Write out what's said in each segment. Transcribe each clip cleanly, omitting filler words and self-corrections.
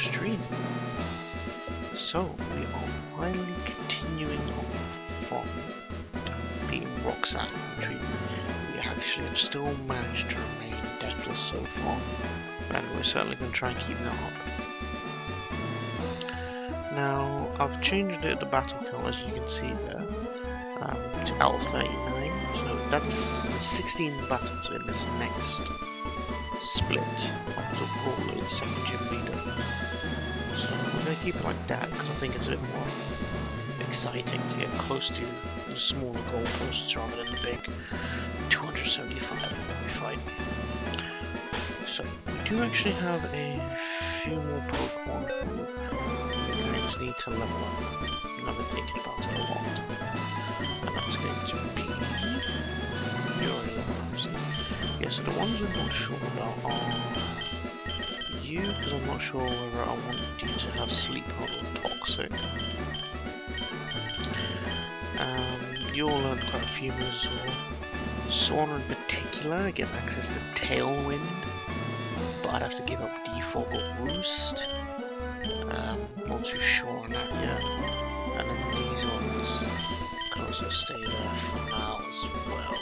stream. So, we are finally continuing on from being Roxanne, which we actually have still managed to remain deathless so far, and we're certainly going to try and keep that up. Now, I've changed it, the battle count, as you can see there, to L39, so that's 16 battles in this next split of the Brawler second gym leader. So we're going to keep it like that because I think it's a bit more exciting to get close to the smaller goalposts rather than the big 275 that we fight. So we do actually have a few more Pokemon who we're going to need to level up. I'm not thinking about it a lot. And that's going to be... Yeah, so the ones I'm not sure about are you, because I'm not sure whether I want you to have Sleep Hold or Toxic. You all learned quite a few moves as well. Sauna in particular gets access to Tailwind, but I'd have to give up Default or Roost. Not too sure on that yet. And then these ones can also stay there for now as well.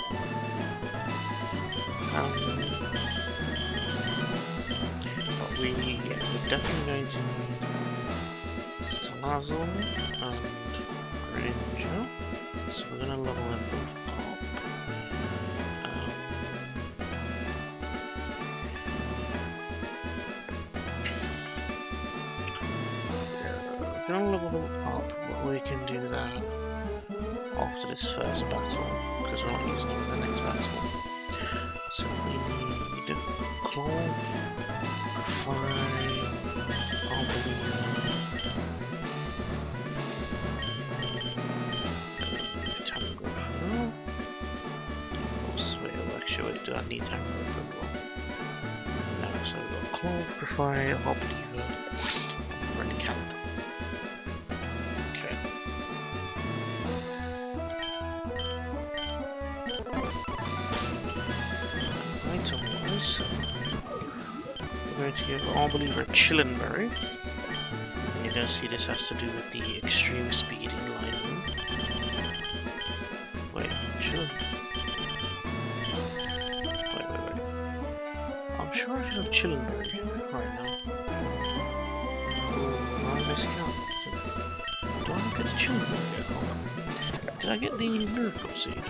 But we're definitely going to need Salazzle and Granger, so we're going to level them both up. We're going to level them up, but we can do that after this first battle, because we're not using them in the next battle. Claw, Fire, Tangrowth. Wait, do I need Tangrowth as well? No, so we've got Claw, Fire, Obeliver, and Camp. Okay. Item-wise, we're going to give Obeliver Chillin' Berry. And you're going to see this has to do with the extreme speed in Lightning. Wait, Chillin'. Wait. I'm sure I should have Chillin' Berry right now. Oh, I miscounted. Do I get the Chillin' Berry yet? Did I get the Miracle Seed?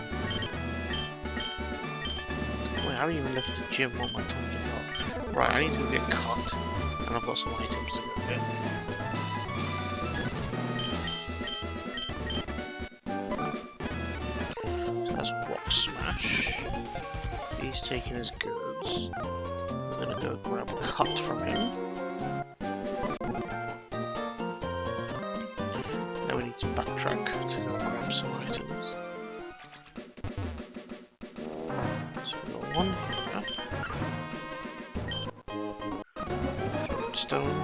Wait, I haven't even left the gym. What am I talking about? Right, I need to get cut, and I've got some items to go get. So that's Rock Smash. He's taking his goods. I'm gonna go grab a cut from him. Now we need to backtrack to go grab some items. So we got one here. Stone.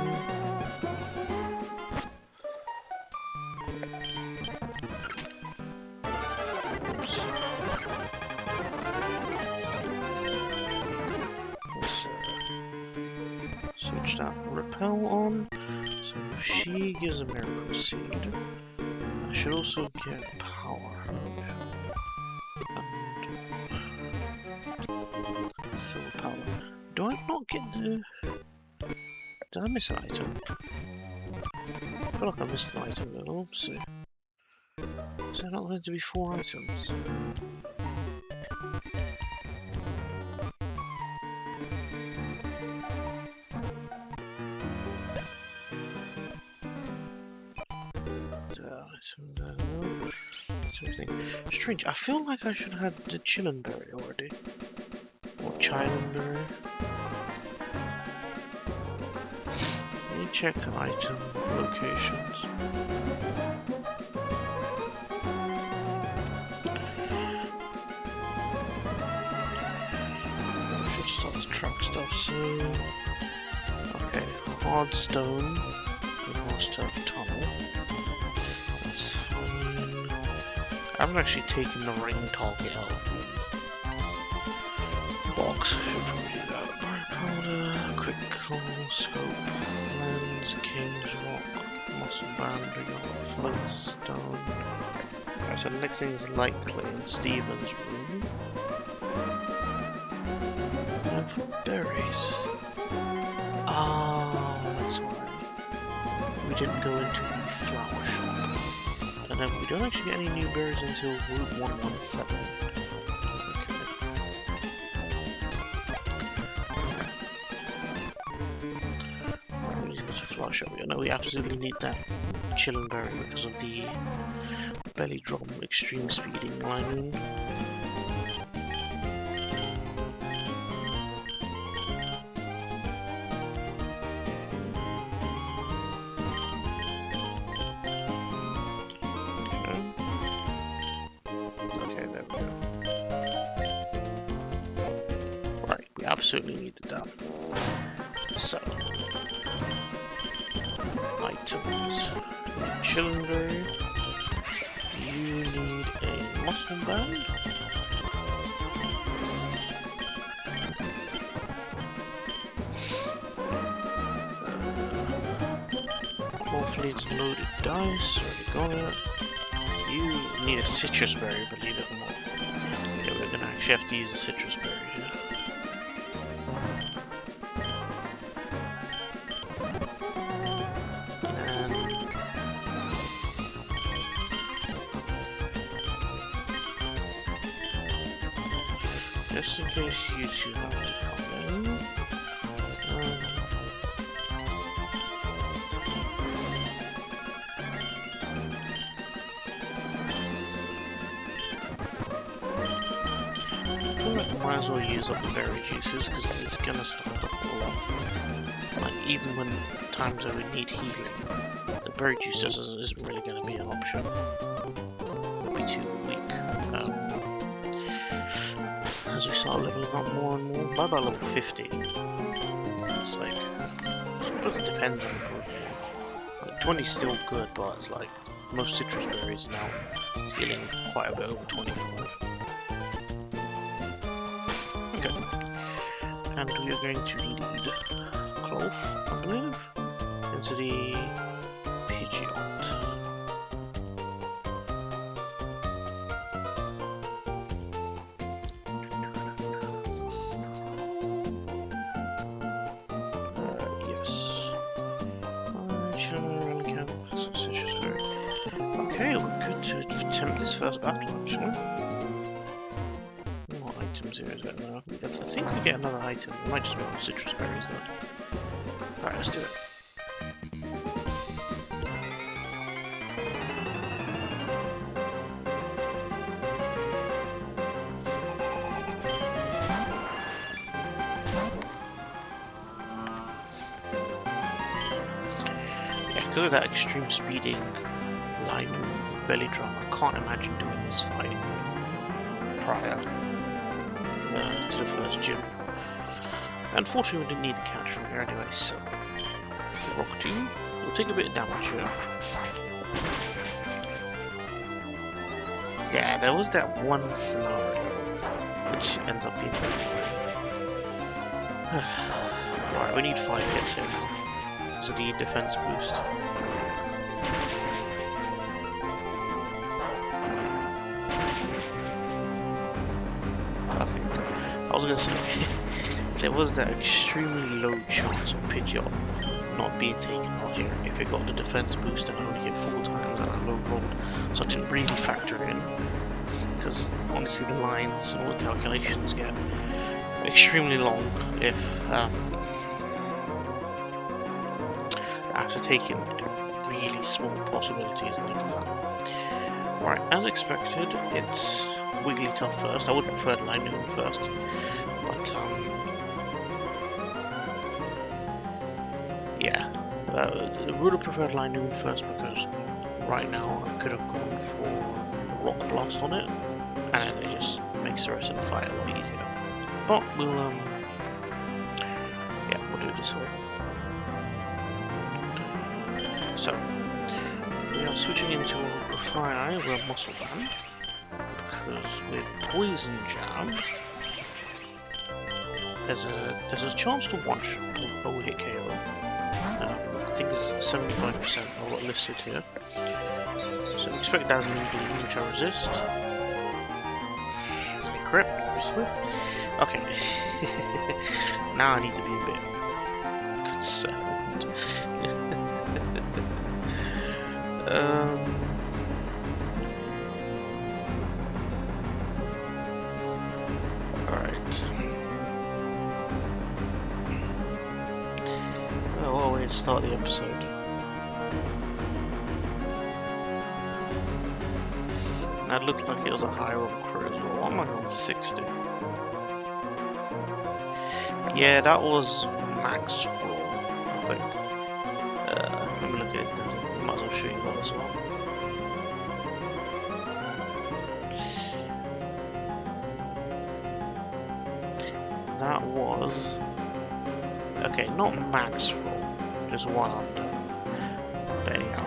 Oops. Let's switch that repel on. So she gives a Miracle Seed. I should also get Power Herb. And Silver Power. Do I not get the... Did I miss an item? I feel like I missed an item then, oopsie. Is there not going to be 4 items? Strange, I feel like I should have had the Chillin' Berry already. Or Chillin' Berry. Let me check item locations. I should start to track stuff soon. Okay, hard stone. Good horse turf tunnel. That's fine. I haven't actually taken the ring target out. Box, I should probably do that. Bright powder, quick call, scope, lens, King's Rock, Muscle Band, we got Float Stone. Right, so the next thing is likely in Stephen's room. And for berries. Oh, that's why. We didn't go into the flower shop. And then we don't actually get any new berries until Route 117. Flower shop. I know we absolutely need that chillin' berry because of the belly drum extreme speeding lining. Okay, there we go. Right, we absolutely needed that. So items. Chillin' berry. You need a muscle band. Hopefully it's loaded dice. Already got it. You need a citrus berry, believe it or not. Yeah, we're gonna actually have to use a citrus berry here. Just in case you two have to come in. I feel like I might as well use up the berry juices because it's gonna start the whole lot. Like even when times where we need healing, the berry juices isn't really gonna be an option. It'll be too weak. As we start leveling up more and more, by about level 50, it's like, it doesn't depend on the Pokemon. Like 20 is still good, but it's like, most citrus berries now healing quite a bit over 25. Okay, and we are going to lead Cloth, I believe, into the Pidgeot. Okay, we're good to attempt this first battle actually. What items here is it now? I think we get another item. We might just be on citrus berries though. Alright, let's do it. Yeah, because of that extreme speeding line belly drum, I can't imagine doing this fight prior to the first gym. Unfortunately, we didn't need the catch from here anyway, so Rock 2 will take a bit of damage here. Yeah, there was that one scenario which ends up being right, we need 5 hits here now. So the defense boost. I was gonna say, there was that extremely low chance of Pidgeot not being taken out here if it got the defense boost and only hit 4 times at a low roll. So I didn't really factor in, because honestly the lines and all the calculations get extremely long if after taking really small possibilities like that. Right, as expected, it's Wigglytuff first. I would prefer Linoon first, but yeah, I would have preferred Linoon first because right now I could have gone for Rock Blast on it, and it just makes the rest of the fight a lot easier. But we'll yeah, we'll do it this way. So we are switching into a Fire with a Muscle Band. Because with Poison Jab, there's a chance to one-shot or hit KO think it's 75% of what listed here. So expect dazzling gleam, which I resist. Crit, obviously. Okay. Now I need to be a bit concerned. Alright. Well, what a way to start the episode. That looked like it was a high roll crew as well. Why am I on 60? Yeah, that was max roll, I think. Let me look at it. Might as well show you that as well. That was... okay, not max roll, just one under. There you go.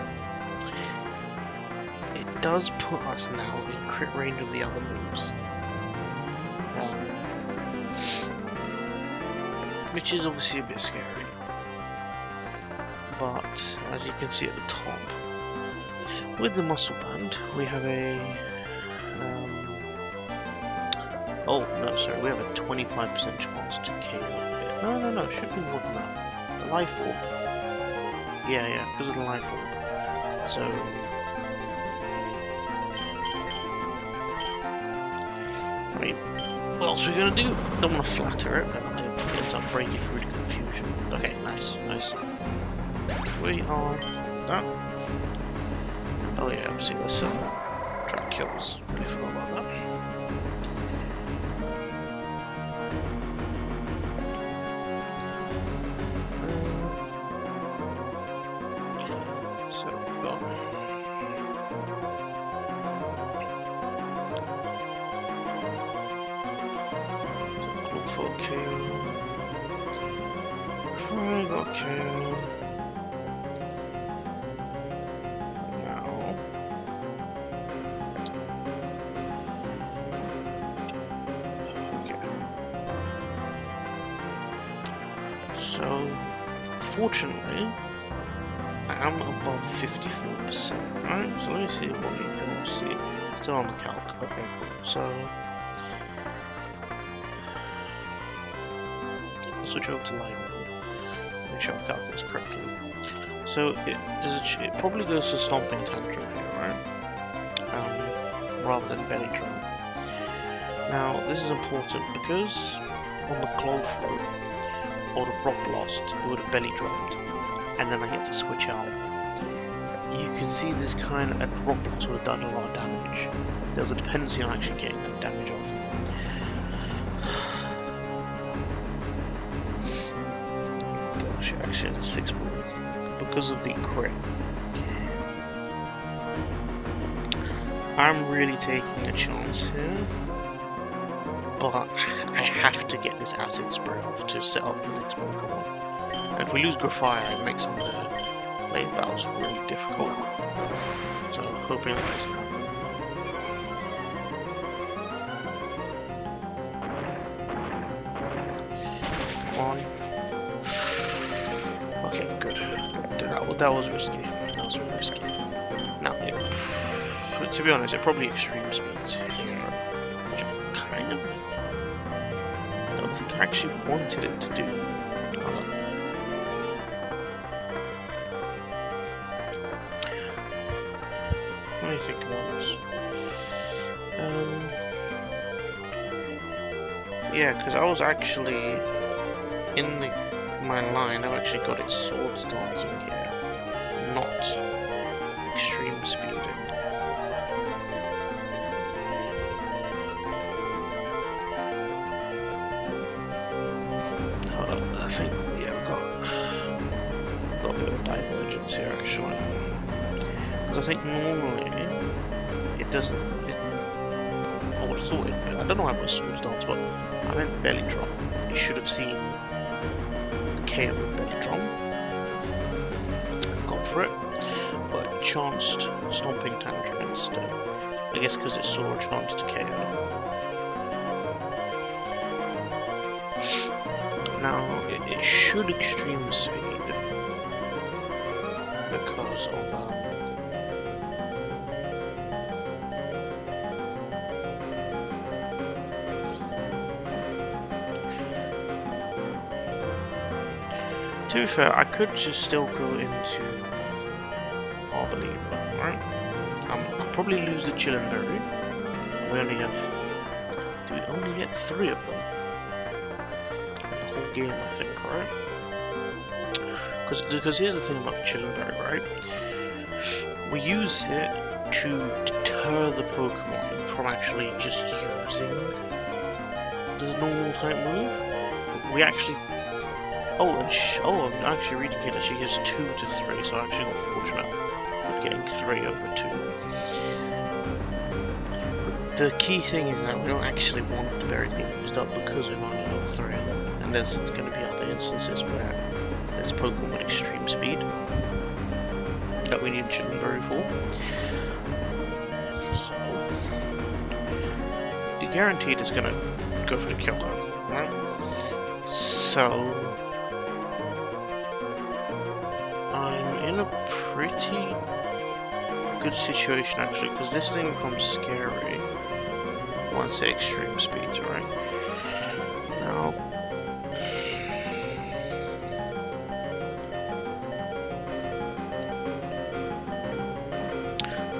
It does put us now in crit range of the other moves. Which is obviously a bit scary. But, as you can see at the top, with the muscle band, we have a... oh, no, sorry, we have a 25% chance to KO. No, it should be more than that. The life orb. Yeah, because of the life orb. So... I mean, what else are we going to do? Don't want to flatter it, but I'll break you through the confusion. Okay, nice. We are done. Oh yeah, obviously there's track kills. Really forgot about that. So we've got clock for kill. Got kill. So, fortunately, I am above 54%, right? So let me see what you can all see. Still on the calc, okay, cool. So, I'll switch over to line mode. Make sure I calculate this correctly. So, it probably goes to Stomping Tantrum here, right? Rather than Belly Drum. Now, this is important because on the claw throw, or the Rock Blast, it would have belly drummed, and then I get to switch out. You can see this kind of, at Rock Blast would have done a lot of damage. There's a dependency on actually getting that damage off. Gosh, actually it's 6 moves because of the crit. I'm really taking a chance here, but I have to get this acid spray off to set up the next Pokemon. And if we lose Grafire, it makes some of the late battles really difficult. So hoping that doesn't happen. One. Okay, good. That was risky. That was really risky. Now, yeah. But to be honest, it probably extreme speeds here. Which I'm kind of... I don't think I actually wanted it to do. Let me think about this. Yeah, because I was actually in my line. I've actually got its sword stance in here, not extreme speeding. I think, yeah, we've got a bit of divergence here actually. Because I think normally it doesn't. I would have thought it. I don't know why I put sword stance, but I meant belly drum. You should have seen the KO with belly drum and gone for it, but chanced Stomping Tantrum instead. I guess because it saw a chance to KO. Now, it should extreme speed, because of to be fair, I could just still go into Harbor Lever, right? I'll probably lose the Chillin' Berry. We only have... Do we only get 3 of them? The whole game, I think, right? Because here's the thing about the Chillin' Berry, right? We use it to deter the Pokemon from actually just using this normal type move. We actually... I'm actually reading here that she gets 2 to 3, so I actually got fortunate with getting 3 over 2. But the key thing is that we don't actually want the berry being used up because we've only got 3 of them. And there's going to be other instances where there's Pokemon with extreme speed that we need Chillin' Berry for. So, you're guaranteed it's going to go for the kill card, right? So, I'm in a pretty good situation actually, because this thing becomes scary once the extreme speeds, right? Now,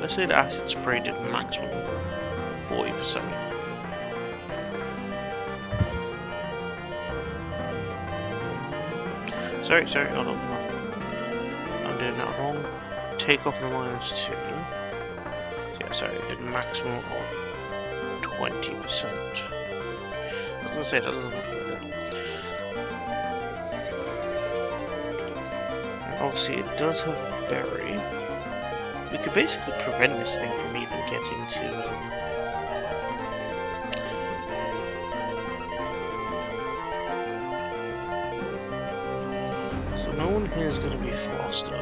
let's say the acid spray did maximum 40%. Sorry, hold on. I'm doing that wrong. Take off the -2. Yeah, sorry, it did maximum of 20%. I was gonna say, that doesn't look good. And obviously, it does have berry. We could basically prevent this thing from even getting to no one here is going to be faster.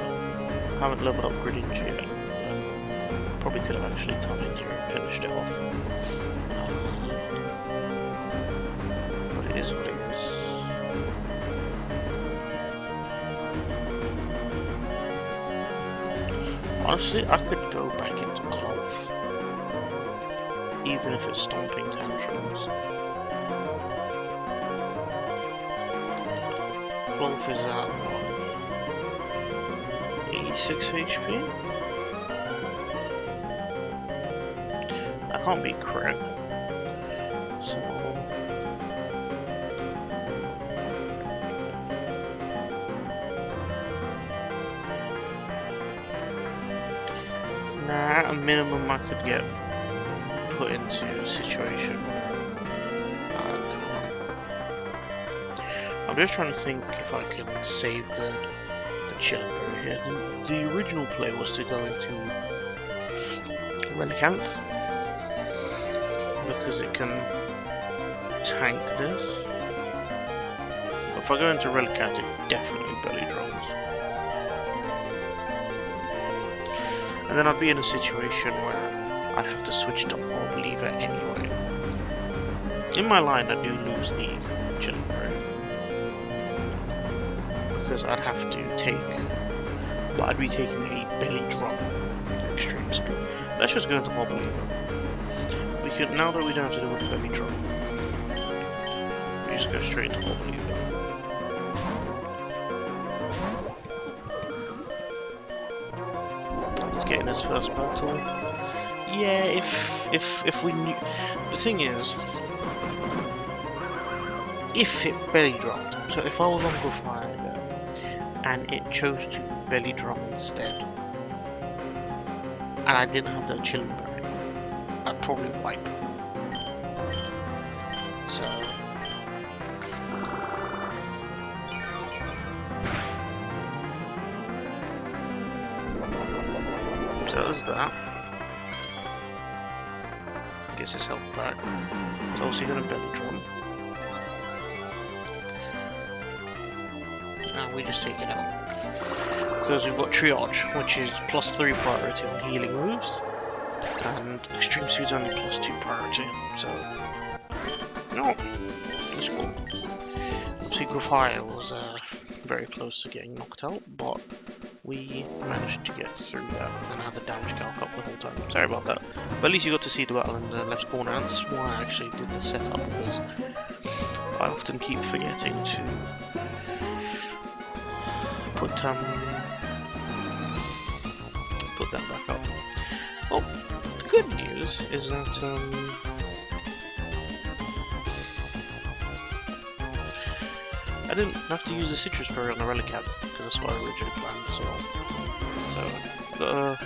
Haven't leveled up Greninja yet. Probably could have actually come in here and finished it off. But it is what it is. Honestly, I could go back into golf. Even if it's stomping tantrums. Golf is at what? 86 HP? That can't be correct. So... Nah, at a minimum I could get put into a situation where... I'm just trying to think if I can save the Chillin' Berry here. The original play was to go into Relicanth because it can tank this. But if I go into Relicanth, it definitely belly drops. And then I'd be in a situation where I'd have to switch to Orb Lever anyway. In my line, I do lose the Chillin' Berry. Because I'd have to take, but I'd be taking a belly drop extreme speed. Let's just go into Orb Lever. We could, now that we don't have to do with the belly drop, we just go straight to Orb Lever. Let's get in this first battle. Yeah, if we knew, the thing is, if it belly dropped, so if I was on good fire there, and it chose to belly drum instead, and I didn't have that Chillin' Berry, I'd probably wipe. So there's that. Gets his health back. It's obviously gonna belly drum. And we just take it out. Because we've got Triage, which is +3 priority on healing moves, and Extreme Speed's only +2 priority, so... No! It's cool. Obviously Grafire was very close to getting knocked out, but we managed to get through that and had the damage calc up the whole time. Sorry about that. But at least you got to see the battle in the left corner, and that's why I actually did the setup, because I often keep forgetting to put that back up. Oh, the good news is that I didn't have to use the citrus berry on the relic cap, because that's what I originally planned as well. So,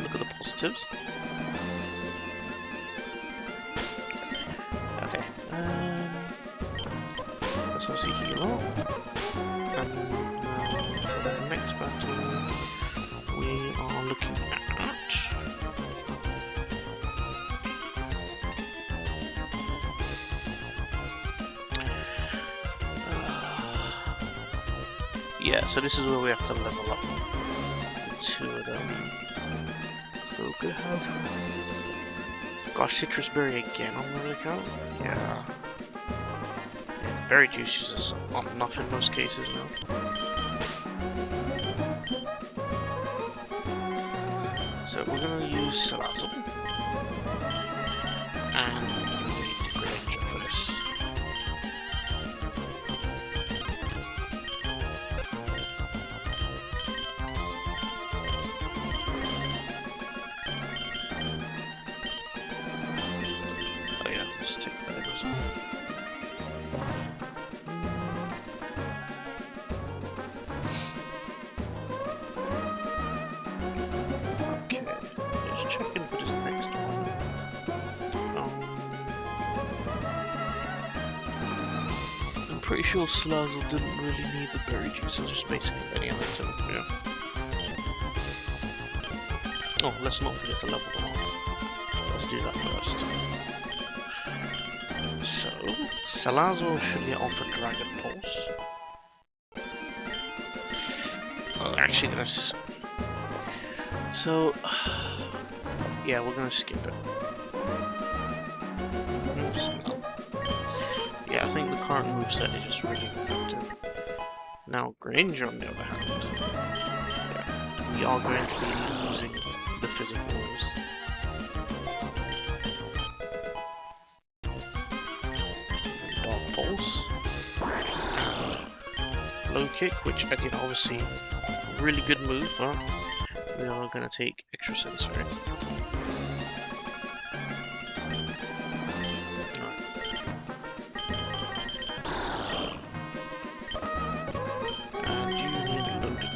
look at the positives. Okay, let's also heal up. And for the next battle, we are looking at... yeah, so this is where we have to level up two of them. So we're gonna have... Gosh, citrus berry again on the lookout. Yeah. Berry juice is not enough in most cases now. So we're gonna use Salazzle. And we need to Granger for this. Pretty sure Salazzle didn't really need the berry juice, it was just basically any other item, yeah. Oh, let's not forget to level them up. Let's do that first. So, Salazzle should get on for Dragon Pulse. Oh, actually, let's... So, yeah, we're gonna skip it. Yeah, I think the current moveset is just really effective. Now, Granger, on the other hand, yeah, we are going to be losing the physical moves. Dark Pulse. Low Kick, which, again, obviously, really good move, but we are going to take Extra Sensory.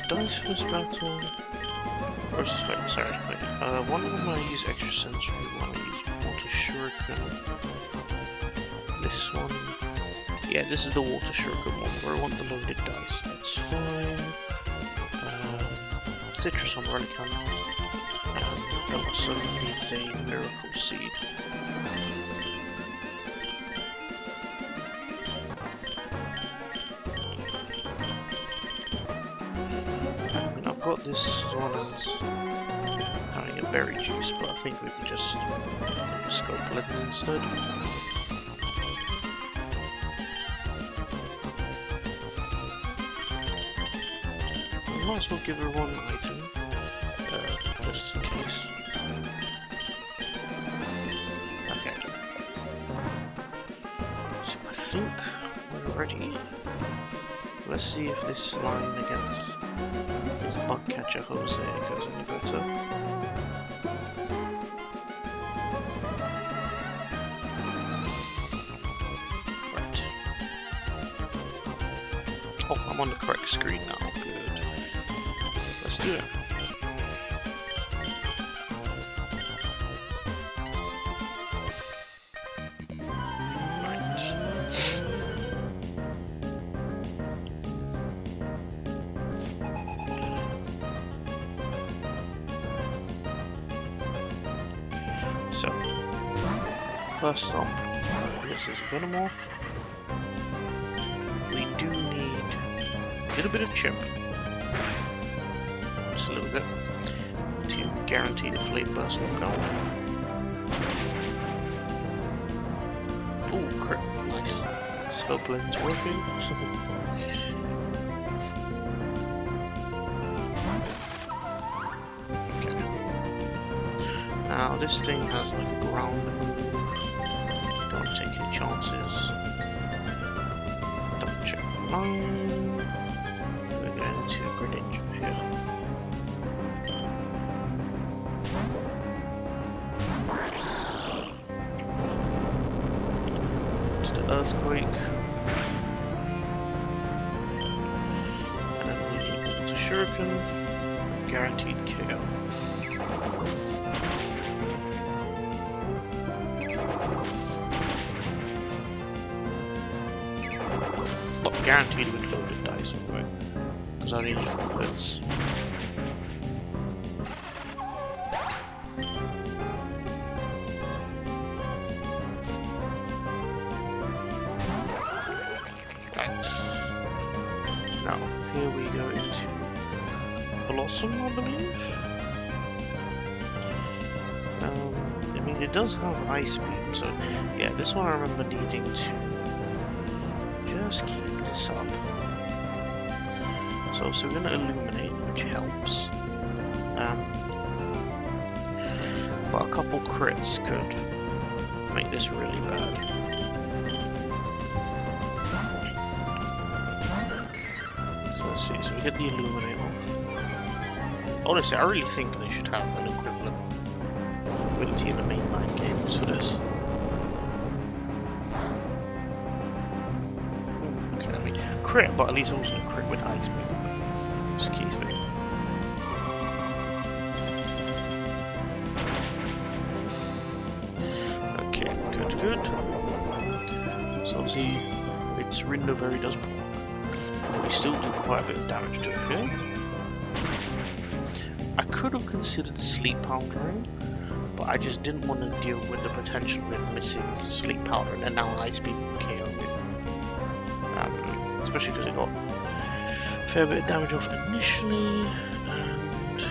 Dice for this battle. Or sorry, wait. One of them I use Extra Sensory, one I use Water Shuriken. This one. Yeah, this is the Water Shuriken one where I want the loaded dice. That's fine. Citrus on Relican. And also needs a Miracle Seed. I've got this one as having a berry juice, but I think we can just scope lemon instead. I might as well give her one item, just in case. Okay. So I think we're ready. Let's see if this line against Bug Catcher Jose goes any better. Right. Oh, I'm on the correct screen now. Good. Let's do it. So, first up, this is Venomoth. We do need a little bit of chip, just a little bit, to guarantee the Flame Burst knockout. Ooh, crit, nice. Scope lens working. Now this thing has like a ground move. Don't take any chances. Double check the line. We're going to grid engine here. To the earthquake. And then we to shuriken. Guaranteed KO. Guaranteed with loaded dice anyway, because I need this. Right. Now, here we go into Blossom, I believe. I mean, it does have Ice Beam, so yeah, this one I remember needing to just keep this up. So we're going to illuminate, which helps. But a couple crits could make this really bad. So let's see, so we get the illuminate off. Honestly, I really think they should have an equivalent ability in the mainline games for this. Crit, but at least I wasn't a crit with Ice Beam. It's the key thing. Okay, good. So obviously, its Rindo Berry does pull. We still do quite a bit of damage to it, okay? I could have considered Sleep Powdering, but I just didn't want to deal with the potential of missing Sleep Powder, and now Ice Beam can KO it. Especially because it got a fair bit of damage off initially. And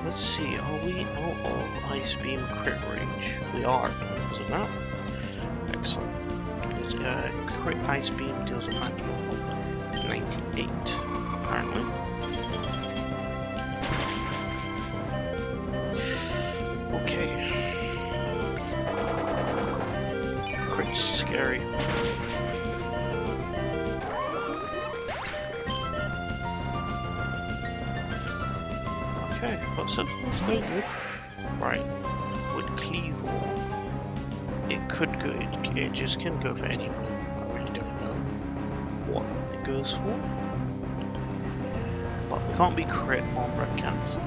let's see, are we out of Ice Beam crit range? We are, because of that. Excellent. Crit Ice Beam deals a maximum of 98, apparently. Okay. Crit's scary. Okay, but something's going good. Right, with Cleavor, it could go, it just can go for any move. I really don't know what it goes for. But we can't be crit on Red Cancer.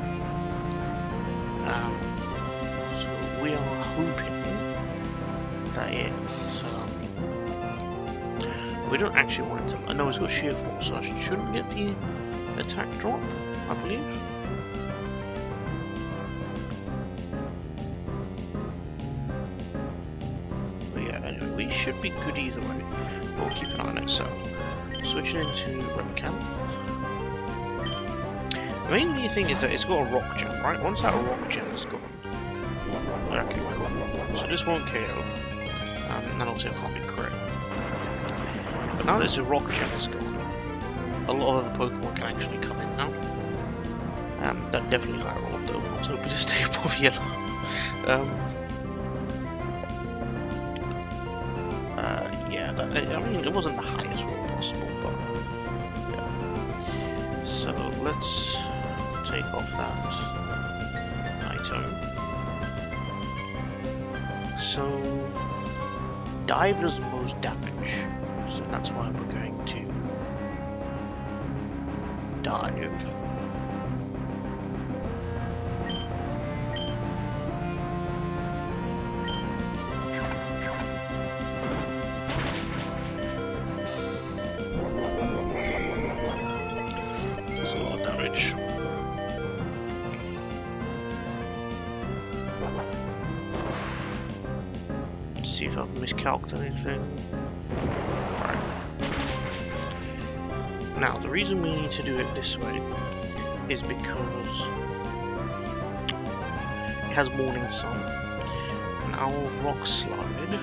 So we are hoping that we don't actually want it to. No, it's got Sheer Force, so I shouldn't get the attack drop, I believe. We should be good either way. We'll keep an eye on it. So, switching into Replicanth. The main thing is that it's got a rock gem, right? Once that rock gem is gone, okay, so this won't KO, and obviously it can't be crit. But now that the rock gem is gone, a lot of the Pokemon can actually come in now. That definitely higher roll though. I was hoping to stay above yellow. I mean, it wasn't the highest roll possible, but yeah. So let's take off that item. So Dive does most damage, so that's why we're going to Dive. See if I've miscalculated anything. Right. Now, the reason we need to do it this way is because it has Morning Sun, and our Rock Slide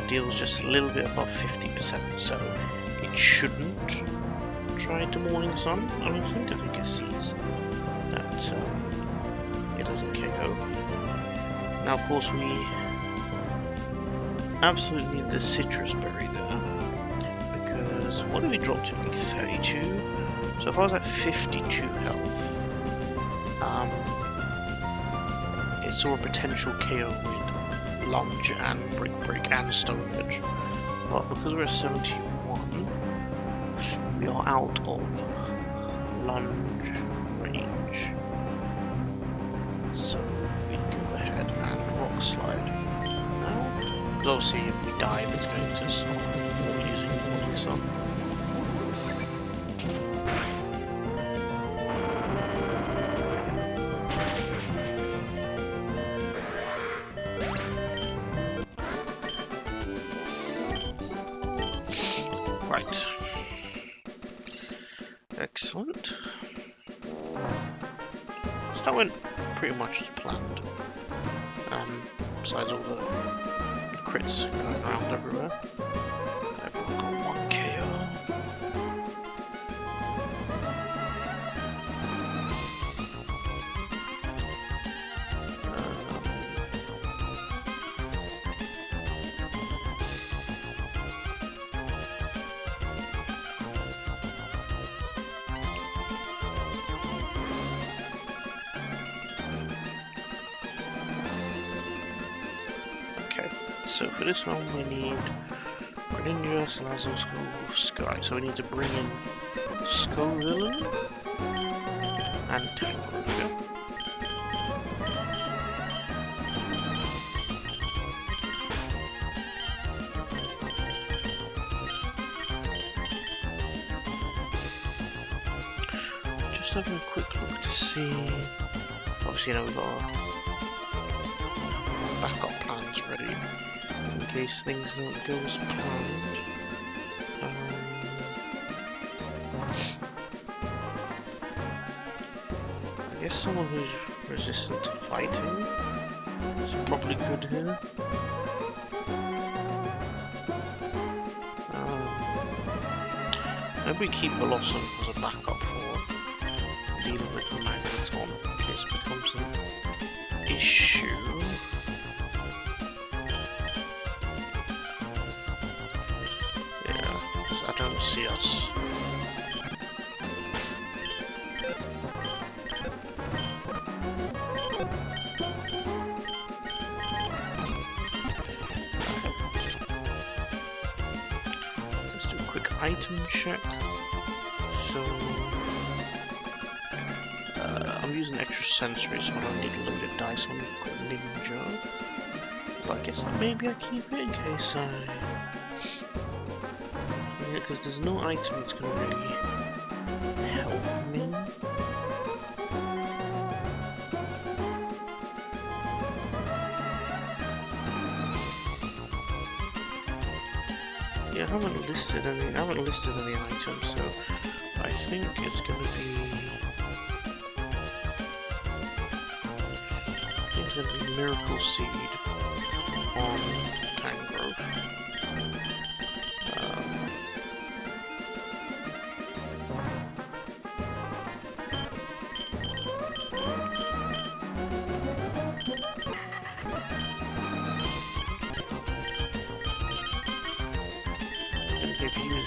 deals just a little bit above 50%, so it shouldn't try to Morning Sun. I think it sees that it doesn't KO. Now, of course, we absolutely need the citrus berry there, because what did we drop to? Like 32? So if I was at 52 health, it saw a potential KO with lunge and break and stone edge, but because we're at 71, we are out of lunge range, so we go ahead and rock slide now, because obviously if we dive it's going to stop using morning sun. Right. Excellent. So that went pretty much as planned. Besides all the crits going around everywhere. Everyone got 1 KO. So for this one we need Greninja, Salazzle, Sky. So we need to bring in Scovillain and Tangrowth. Just having a quick look to see. Obviously, you know, we've got our backup plans ready in case things don't go as planned. I guess someone who's resistant to fighting is probably good here. Maybe we keep Blossom as a backup for dealing with the Magneton in case it becomes an issue. I don't see us. Let's do a quick item check. So I'm using extra sensory, so I don't need a loaded dice on Ninja. But I guess maybe I keep it in case I. Because there's no item that's going to really help me. Yeah, I haven't listed any items, so I think it's going to be Miracle Seed on Tangrowth.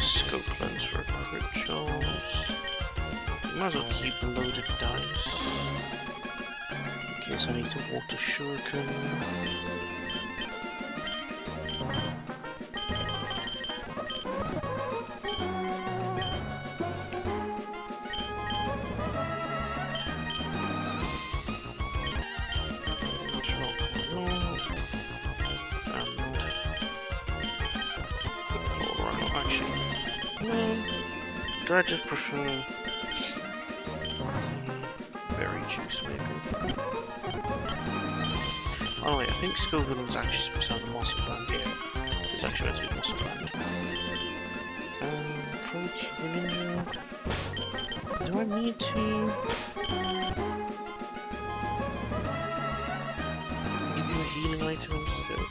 Scope lens for crit shots. Might as well keep the loaded dice in case I need to water shuriken. Do I just prefer berry juice, maybe? Oh wait, I think Scovillain's actually supposed to have the mossy band, yeah. It's actually meant to be mossy band. Greninja. Do I need to give you a healing item instead?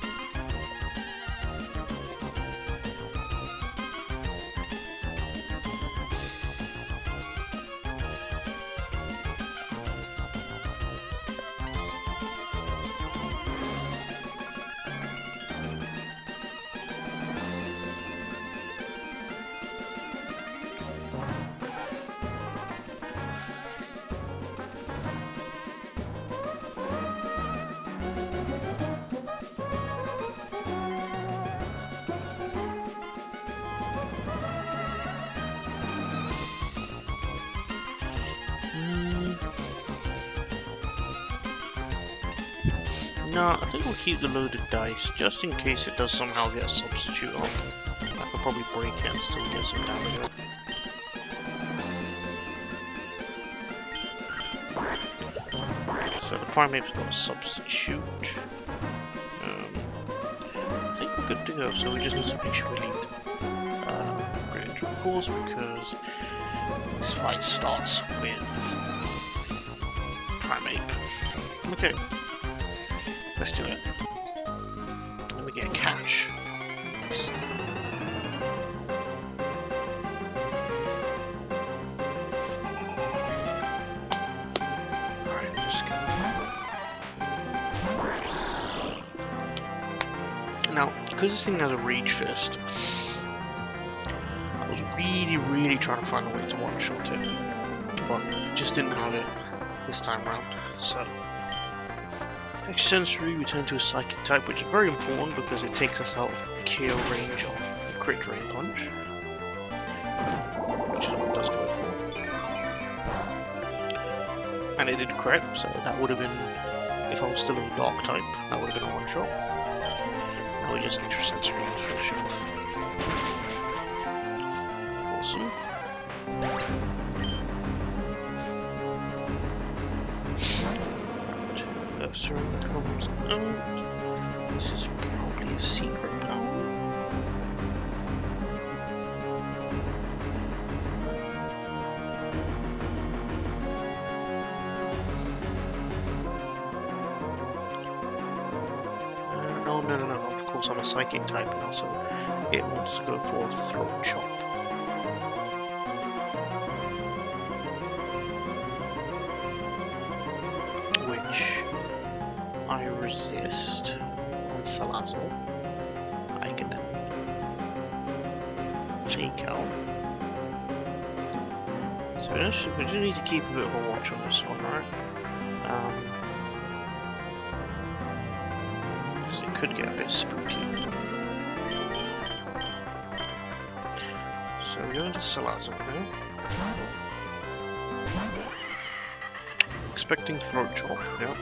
No, I think we'll keep the loaded dice, just in case it does somehow get a substitute on. I could probably break it and still get some damage off. So the Primate's got a substitute. I think we're good to go, so we just need to make sure we leave Great Pause because this fight starts with Primate. Okay. Let's do it. Let me get a catch. Alright, let's go. Now, because this thing has a Rage Fist, I was really trying to find a way to one-shot it, but just didn't have it this time around, so. Next sensory, we turn to a psychic type, which is very important because it takes us out of KO range of crit drain punch, which is what it does go for. And it did crit, so that would have been, if I was still in dark type, that would have been a one shot. Now we just extra sensory to finish it off. Awesome. Surrender comes out. This is probably a secret now. No. Of course, I'm a psychic type now, so it wants to go for throat chop. I resist on Salazzle. I can then fake out. So we do need to keep a bit of a watch on this one, right? Because it could get a bit spooky. So we're going to Salazzle now. Expecting throat chop, yep.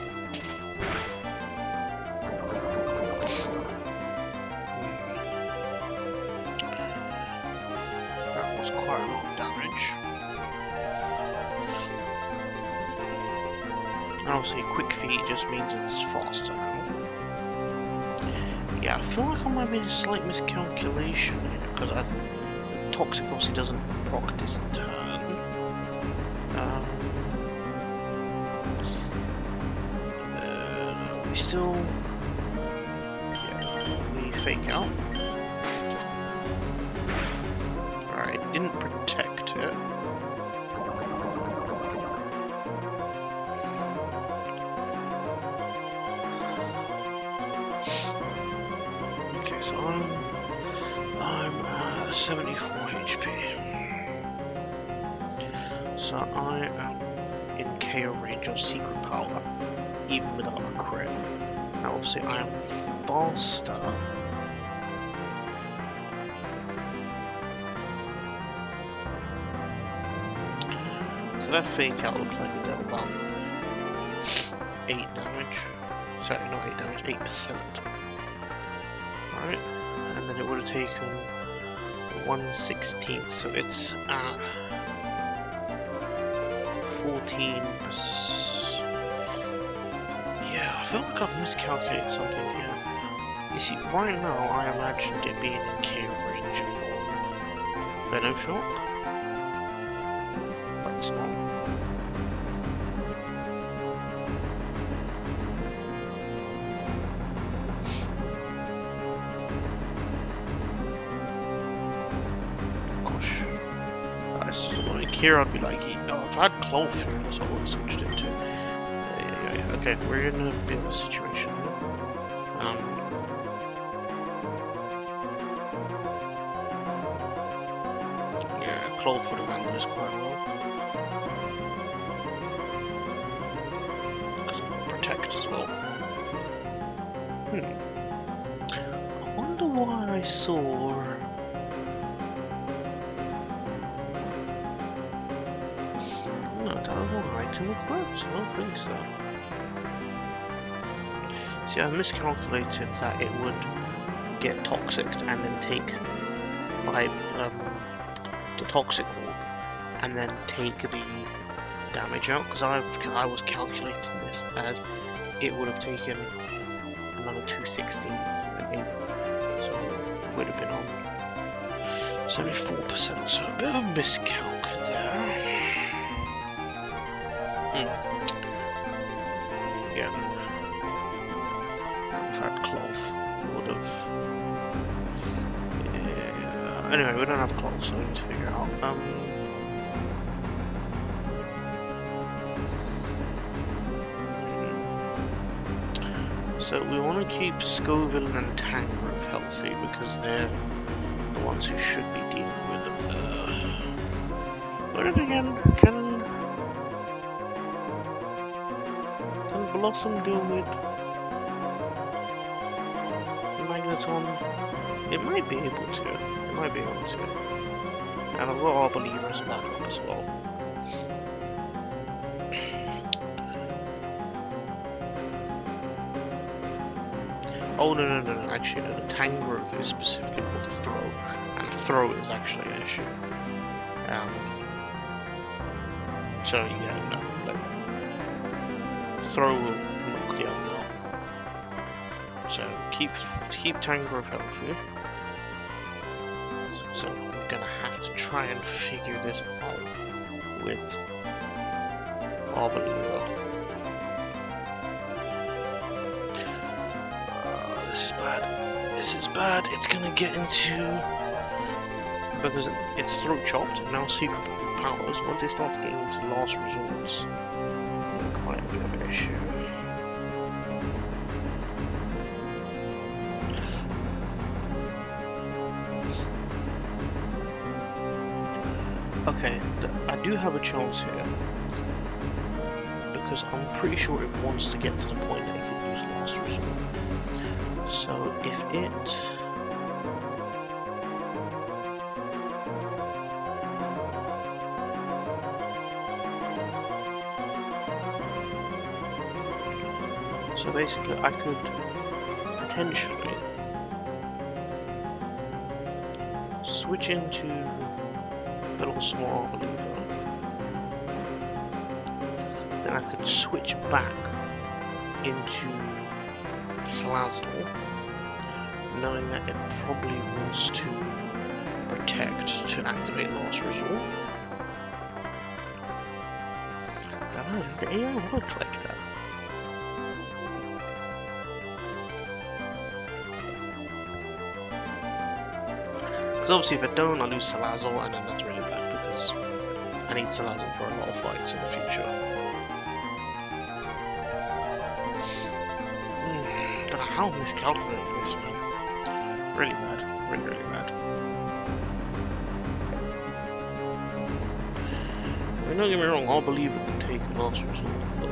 Obviously, quick feet just means it's faster now. Yeah, I feel like I might have made a slight miscalculation here because Toxic obviously doesn't proc this turn. We still, we fake out. Alright, didn't protect it. I'm at 74 HP. So I am in KO range of Secret Power, even without a crit. Now obviously I am faster. So that fake out looks like it dealt about 8 damage. Sorry, not 8 damage, 8%. Alright, and then it would have taken 1/16, so it's at 14%. Yeah, I feel like I've miscalculated something here. You see, right now I imagined it being in KO range of Venoshock, but it's not. Here I'd be like, oh, if I had Cloth here, that's what I would have switched it to. Yeah. Okay, we're in a bit of a situation here. Yeah, Cloth would have handled this quite well. Because I've got Protect as well. I wonder why I saw... Item equipped? I don't think so. See, See, I miscalculated that it would get toxic and then take the toxic orb and then take the damage out, because I was calculating this as it would have taken another 2/16ths, maybe. So it would have been on 74%, so a bit of a miscalc there. Yeah. If I had cloth, would have. Yeah. Anyway, we don't have cloth, so we need to figure out. So we want to keep Scoville and Tangrove healthy because they're the ones who should be dealing with them. But then again, can Blossom deal with Magneton? It might be able to. It might be able to. And I've got our believers back up as well. Oh no, actually no, the Tangrove is specifically called Throw, and Throw is actually an issue. So yeah, no, like, Throw will knock the others off. So keep Tangrove healthy. So I'm gonna have to try and figure this out with Arboliva. This is bad. It's gonna get into, because it's throat chopped and now secret powers. Once it starts getting into last resorts, then quite a bit of an issue. Okay, I do have a chance here because I'm pretty sure it wants to get to the point that it can use last resort. So if it so basically I could potentially switch into Small Arboliva, then I could switch back into Salazzle, knowing that it probably wants to protect to activate last resort. I don't know, does the AI work like that? Because obviously if I don't, I lose Salazzle, and then that's really bad because I need Salazzle for a lot of fights in the future. Don't know how I'm miscalculating this, man. Really bad. Really bad. I mean, don't get me wrong, I'll believe it can take last resort, but I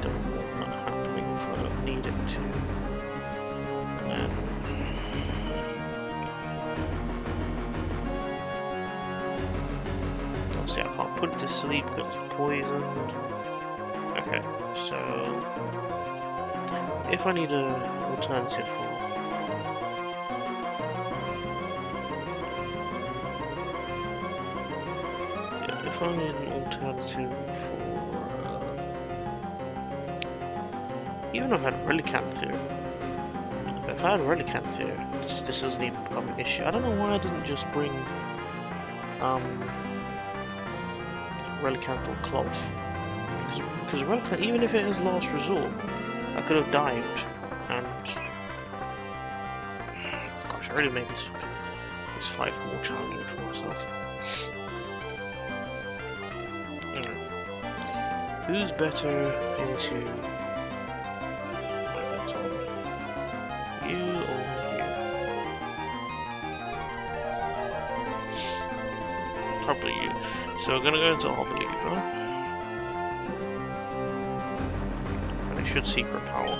don't want that happening if I don't need it to. And then see, I can't put it to sleep because it's poisoned. Okay, so if I need an alternative for if I need an alternative for even if I had Relicanth, if I had Relicanth, this doesn't even become an issue. I don't know why I didn't just bring Relicanth or Cloth, because Relicanth, even if it is last resort, I could have dived, and gosh, I really made this fight more challenging for myself. Who's better into Magneton? You or you? Probably you. So we're gonna go into Arboliva, and it should secret power.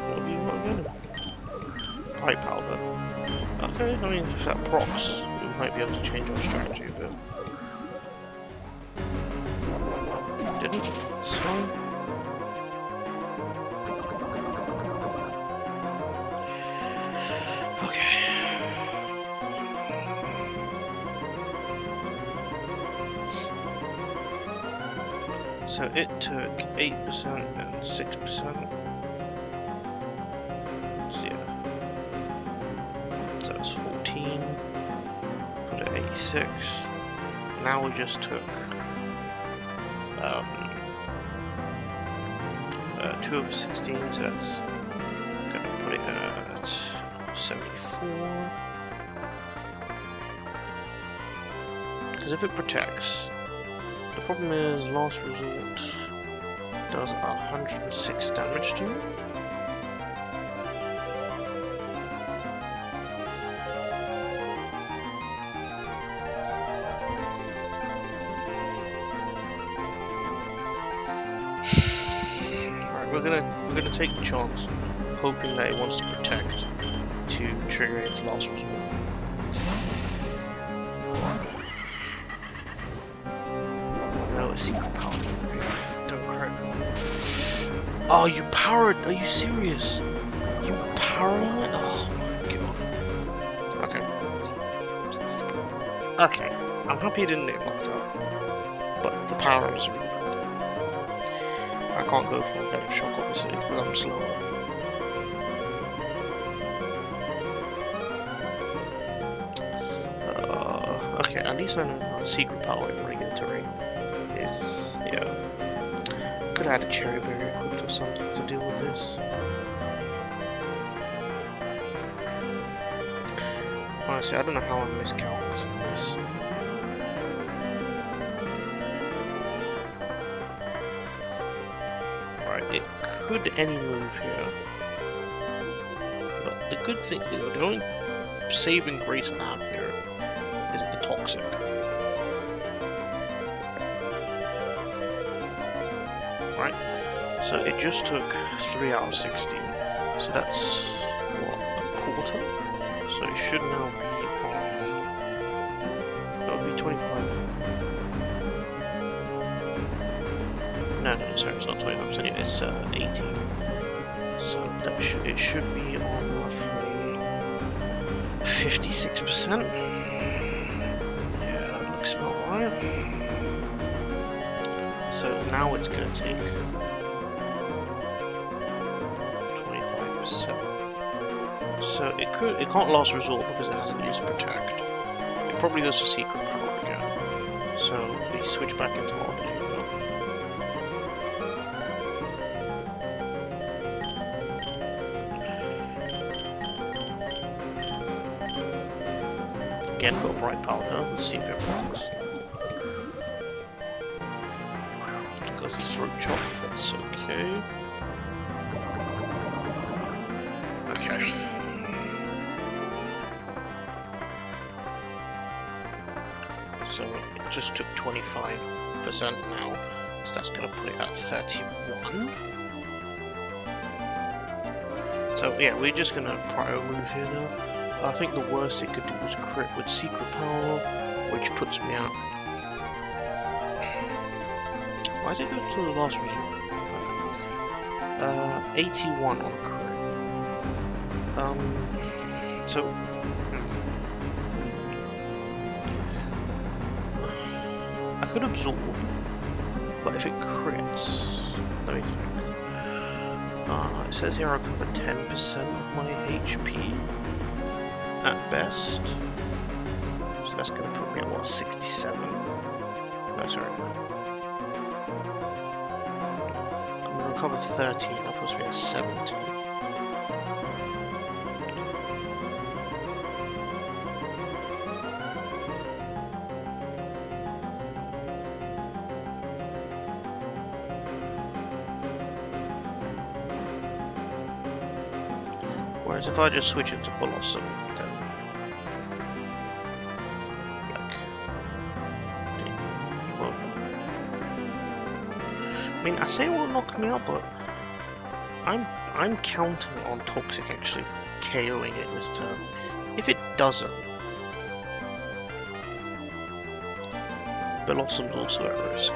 What do you want again? Pipe powder. Okay, I mean if that procs, we might be able to change our strategy a bit. Didn't? So... So it took 8% and 6%. So yeah. So that's 14. Put it 86. Now we just took 2 over 16, so that's gonna put it at 74. Because if it protects, the problem is last resort does 106 damage to it. Alright, we're gonna take the chance, hoping that it wants to protect to trigger its last resort. Secret power. Don't crit. Oh, you powered? Are you serious? You powered it? Oh my god. Okay. Okay. I'm happy it didn't hit like that. But the power is really bad. I can't go for a better shock, obviously, because I'm slower. Okay, at least I know how secret power in regular terrain. Yeah, could add a cherry berry equipped or something to deal with this. Honestly, I don't know how I'm miscalculating this. Right, it could any move here, but the good thing is the only saving grace I have here is the toxic. Right, so it just took 3 out of 16, so that's what, a quarter? So it should now be on, that would be 25. No, sorry, it's not 25%, it's 18. So that it should be on roughly 56%. Yeah, that looks about right. So now it's going to take 25%. So it can't last resort because it hasn't used protect. It probably goes to secret power again. So we switch back into our blue. Again, got bright powder. Let's see if it works. Throat chop, that's okay. Okay. So it just took 25% now, so that's going to put it at 31. So yeah, we're just going to cryo move here now. I think the worst it could do is crit with secret power, which puts me out. Why did it go to the last resort? 81 on a crit. So... I could absorb, but if it crits... Let me think. It says here I cover 10% of my HP, at best. So that's going to put me at, what, 67? No, sorry. Covers 13, that puts me at 70. Whereas if I just switch it to Blossom, then I mean, I say it will knock me out, but I'm counting on Toxic actually KOing it this turn. If it doesn't, Blossom's also at risk.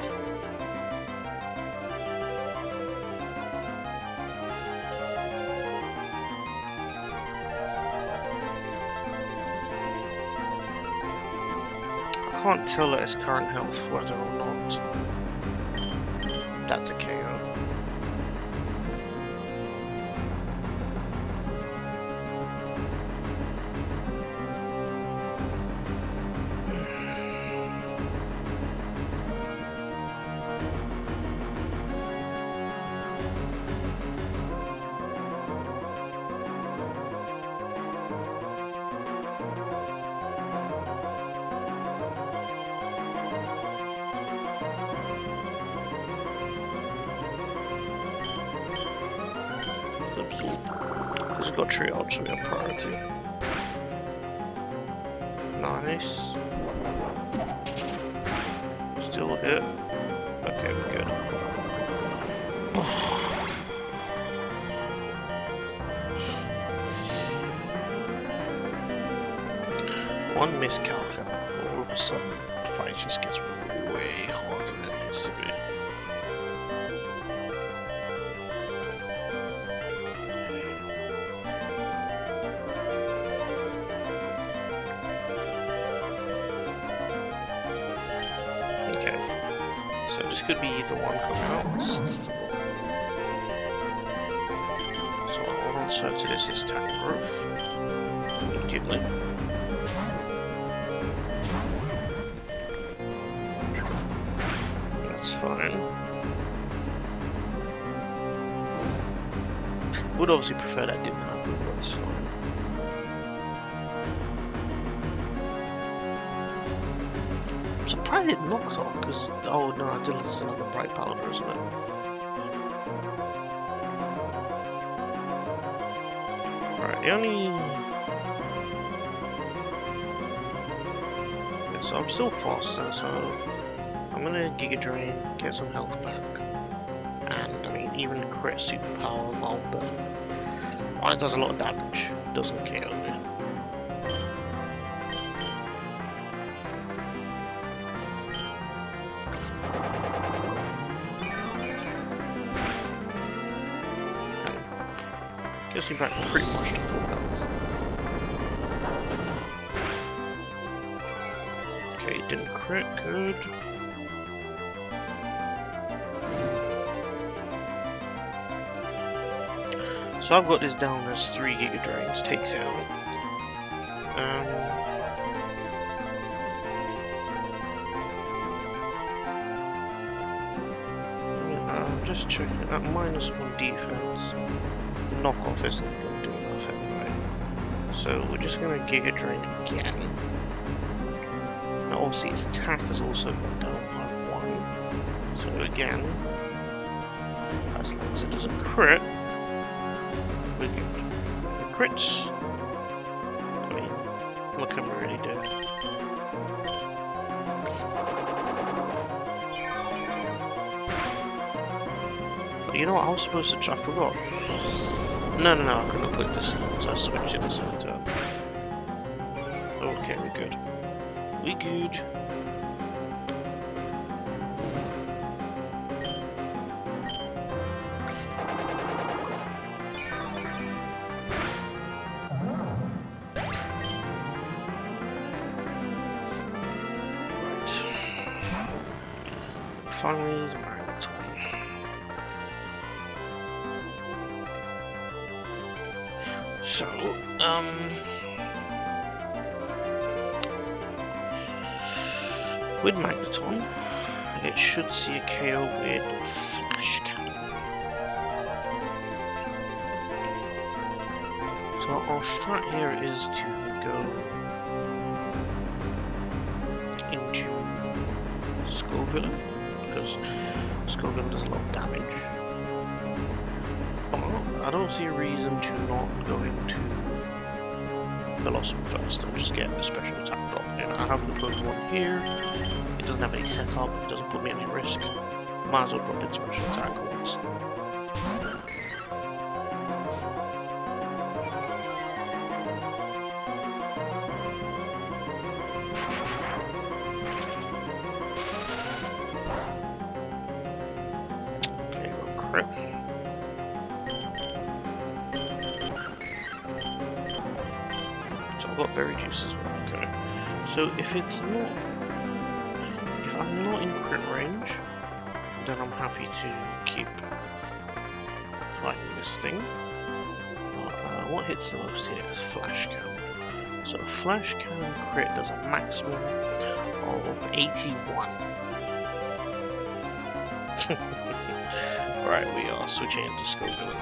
I can't tell at his current health whether or not that's a KO. He's got triage, so we have priority. Nice. Still hit. Okay, we're good. One miscalculation, all of a sudden, the fight just gets way harder than it needs to be. Could be either one coming out. So I'll transfer to this attack growth immediately. That's fine. Would obviously prefer that didn't happen, but it's fine. I'm surprised it knocked off because oh no, I did listen to the bright powder, isn't it? Alright, the only yeah, so I'm still faster, so I'm gonna Giga Drain, get some health back. And I mean even crit superpower while it does a lot of damage, doesn't kill me. Gets you back pretty much to full health. Okay, didn't crit, good. So I've got this down as 3 Giga Drains, takes out. I'm just checking that -1 defense. Knockoff isn't going to do enough anyway. So we're just going to Giga Drain again. Now obviously its attack has also gone down by 1. So again, as long as it doesn't crit, we're good. If it crits, I mean, what can we really do? But you know what I was supposed to try? I forgot. No, I couldn't have clicked this, so I switched it instead of turn. Okay, we're good. We good. Right. Finally, is so, with Magneton, it should see a KO with Flash Cannon. So our strat here is to go into Skullvillain, because Skullvillain does a lot of damage. I don't see a reason to not go into Blossom first and just get a special attack drop in. I have the Pokemon here, it doesn't have any setup, it doesn't put me at any risk. Might as well drop in special attack once. crit. So I've got berry juice as well. Okay. So if I'm not in crit range, then I'm happy to keep fighting this thing. What hits the most here is flash cannon. So flash cannon crit does a maximum of 81. Right, we are switching into Scoville.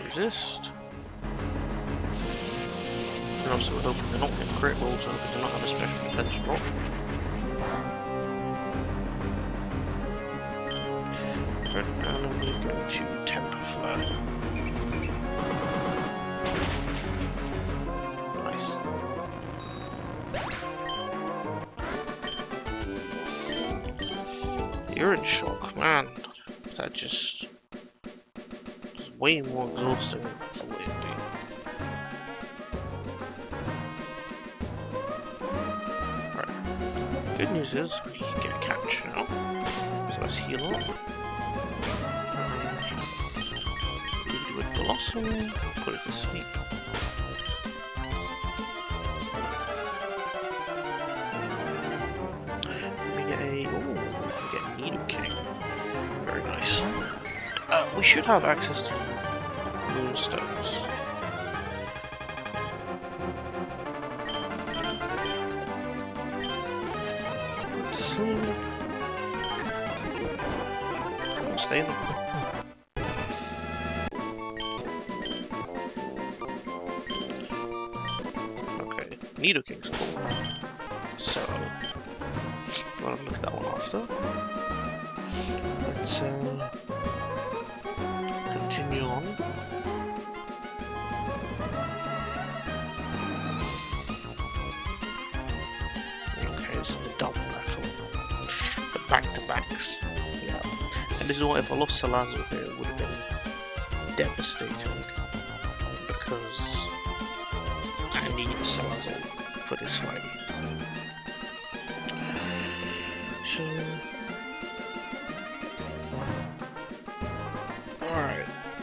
Resist. And also we're hoping they're not going to crit, we're also hoping to not have a special defense drop. And we're going to Temper Flare. Nice. Urine Shock, man. That just way more exhausting than that's the way to do. Right. Good news is we get a catch now. So let's heal up. Do a Blossom, put it to sleep. We get a Needle King. Very nice. We should have access to moonstones. Let's see. Stay there. Okay, Needle King's cool. So, I'll look at that one after. Let's continue on. Okay, it's the double battle. The back-to-backs. Yeah. And this is what if I lost Salazar there, it would have been devastating. Because I need Salazar for this fight.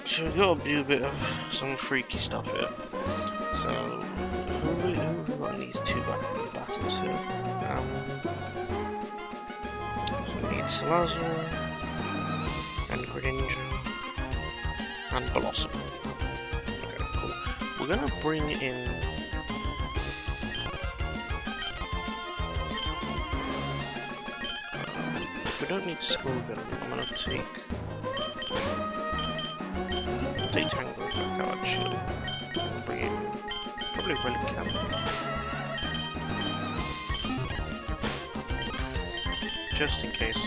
So we've got to do a bit of some freaky stuff here. So who got these two battles here? So we need Salazar and Greninja and Blossom. Okay, cool. We're gonna bring in we don't need Scoville. I'm gonna take Tango back out actually. Bring in probably Relic Camp. Just in case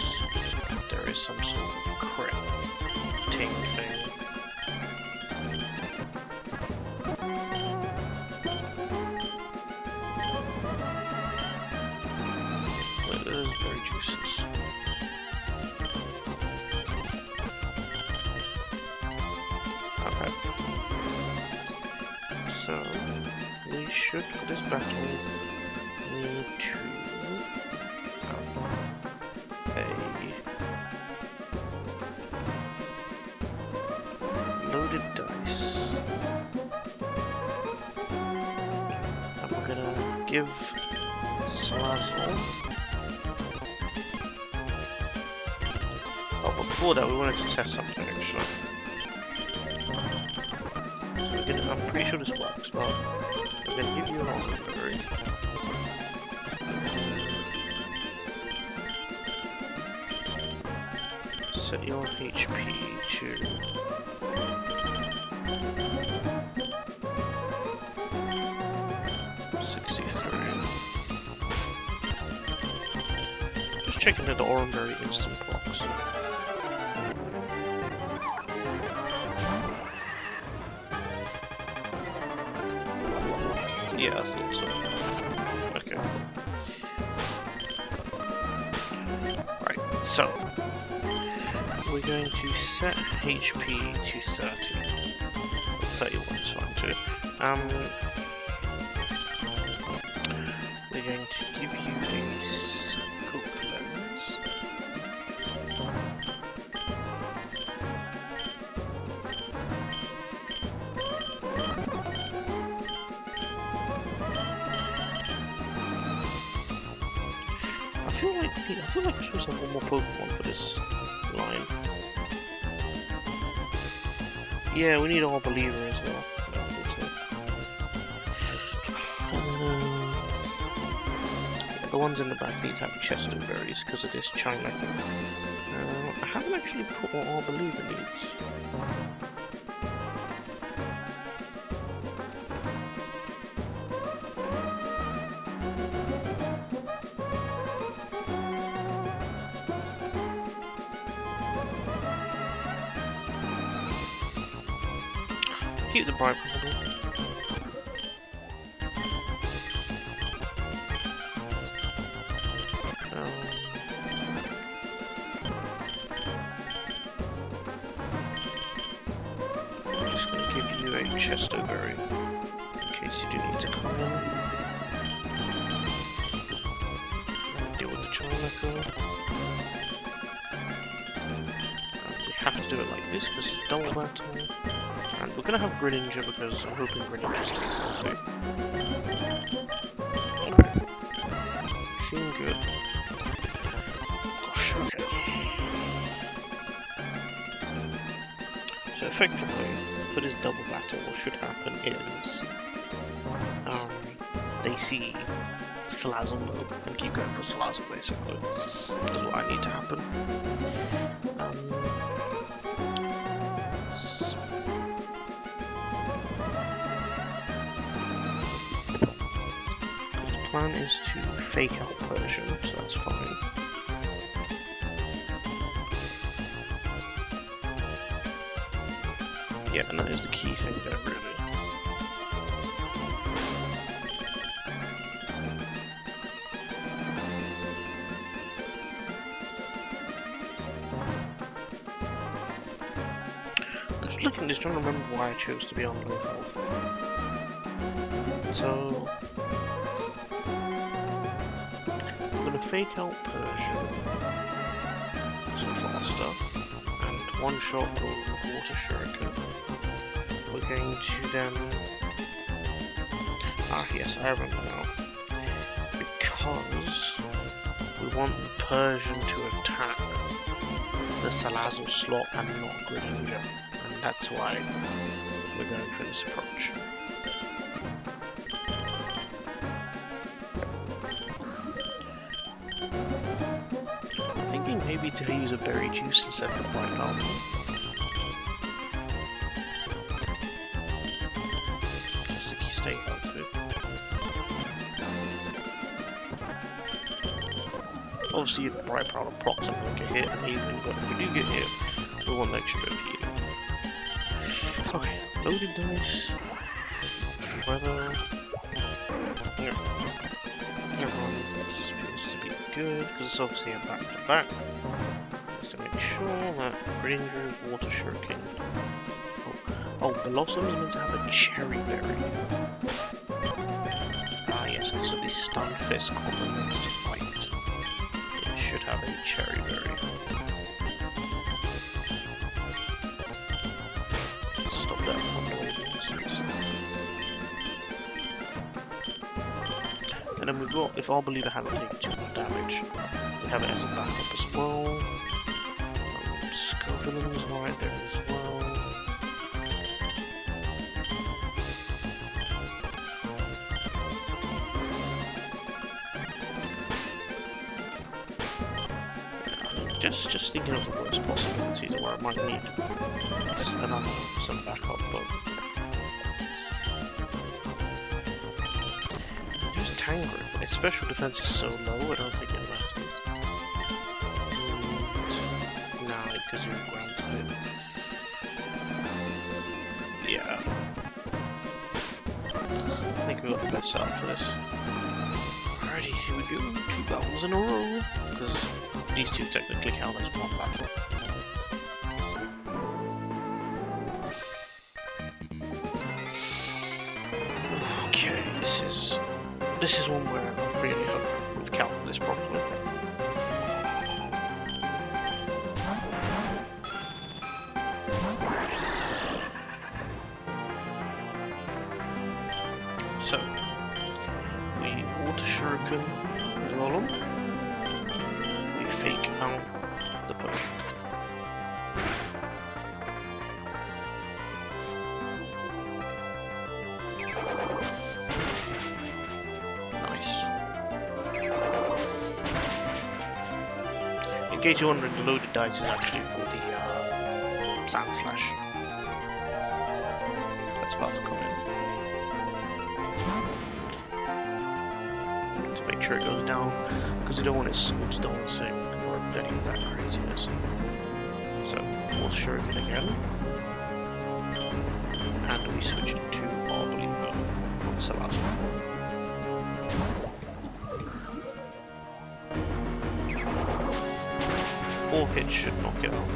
there is some sort of crit ting thing. Where those berry juices. Okay. So we should for this battle need to a loaded dice. And we're gonna give Salazar. Oh, but before that we wanted to test something actually. I'm pretty sure this works, but I'm gonna give you an auxiliary. Set your HP to 63. Just checking that the Oranberry instant procs. Yeah, I thought so. Okay. Right, so we're going to set HP to 30. 31 is fine too. I feel like we're supposed to have one more Pokemon for this line. Yeah, we need our believer as well. The ones in the back need to have chest of berries because of this China thing. I haven't actually put what our believer needs. Keep the bright probably. I'm just going to give you a chesto berry in case you do need to come in. Deal with the Charmander. We have to do it like this because it's double battle. And we're gonna have Greninja because I'm hoping Greninja's taking okay. Feeling good. Gosh, okay. So effectively, for this double battle, what should happen is they see Salazzle low and keep going for Salazzle basically. That's what I need to happen. The plan is to fake out Persian, so that's fine. Yeah, and that is the key thing there, really. Just looking at this, trying to remember why I chose to be on low health. So I'm gonna fake out Persian, so faster, and one shot go water shuriken. We're going to then yes, I remember now. Because we want the Persian to attack the Salazzle slot and not Greninja. And that's why we're going for this approach. I'm thinking maybe to use a berry juice instead of white powder. Just to stay healthy. Obviously, the bright powder procs and don't get hit amazing, but if we do get hit, we want an extra bit of healing. Okay, loaded dice. Weather. Yeah. Everyone seems to be good, because it's obviously a back to back. Just to make sure that Greninja, Water Shuriken. Oh, Blossom is meant to have a cherry berry. Ah, yes, because of this stun fist combination fight. It should have a cherry berry. And then we've got, if our believer hasn't taken too much damage, we have it as a backup as well. Scovillain is right there as well. Just thinking of the worst possibilities where I might need some backup, but just Tangrowth. Its special defense is so low, I don't think it matters. Nah, because you're ground type. Yeah. I think we got the best setup for this. Alrighty, here we go. 2 battles in a row. Because these two technically count as one battle. Okay, this is one where I really hope we've counted this properly. So we water shuriken Golem. take out the push. In case you're wondering, the loaded dice is actually for the clan flash. That's about to come in. To make sure it goes down, because you don't want it swords dancing or any of that craziness. So, we'll shuriken again. And we switch it to our believer. What's the last one? 4 hits should knock it out.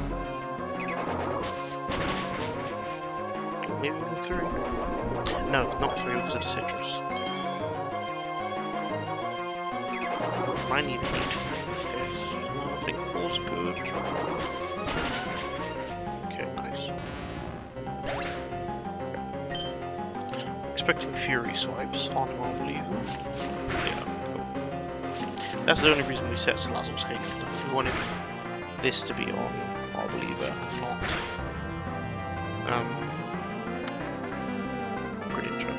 Maybe even 3? No, not 3 because of citrus. Might even need the 5th. No, I think 4's good. Okay, nice. Expecting fury swipes on our believer. Yeah, cool. That's the only reason we set Salazzle's Haven. We wanted this to be on our believer and not Greninja.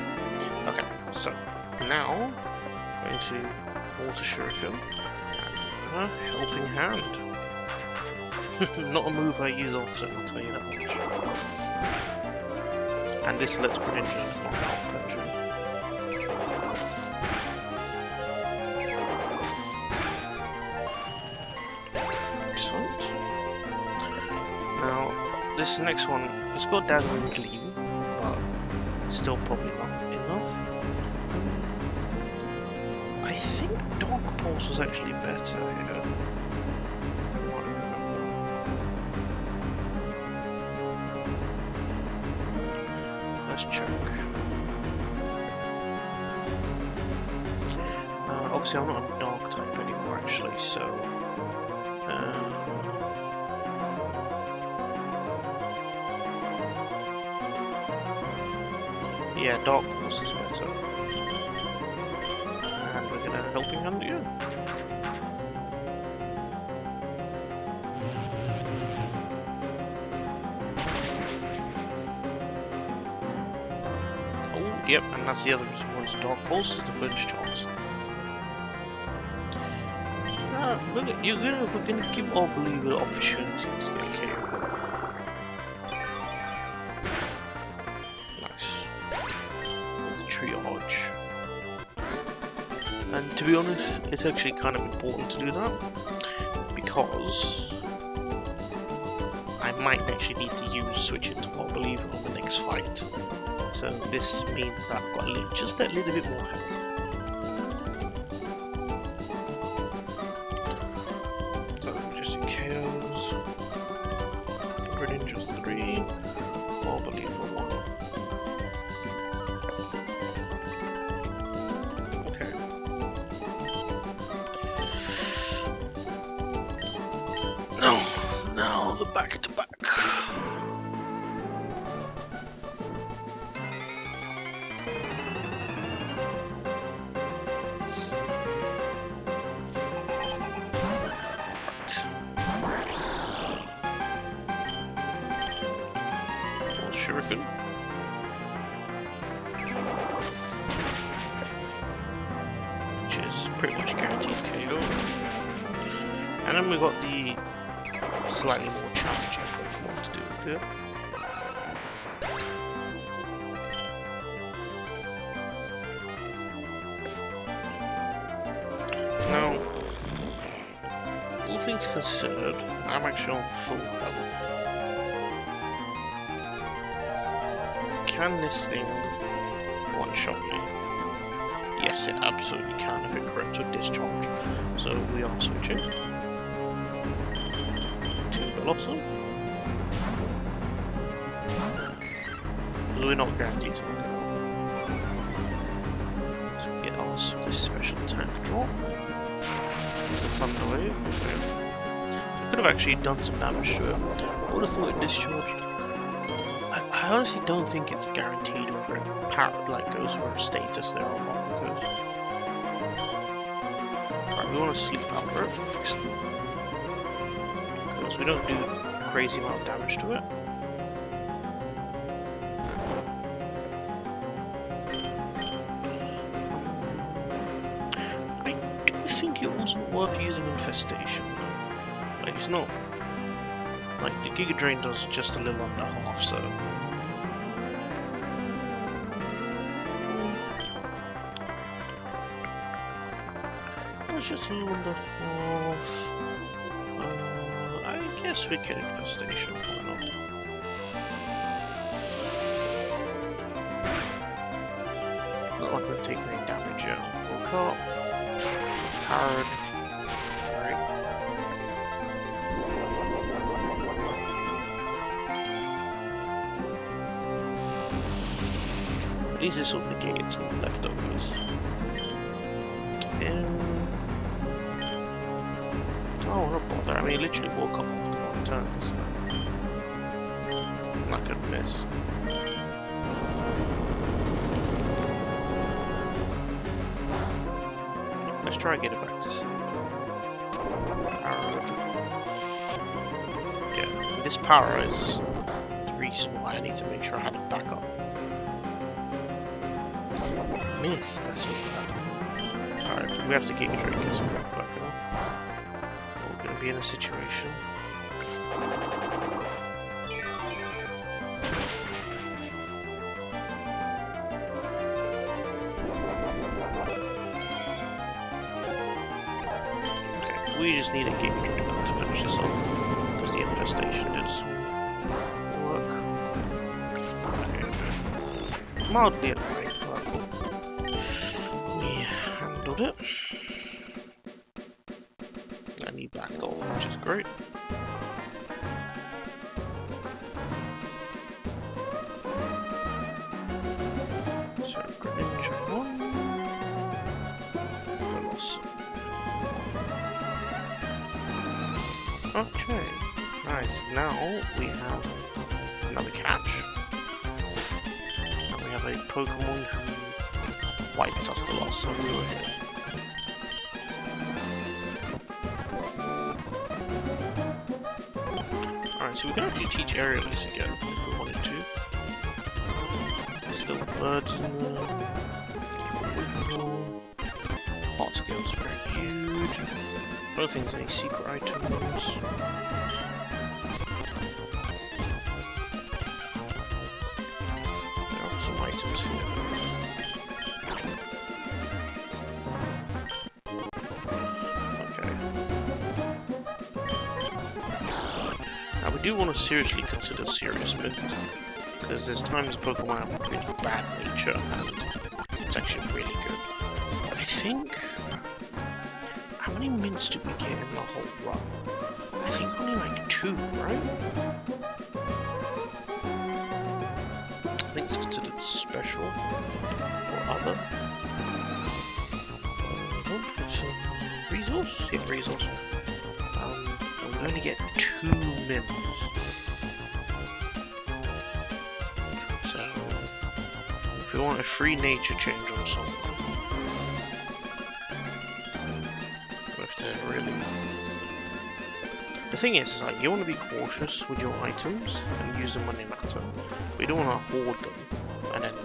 Okay, so now I'm going to Water Shuriken and Helping Hand. Not a move I use often, I'll tell you that much. And this lets Greninja knock out Greninja. This next one, it's got Dazzling Gleam, but still probably not enough. I think Dark Pulse was actually better here. Let's check. Obviously I'm not a Dark type anymore actually, so... yeah, Dark Force is better. And we're gonna Helping Hand again. Oh, yep, and that's the other reason why it's Dark Force is the flinch chance. We're gonna give our believer the opportunity to get KO. And to be honest, it's actually kind of important to do that because I might actually need to switch it to our believer on the next fight. So this means that I've got just that little bit more health. So just in KOs, Greninja's 3, our believer 1. Back to back. Right. Shuriken. Which is pretty much guaranteed KO. And then we got the slightly more challenging Pokemon to do with it. Now, all things considered, I'm actually on full level. Can this thing one-shot me? Yes, it absolutely can if it corrects with Discharge. So we are switching. Awesome. Because we're not guaranteed to win. So we get us this special attack drop. Thunder Wave. Okay. So could have actually done some damage to it. I would have thought it discharged. I honestly don't think it's guaranteed whether it goes for a status there or not because. Alright, we want to sleep powder it. so we don't do a crazy amount of damage to it. I do think it wasn't worth using Infestation though. Like, it's not. Like, the Giga Drain does just a little under half, so. That's just a little under half. I guess we can Infestation, why not? Not like we're taking any damage yet. Woke up. Powered. Alright. At least this will negate some leftovers. Oh, not bother. I mean, I literally woke up after one turn, so I could miss. Let's try and get it back to sleep. Yeah, this power is the reason why I need to make sure I have it back up. Missed, that's so bad. Alright, we have to keep drinking some back up. We're going to be in a situation. Okay, we just need a game drink to finish this off, because the infestation did some work. Okay. Mildly annoying, but we handled it. And he backed off, which is great. So, Greninja 1. Okay, right, now we have another catch. And we have a Pokémon who wiped us the last time we were here. Alright, so we can actually teach Aerialist again if we wanted to. There's little birds in there. Hot skills are very huge. Both things like secret items. There are some items here. Okay. Now we do want to seriously consider serious bits, because there's times Pokemon have a really bad nature and it's actually really good. But I think, how many mints did we get in the whole run? I think only like 2, right? I think it's considered special or other. Resource? Yeah, resource. We only get 2 mints. So, if we want a free nature change on someone, we have to really... The thing is like, you want to be cautious with your items and use them when they matter. But you don't want to hoard them, and then,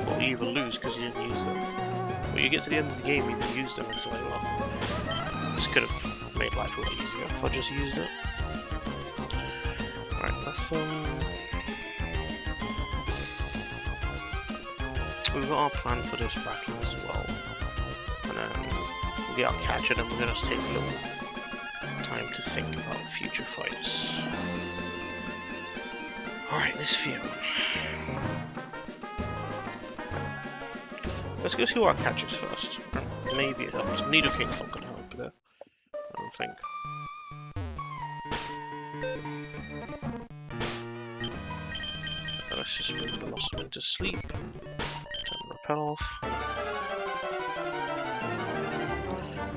well, you either lose because you didn't use them, or you get to the end of the game, you didn't use them, and it's like, well, this could have made life a lot easier if I just used it. Alright, that's we've got our plan for this battle as well. And we'll get our catch, and then we're going to take a little time to think about future fights. Alright, this field. Let's go see what our catch is first. Maybe it helps. Nidoking's not going to help there, I don't think. Let's just move the Blossom into sleep. Turn the repel off.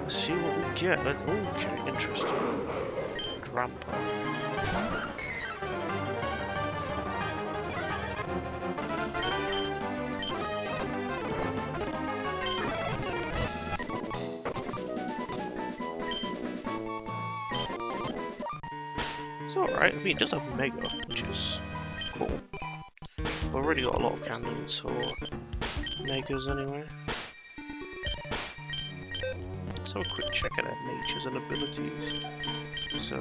Let's see what we get. Okay, interesting. Drampa. alright. I mean, it does have Mega, which is cool. We've already got a lot of candidates for Megas anyway. Let's have a quick check at their natures and abilities. So,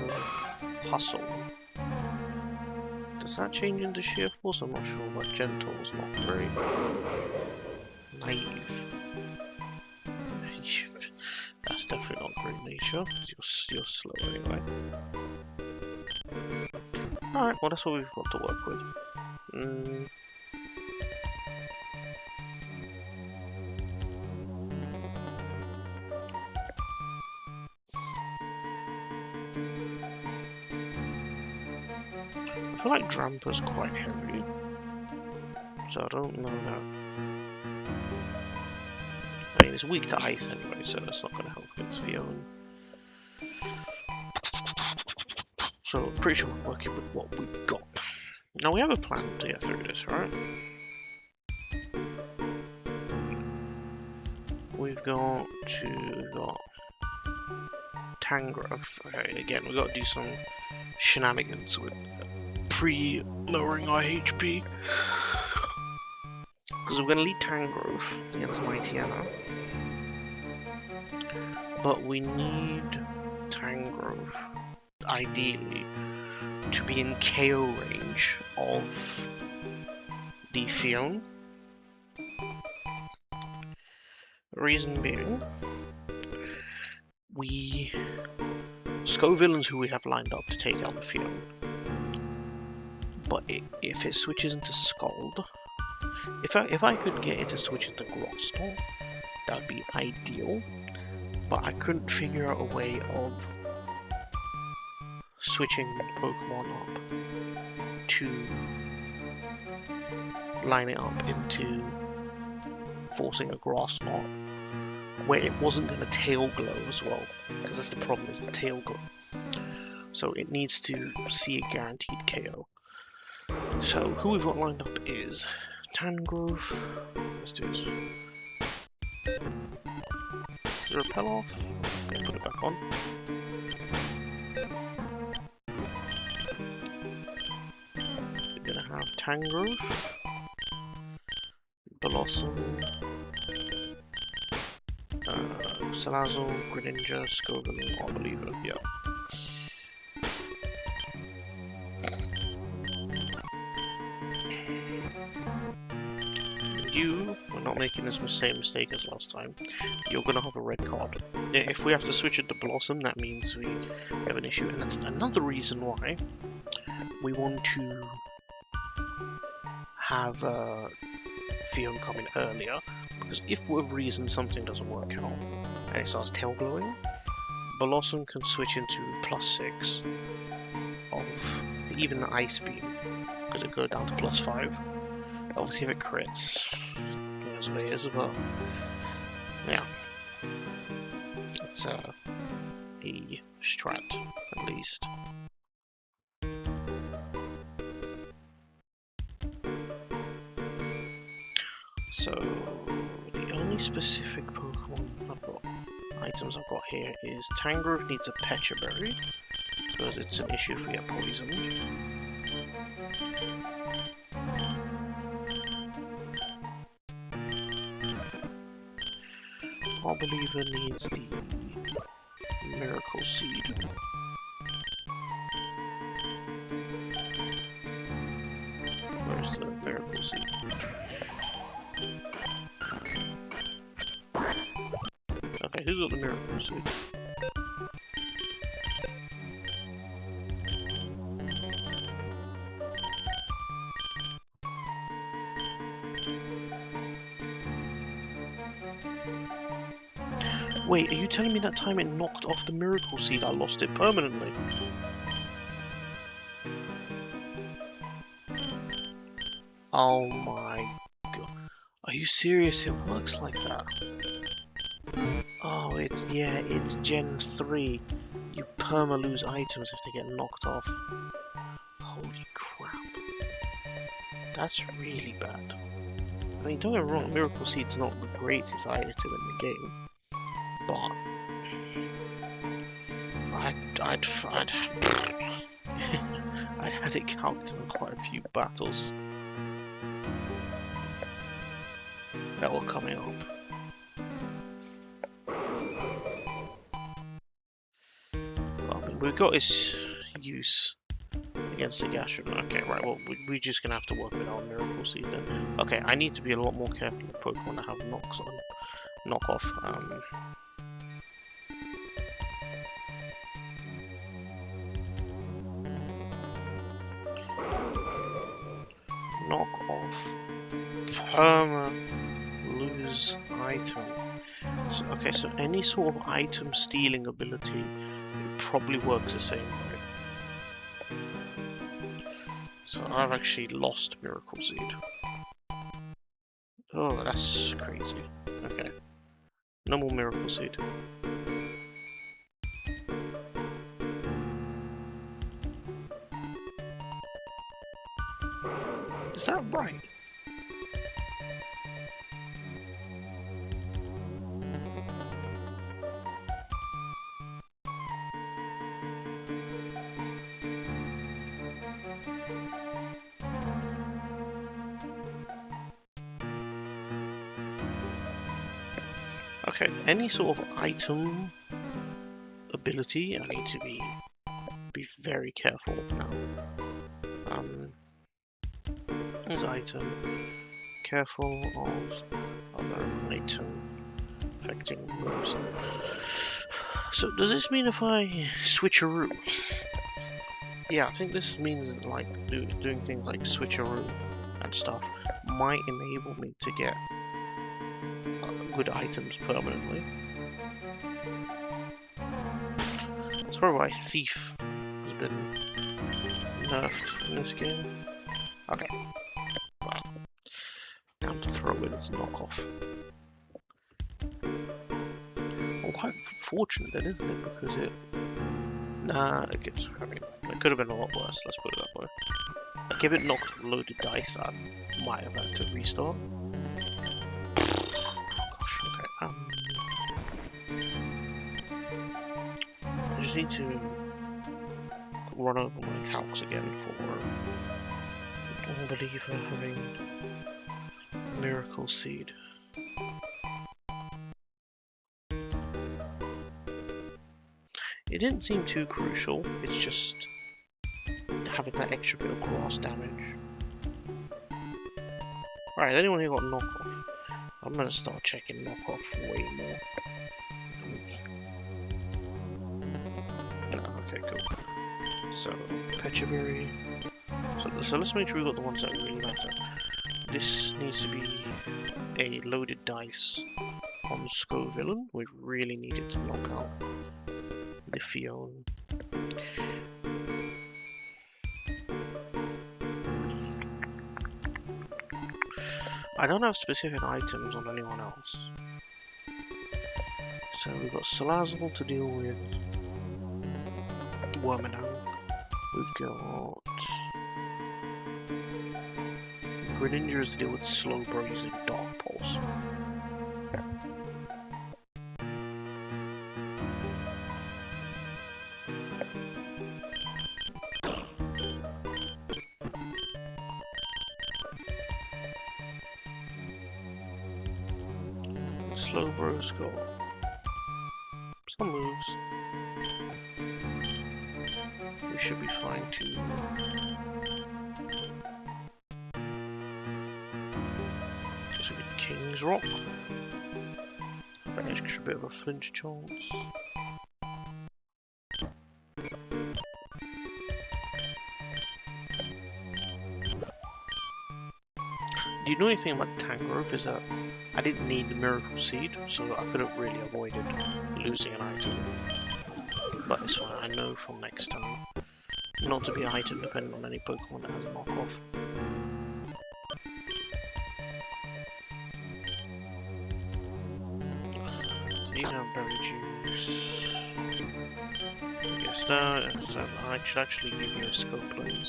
Hustle. Does that change into Sheer Force? I'm not sure, but Gentle's not very naive. That's definitely not great nature, because you're slow anyway. Alright, well that's what we've got to work with. I feel like Dramper's quite heavy, so I don't know that. I mean, it's weak to ice anyway, so that's not going to help against Fiona. So, I'm pretty sure we're working with what we've got. Now, we have a plan to get through this, right? We've got Tangrowth. Okay, again, we've got to do some shenanigans with pre-lowering our HP. Because we're going to lead Tangrowth against Mightyena. But we need Tangrowth, ideally, to be in KO range of the Fiona. Reason being, we Skull villains who we have lined up to take out the Fiona. But if it switches into Scald, if I could get it to switch into Grosstol, that would be ideal. But I couldn't figure out a way of switching Pokemon up to line it up into forcing a Grass Knot where it wasn't going to tail glow as well, because that's the problem, is the tail glow. So it needs to see a guaranteed KO. So who we've got lined up is Tangrowth. Let's do this. Repel off. Okay, put it back on. We're gonna have Tangrowth, Blossom, Salazzle, Greninja, Scovillain, Arboliva, yeah. You, we're not making this same mistake as last time. You're gonna have a red card. If we have to switch it to Blossom, that means we have an issue, and that's another reason why we want to have Fiona come in earlier, because if for whatever reason something doesn't work out and it starts tail glowing, Blossom can switch into +6 of even the Ice Beam, because it goes down to +5. Obviously if it crits, it is what it is, but yeah, it's a strat at least. So the only specific Pokemon items I've got here is Tangrowth needs a Pecha Berry, because it's an issue if we get poisoned. Arboliva needs the Miracle Seed. Where's the Miracle Seed? Okay, who's got the Miracle Seed? Wait, are you telling me that time it knocked off the Miracle Seed, I lost it permanently? Oh my god. Are you serious? It works like that? Oh, it's Gen 3. You perma-lose items if they get knocked off. Holy crap. That's really bad. I mean, don't get me wrong, Miracle Seed's not the greatest item in the game. But I'd I had it calculated in quite a few battles that were coming up. Well, I mean, we've got his use against the Gastron. Okay, right, well, we're just gonna have to work with our Miracle Seed then. Okay, I need to be a lot more careful with Pokemon that have knockoff. Knockoff. Lose item. So, okay, so any sort of item stealing ability probably works the same way. So I've actually lost Miracle Seed. Oh, that's crazy. Okay. No more Miracle Seed. Is that right? Okay, any sort of item ability, I need to be very careful now. There's item. Careful of other item affecting moves. So does this mean if I switcheroo? Yeah, I think this means like doing things like switcheroo and stuff might enable me to get good items permanently. That's probably why Thief has been nerfed in this game. Okay. Wow. Down to throw in its knockoff. Well, quite fortunate then, isn't it? Because it... Nah, it gets... I mean, it could have been a lot worse, let's put it that way. Like, if it knocked loaded dice, I might have had to restart. Gosh, okay. I just need to run over my calcs again for Unbeliever having Miracle Seed. It didn't seem too crucial, it's just having that extra bit of grass damage. Alright, anyone who got knockoff? I'm gonna start checking knockoff way more. Okay, cool. So, Pechaberry. So let's make sure we got the ones that really matter. This needs to be a loaded dice on Scovillain. We really needed to knock out the Fion. I don't have specific items on anyone else. So we've got Salazzle to deal with Wormadam. We've got Greninja to deal with Slowbro using Dark Pulse. Slowbro's got some moves. We should be fine too. King's Rock. An extra bit of a flinch chance. Do you know anything about Tangrowth? Is that I didn't need the Miracle Seed, so I could have really avoided losing an item. But it's fine, I know from next time not to be item dependent on any Pokemon that has a knockoff. You have berry juice. I guess that, so I should actually give you a scope, please.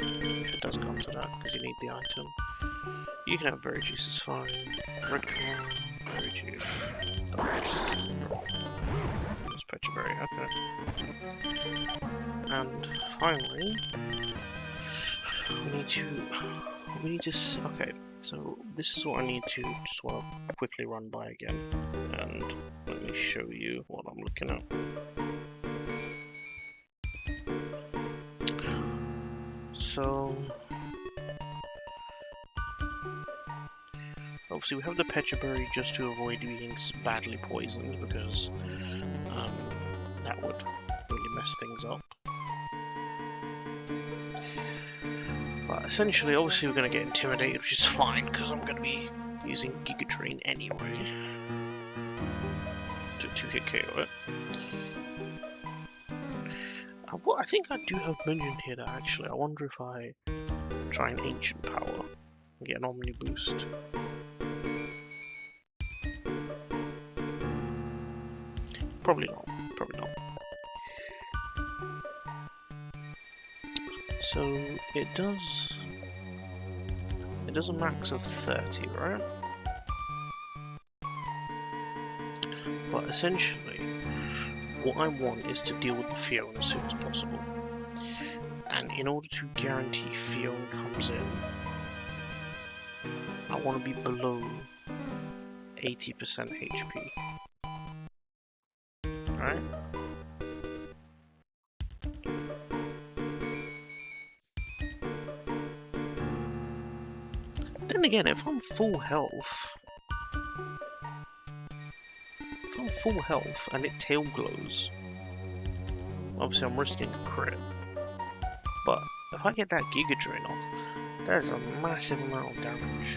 If it does come to that, because you need the item. You can have berry juice, it's fine. Rectal, berry juice. It's pecha berry, okay. And finally, we need to, okay, so this is what I need to, just want to quickly run by again. And let me show you what I'm looking at. So, obviously we have the pecha berry just to avoid being badly poisoned, because that would really mess things up. But essentially, obviously we're going to get intimidated, which is fine, because I'm going to be using Giga Drain anyway to hit KO it. Well, I think I do have minion here that actually, I wonder if I try an Ancient Power and get an Omni Boost. Probably not, probably not. So it does a max of 30, right? But essentially, what I want is to deal with the Fiona as soon as possible. And in order to guarantee Fiona comes in, I want to be below 80% HP. Alright? Then again, if I'm full health, and it tail glows, obviously I'm risking a crit. But if I get that Giga Drain off, there's a massive amount of damage.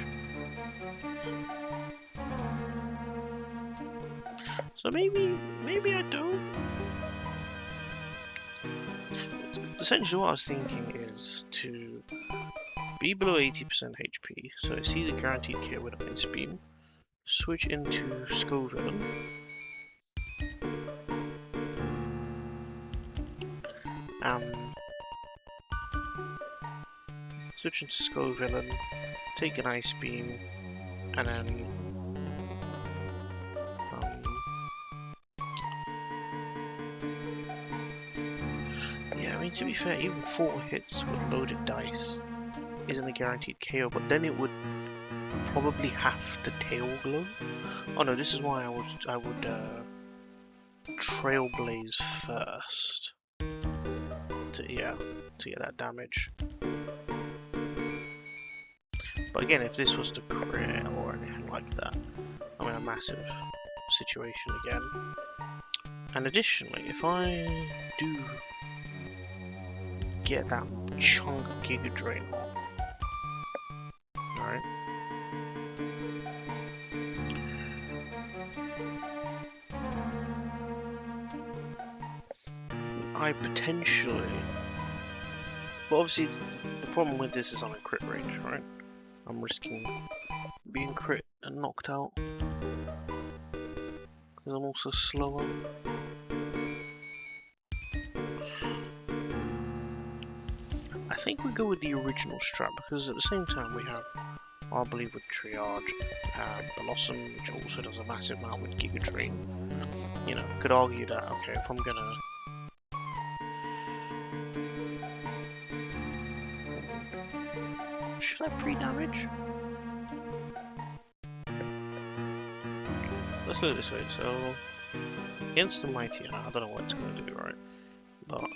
So maybe I don't. Essentially what I was thinking is to be below 80% HP, so it sees a guaranteed kill with a Ice Beam, switch into Scoville, switch into Scoville, take an Ice Beam, and then yeah, I mean, to be fair, even 4 hits with loaded dice isn't a guaranteed KO, but then it would probably have to tail glow. Oh no, this is why I would Trailblaze first to get that damage. But again, if this was to crit or anything like that, I'm in a massive situation again. And additionally, if I do get that chunk of Giga Drain on, alright, I potentially, but obviously the problem with this is on a crit range, right? I'm risking being crit and knocked out because I'm also slower. I think we go with the original strat because at the same time we have, I believe, with Triage, Blossom, which also does a massive amount with Giga Drain. You know, could argue that, okay, if I'm gonna should I pre-damage? Let's do it this way. So, against the Mighty, I don't know what it's going to do, right? But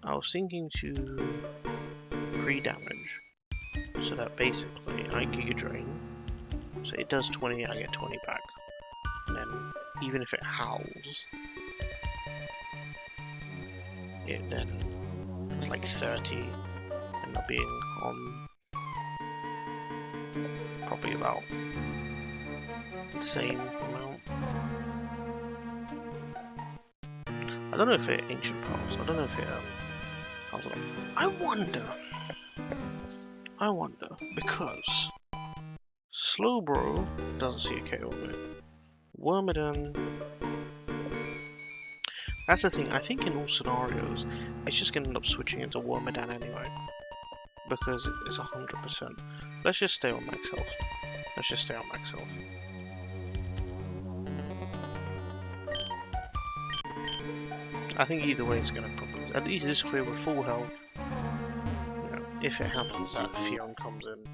I was thinking to pre-damage, so that basically I Giga Drain. So it does 20, I get 20 back. And then, even if it howls, it then it's like 30, end up being on probably about the same amount. I don't know if it Ancient Powers, I don't know if it I wonder, because Slowbro doesn't see a KO on it. Wormadam, That's the thing, I think in all scenarios, it's just going to end up switching into Wormadam anyway. Because it's 100%. Let's just stay on max health. Let's just stay on max health. I think either way it's going to probably... At least this clear with full health. You know, if it happens that Fion comes in.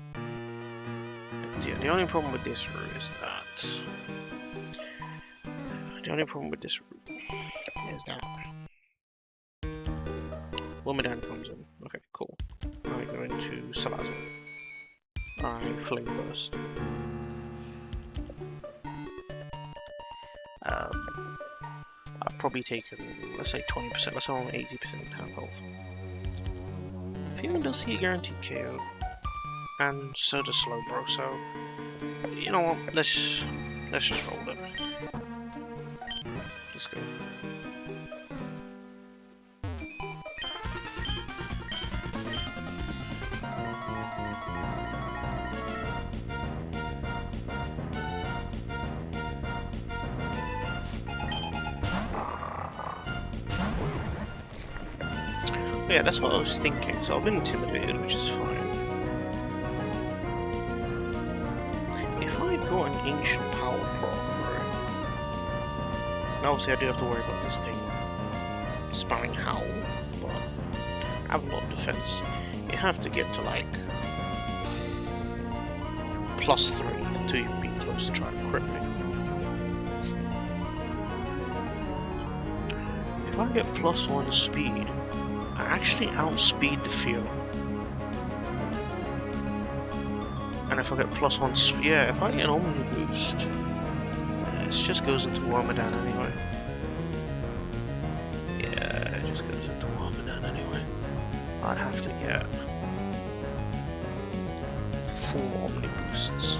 Yeah, the only problem with this route is that... The only problem with this route is that... Wormadam comes in. Okay, cool. Now we go into Salazzle. Alright, Fling Burst. I've probably taken, let's say 20%, let's say only 80% health. Fion does see a guaranteed KO. And so does Slowbro, so... You know what, let's just roll it. Let's go. But yeah, that's what I was thinking, so I've been intimidated, which is fine. If I got an ancient power prop, right? Now obviously I do have to worry about this thing spamming Howl, but I have a lot of defense. You have to get to like +3 until you can be close to trying to crit me. If I get +1 speed, I actually outspeed the Fion. And if I get +1 speed, yeah, if I get an Omni boost, it just goes into Wormadam anyway. Yeah, it just goes into Wormadam anyway. I'd have to get 4 Omni boosts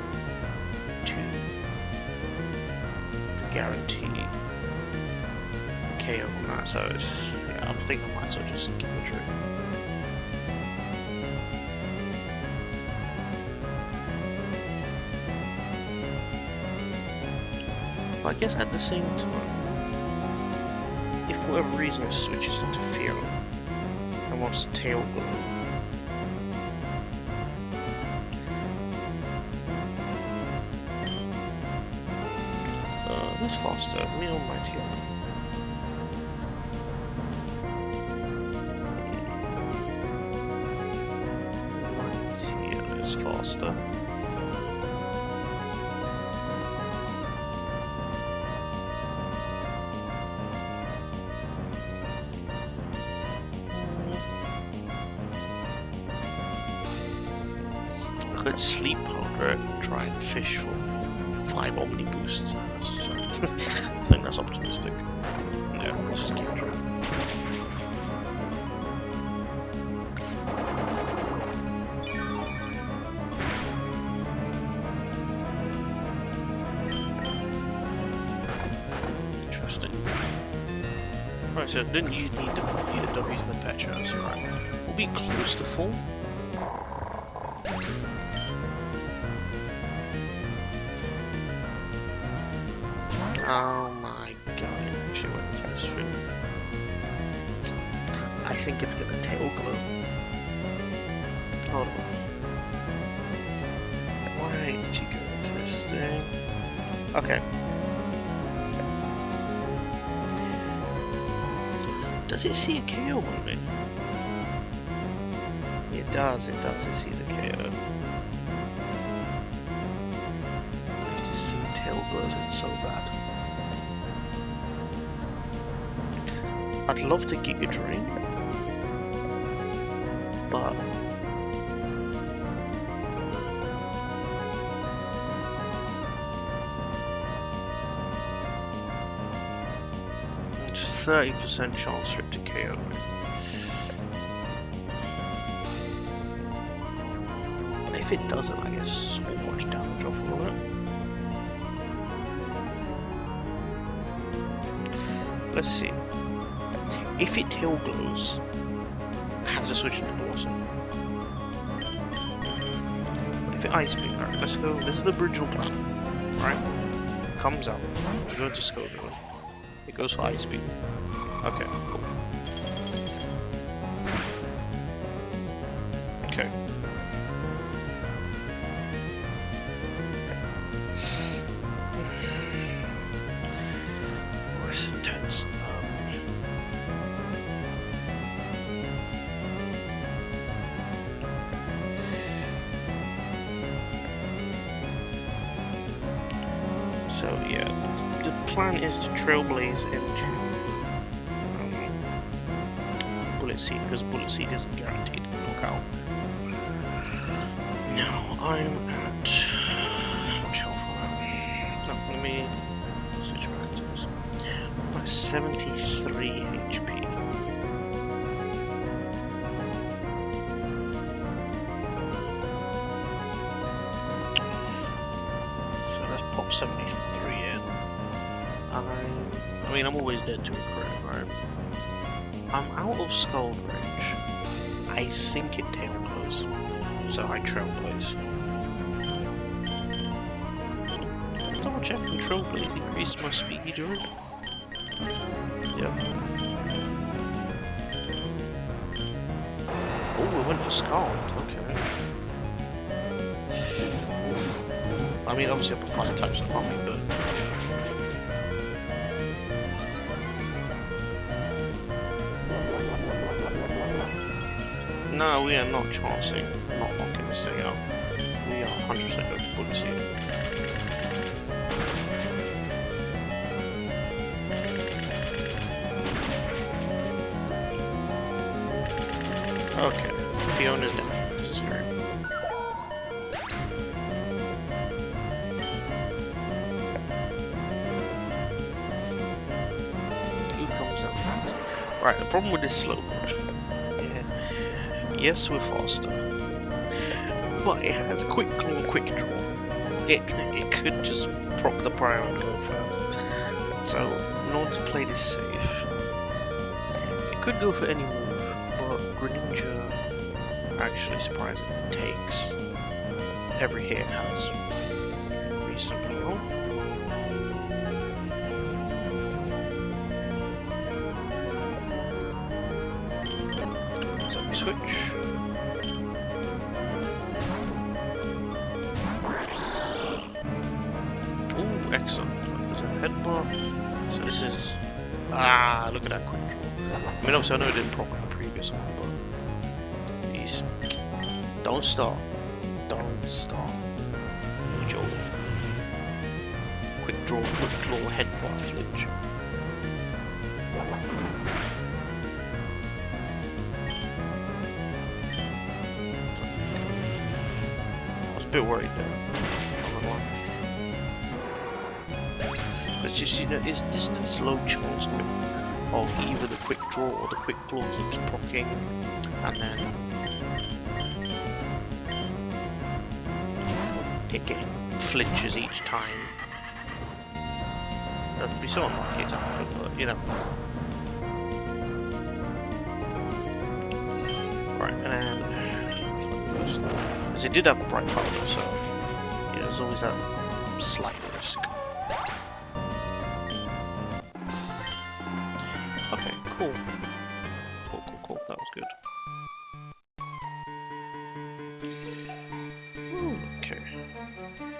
to guarantee KO on that, so it's, yeah, I'm thinking I might as well just keep it true. But I guess at the same time, if for whatever reason it switches into Fion and wants to tail glow, that's faster, me on my team. Faster. I could sleep over it and try and fish for 5 Omni boosts. I think that's optimistic. Yeah, let's just keep trying. Right, so didn't you need the W's and the Petras, right? We'll be close to full. Oh my god, it actually went fast through. I think it's gonna tail glow. Hold on. Why did you go into this thing? Okay. Does it see a KO on me? It does, it sees a KO. If this thing tail glows, it's so bad. I'd love to Giga Drain, but it's 30% chance for it to KO me. If it doesn't, I get so much damage off of it. Let's see. If it tail glows, I have to switch into Blossom. If it Ice Beam, alright, let's go. This is the original plan. Right? Comes out. We go to Scovian. It goes for Ice Beam. Okay, cool. Okay. Oh, it's intense. So yeah, the plan is to trailblaze into Bullet Seed, because Bullet Seed isn't guaranteed to knock out. Now I'm at... No, let me switch back to this. I'm at 73 HP. So let's pop 73 in. I mean, I'm always dead to a crit, right? I'm out of skull range. I think it tail blows, so I trailblaze. Double check and trailblaze increase my speed during. Yep. Oh, we went for scald. Okay. I mean, obviously, I put 5 types of army, but. No, we are not chancing, not knocking this thing out. We are 100% going to Bullet Seed. Okay, Fiona's down. This is very... Who comes out? Right, the problem with this slow mode. Yes, we're faster, but it has quick claw, quick draw. It could just prop the prior and go first. So, in order to play this safe, it could go for any move, but Greninja actually surprisingly takes every hit it has reasonably well. So we switch. Excellent. There's a headbutt. So this is... Ah, look at that quick draw. I mean, obviously I know it didn't proc in the previous one, but... These... Don't start. Don't start. Yo. Quick draw, headbutt, flinch. I was a bit worried there. But you see that there's no low chance of either the quick draw or the quick claw keeps proccing, and then it getting flinches each time. That'd be so unlucky to happen, but you know. Right, and then because it did have a bright powder, so you know, there's always that slight risk. Okay, cool. Cool. That was good. Okay.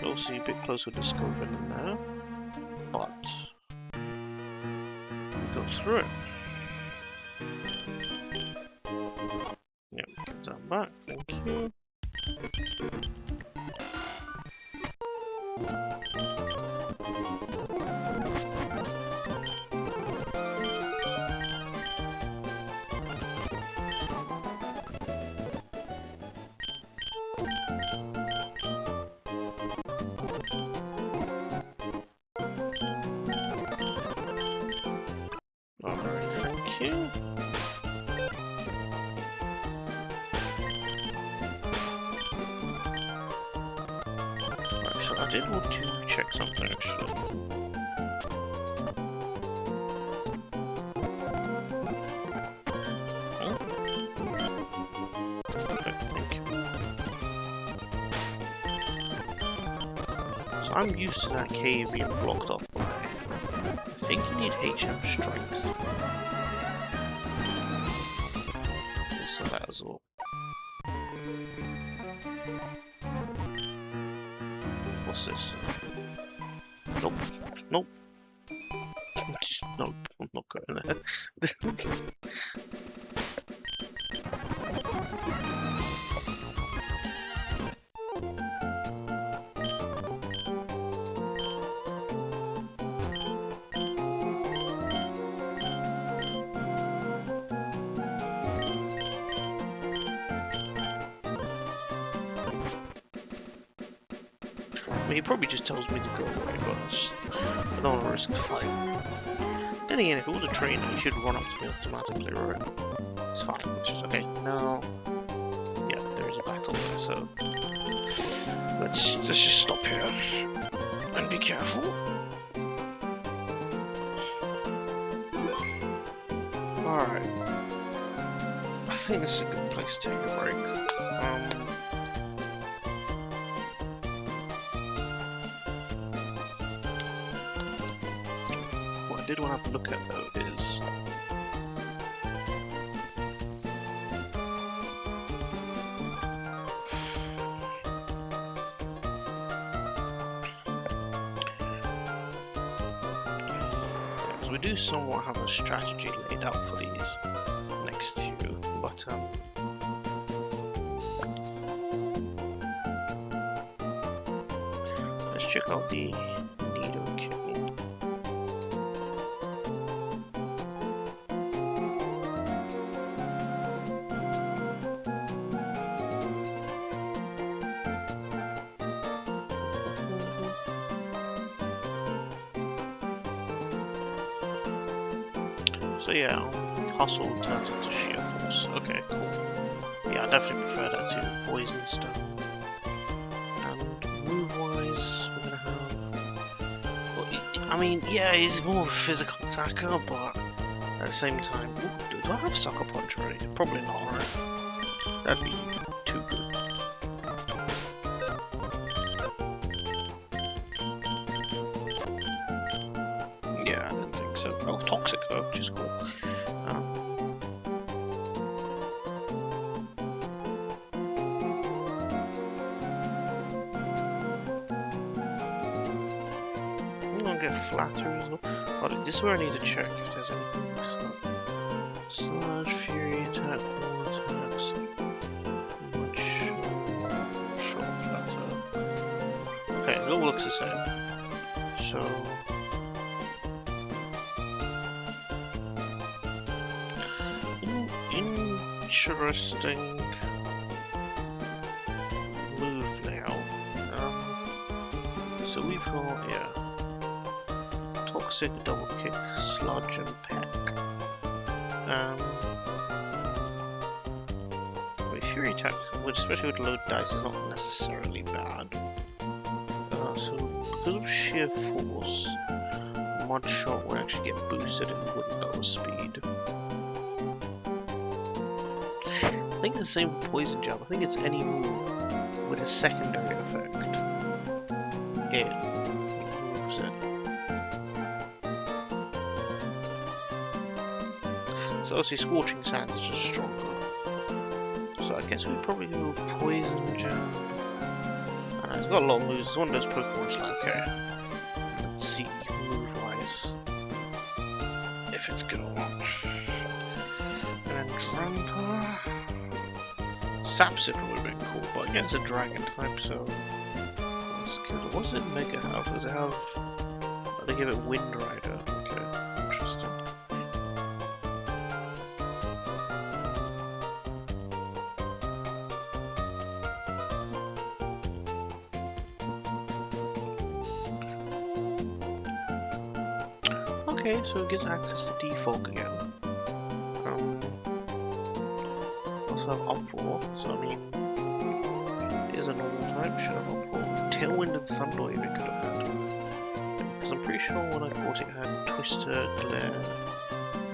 Obviously a bit closer to scoping in there, but we go through it. Yep, get that back. Thank you. I did want to check something actually. Oh. Okay, thank you. So I'm used to that cave being blocked off by... I think you need HM strength. What's this? Nope. Nope. Nope. I'm not going there. I mean, he probably just tells me to go away, but I don't want to risk a fight. Then again, if it was a trainer, he should run up to me automatically, right? It's fine, which is okay. Now, yeah, there is a battle there, so let's just stop here and be careful. Alright. I think this is a good place to take a break. What I did want to have a look at though is we do somewhat have a strategy laid out for these next two, but let's check out the needle kit. So yeah, hustle turns into sheer force. Okay, cool. Yeah, I definitely prefer that to poison stuff. And move-wise, we're gonna have. Well, I mean, yeah, he's more of a physical attacker, but at the same time, ooh, do I have Sucker Punch already? Probably not, right? That'd be too good. Yeah, I didn't think so. Oh, Toxic though, which is cool. Flatter as well. Oh, this is where I need to check if there's anything. Sludge, Fury, attack, more attacks. Much short flatter. Okay, it all looks the same. So interesting move now. So we've got Toxic, Double Kick, Sludge, and Peck. I mean, Fury attack, especially with low dice, is not necessarily bad. So because of sheer force, Mud Shot will actually get boosted and wouldn't go with speed. I think the same with Poison Jab. I think it's any move with a secondary effect. It moves it. So obviously Scorching Sands is just stronger. So I guess we'd probably go Poison Jab. It's got a lot of moves. It's one of those Pokemon that's like, okay, let's see move-wise if it's good or not. And then Drampa. Sap Sipper would have been cool, but against a Dragon type, so what does it Mega have? Does it have? Oh, they give it Wind Rider. Okay, interesting. Okay, so it gets access to Defog again. Also have Uproar, so I mean, it is a normal type, should have Uproar. Tailwind and Thunderwave it could have had. Because I'm pretty sure when I bought it had Twister, Glare,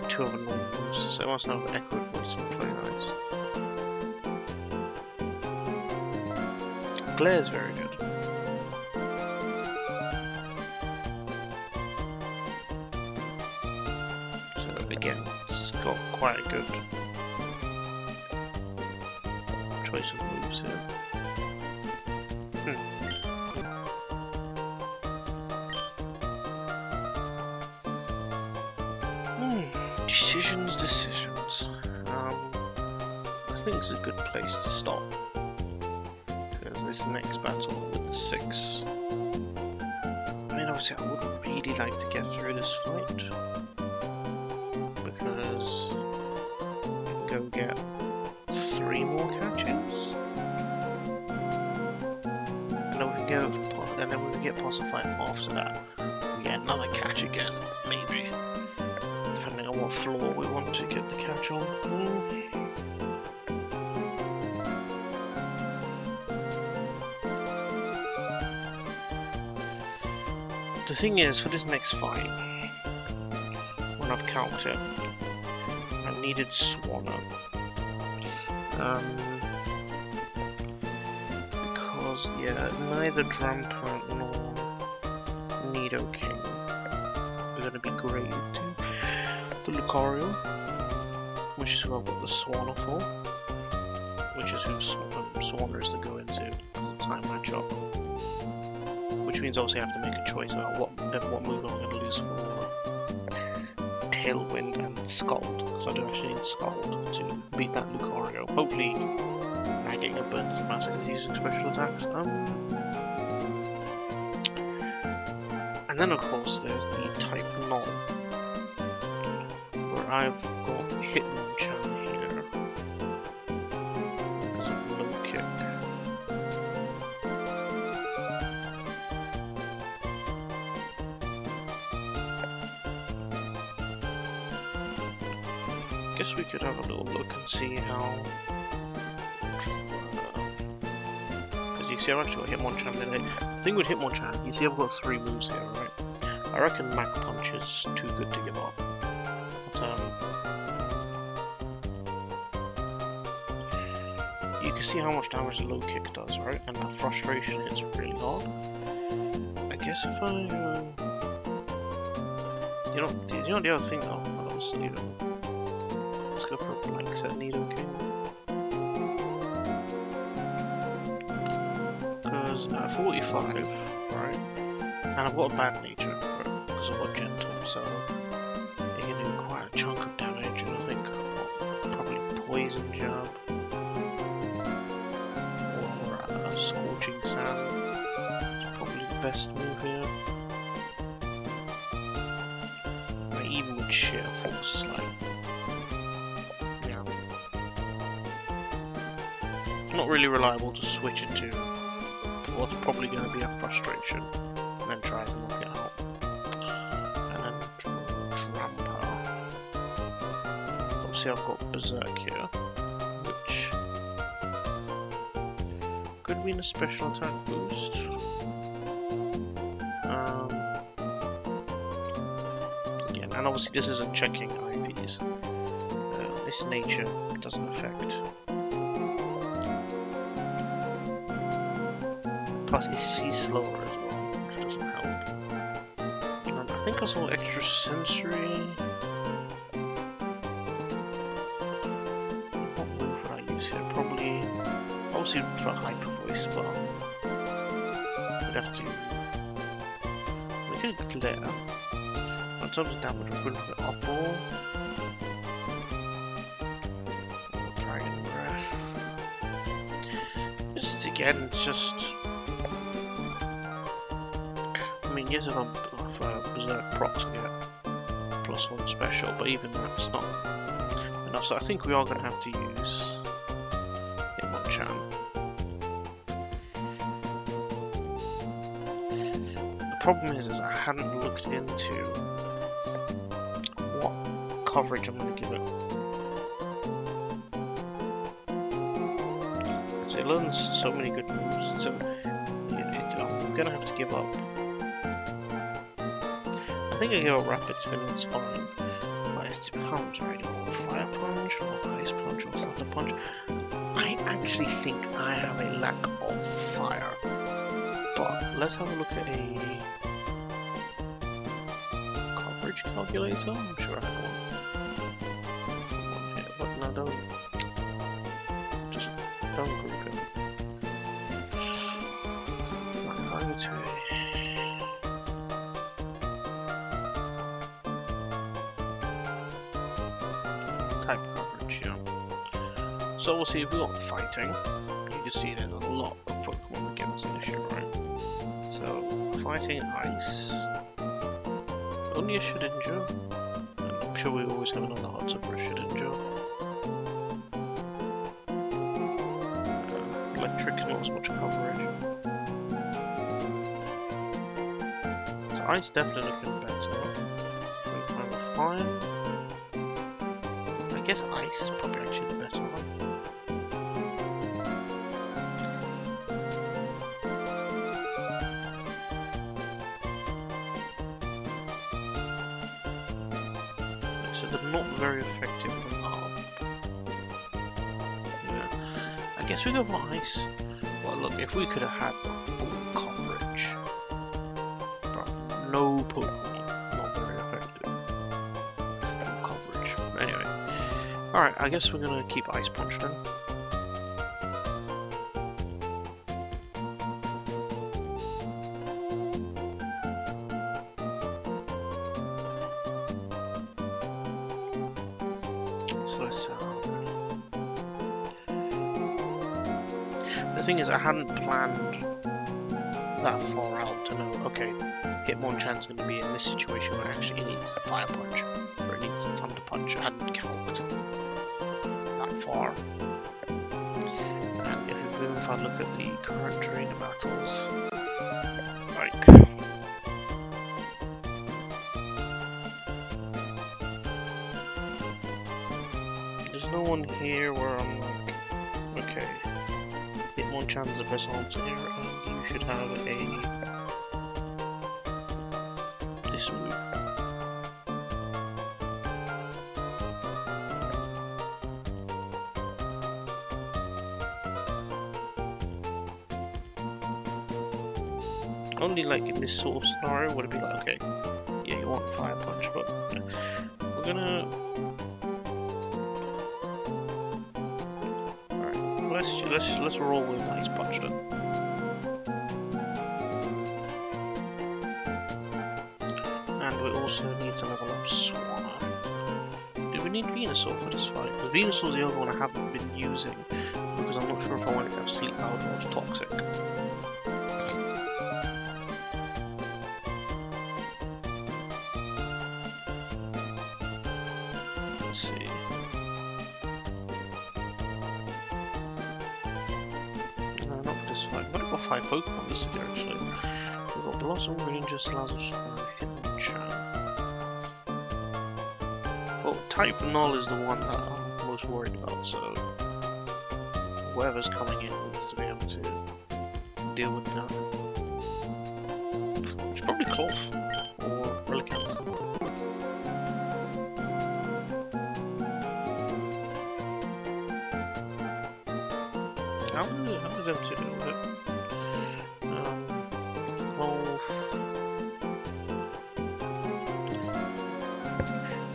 two other normal moves, so it must have Echo Voice, which is very nice. Glare is very good. Again, it's got quite a good choice of moves here. Decisions. I think it's a good place to stop. Because this next battle with the 6. I mean, obviously, I would really like to get through this fight. Because we can go get 3 more catches. And then we can go, and then when we get past the fight after that, we get another catch again, maybe. Depending on what floor we want to get the catch on. The thing is, for this next fight, when I've calced it, I needed Swanner. Because, yeah, neither Drampert nor Nidoking are going to be graded to the Lucario, which is who I've got the Swanner for, which is who Swanner is to go into the time matchup. Which means obviously I have to make a choice about what move I'm going to lose for Tailwind and Scald, because I do actually need Scald to beat that Lucario. Hopefully, not getting a burn to massive using special attacks. And then of course there's the type Null, where I've got Hitmonchan here. There's a low kick. Guess we could have a little look and see how. Because you see, I've actually got Hitmonchan in it. The thing with Hitmonchan, you see, I've got 3 moves here, right? I reckon Mach Punch is too good to give up. But, you can see how much damage a low kick does, right? And that frustration is really hard. I guess if I. You know the other thing though, I'll just leave it. Go for a blank set Nidoking. Because at 45, right? And I've got a bad nature because I've got Gentle, so you can do quite a chunk of damage. And I think probably Poison Jab or Scorching Sand is probably the best move here. But even with Sheer Force, it's like. Not really reliable to switch into what's probably going to be a frustration and then try to knock it out. And then for Drampert, obviously I've got Berserk here, which could mean a special attack boost. Again, and obviously this isn't checking IVs. This nature doesn't affect. Plus he's slower as well, which doesn't help. I think also extra sensory. What move would I use here? Probably, obviously for a Hyper Voice, but we'd have to. We could Glare. In terms of damage, we're going for Upper. Dragon Breath. This is again just. I mean, yes, if I'm Berserk procs, I get +1 special, but even that's not enough. So I think we are going to have to use Hitmonchan. The problem is I hadn't looked into what coverage I'm going to give it. So it learns so many good moves, so I'm going to have to give up. I think I give up Rapid Spin, it's fine. But it becomes right or Fire Punch or Ice Punch or Thunder Punch. I actually think I have a lack of fire. But let's have a look at a coverage calculator. I'm sure I have one here, but no, don't So we'll see if we want fighting. You can see there's a lot of Pokemon that give us an issue, right? So fighting ice. Only a Shedinja. And I'm sure we always have another answer for a Shedinja. Electric is not as much coverage. So ice definitely looking better. Fine. I guess ice is probably actually the better one. So they're not very effective from up. Yeah. I guess we go for ice. Well look, if we could have had the full coverage. But no Pokemon, not very effective. Full coverage. Anyway. Alright, I guess we're gonna keep Ice Punch then. So let's the thing is, I hadn't planned that far out to know, okay, Hitmonchan's gonna be in this situation where it actually needs a Fire Punch, or it needs a Thunder Punch. I hadn't calculated that far. And if I look at the current trainer battles, like there's no one here where I'm like, okay, Hitmonchan's the best answer here, and you should have this move. Only like in this sort of scenario would it be like, okay, yeah, you want Fire Punch, but we're gonna. Alright, let's roll with Ice Punch then. And we also need to level up Swanna. Do we need Venusaur for this fight? Because Venusaur's the other one I haven't been using because I'm not sure if I want it to have Sleep Powder or it's toxic. Five Pokemon listed here actually. We've got Blossom, Ranger, Salazzle, Hitmonchan. Well, type Null is the one that I'm most worried about, so whoever's coming in needs to be able to deal with that. It's probably Cloth or Relicanth. How do them two deal with it?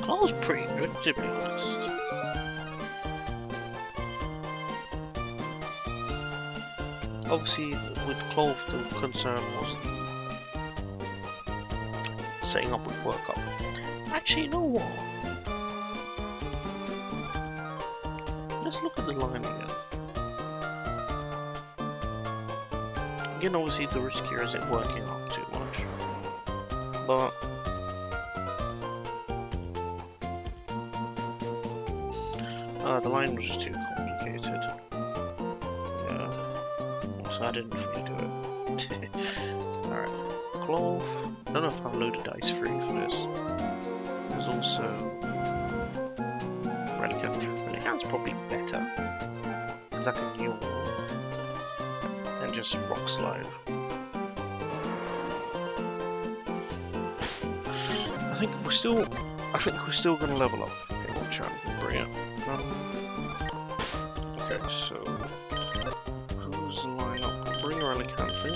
Claw's pretty good, to be honest. Obviously, with Claw, the concern was setting up with workup. Actually, you know what? Let's look at the line again. Again, obviously, the riskier is it working up too much. But the line was just too complicated. Yeah. So I didn't fully do it. Alright. Cloth. I don't know if I've loaded dice free for this. There's also Relicanth. Relicanth's probably better. Because I can yawn. And just Rock Slide. I think we're still gonna level up Hitmonchan and bring it. Okay, so who's the lineup? Bring Relicanth in.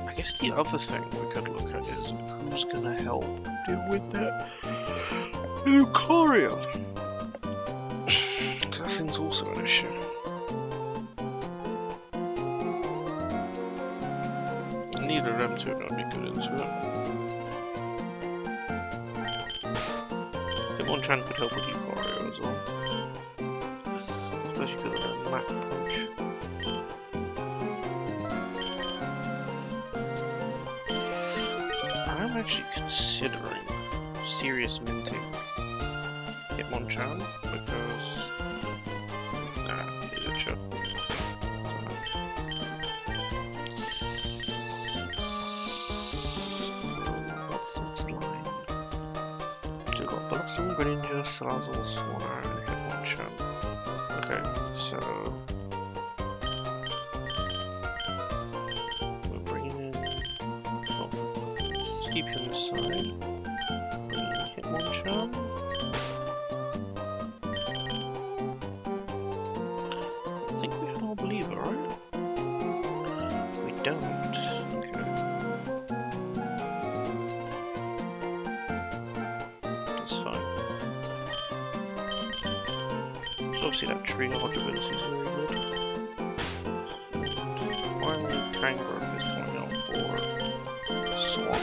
I guess the other thing we could look at is who's gonna help deal with that Lucario. Because that thing's also an issue. Neither of them two are gonna be good into it. Hitmonchan could help with Lucario as well. suppose you could have done Mach Punch. I'm actually considering serious minting Hitmonchan because he's a chip. What's its line? We've got Bluffing, Greninja, Salazzle, Swanna, and Hitmonchan. Okay, so we're bringing in. Let's keep him aside. Hitmonchan. I think we can all believe it, right? We don't. Okay. That's fine. So obviously that tree ability is very good. And finally, Tangrowth is coming out for Swan.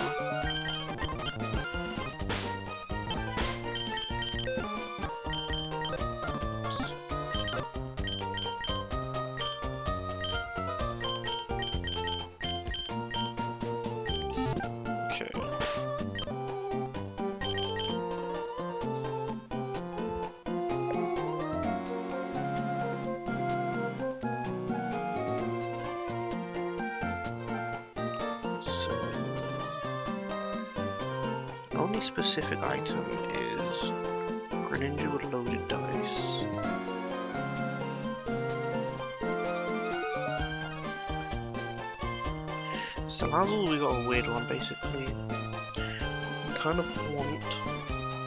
The only specific item is Greninja with loaded dice. Salazzle, we got a weird one basically. We kind of want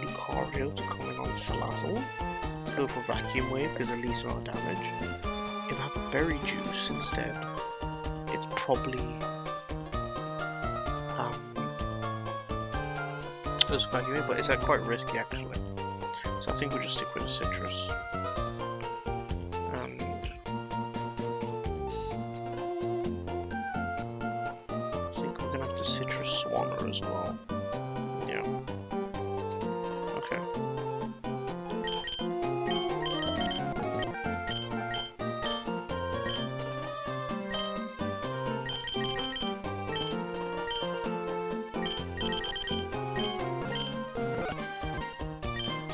Lucario to come in on Salazzle, go for Vacuum Wave because the least amount of damage. If I have Berry Juice instead, it's probably this Vacuum Wave, but it's quite risky actually. So I think we'll just stick with the Citrus. And I think we're gonna have to Citrus Swanner as well. Yeah. Okay.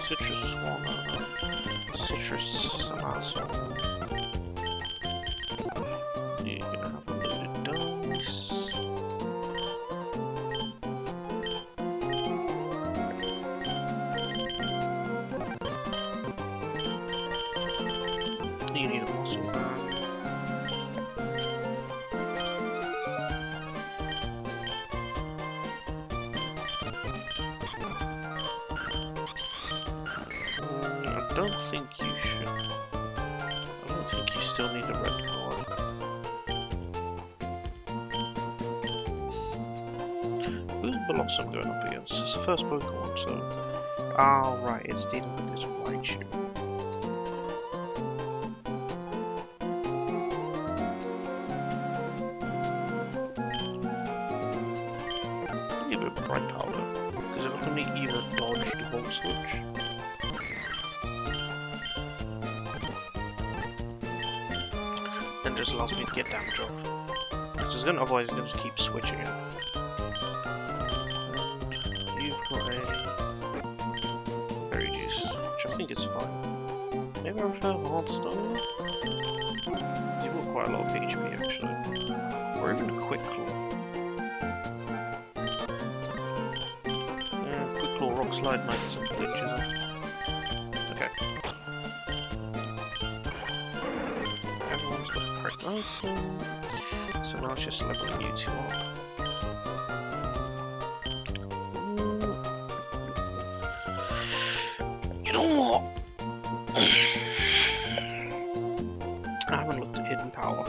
Citrus Swanner, Citrus Salazzle. You're gonna have a loaded dice. You need a muscle man. I don't think you should. I don't think you still need a red card. Who's Blossom going up against? It's the first Pokemon, so. Ah, right, it's dealing with this Raichu. Maybe a bit of Bright Powder, because it'll only either dodge the Volt Switch. And just allows me to get damage off. Because otherwise it's going to keep switching it. And you've got a Berry Juice, which I think is fine. Maybe I prefer Hearthstone? You've got quite a lot of HP actually. Or even a Quick Claw. Yeah, Quick Claw, Rock Slide, might get some flinches off. Okay. Everyone's got a correct item, so now it's just leveling you two up. You know what? I haven't looked at Hidden Power.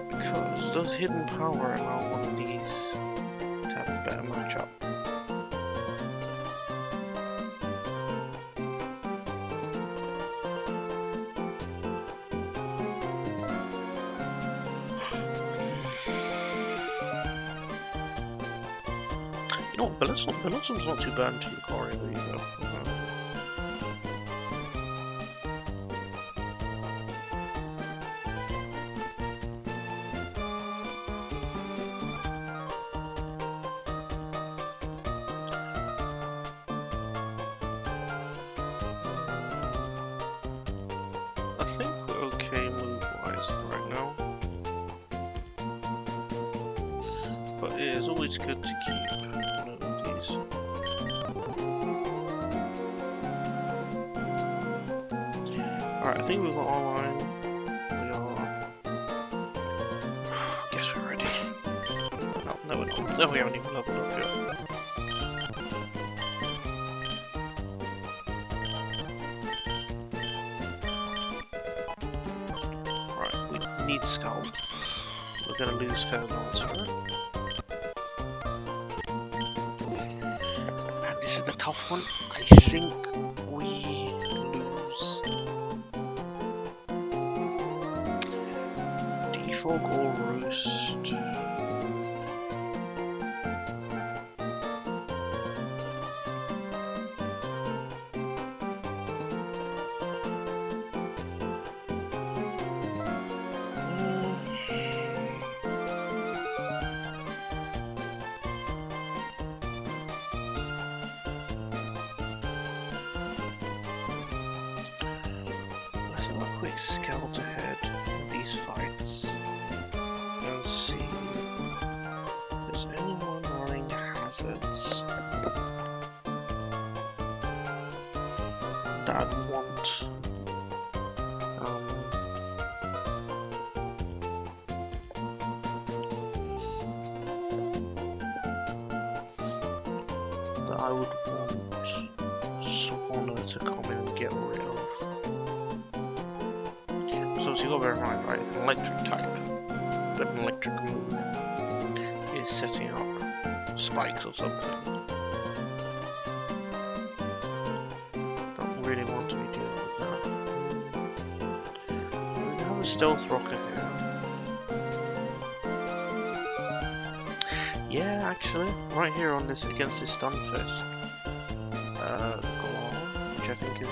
Because does Hidden Power allow one of these to have a better matchup? No, Bellosum's not too bad until the car either. I think we're okay move-wise right now. But it is always good to keep one of these. Alright, I think we've got our line. We are... Guess we're ready. No, we're not. No, we haven't even leveled up yet. Right, we need Skull. We're gonna lose Pheromones, right? And this is the tough one. I think we lose Defog or Roost. Quick scout ahead of these fights and see if there's anyone running hazards that I'd want. That I would want Savannah to come in and get rid of. So you got to bear in mind, right? An electric type, but an electric move is setting up spikes or something. Don't really want to be doing that. We have a stealth rocket here. Yeah, actually, right here on this against this Stunfisk. Which I think is.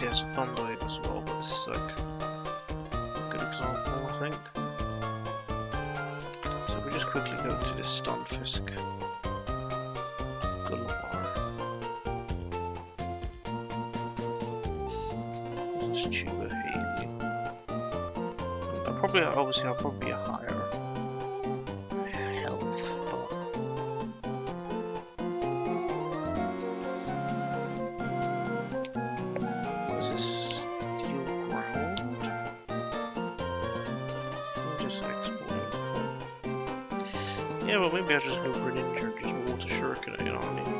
Yes, Thunderwave as well, but this is like a good example, I think. So we just quickly go to this Stunfisk. Good luck. This is Tuba Haley. I'll probably be a higher health, but yeah, well, maybe I'll just go for an injury, just water shuriken, you know what I mean?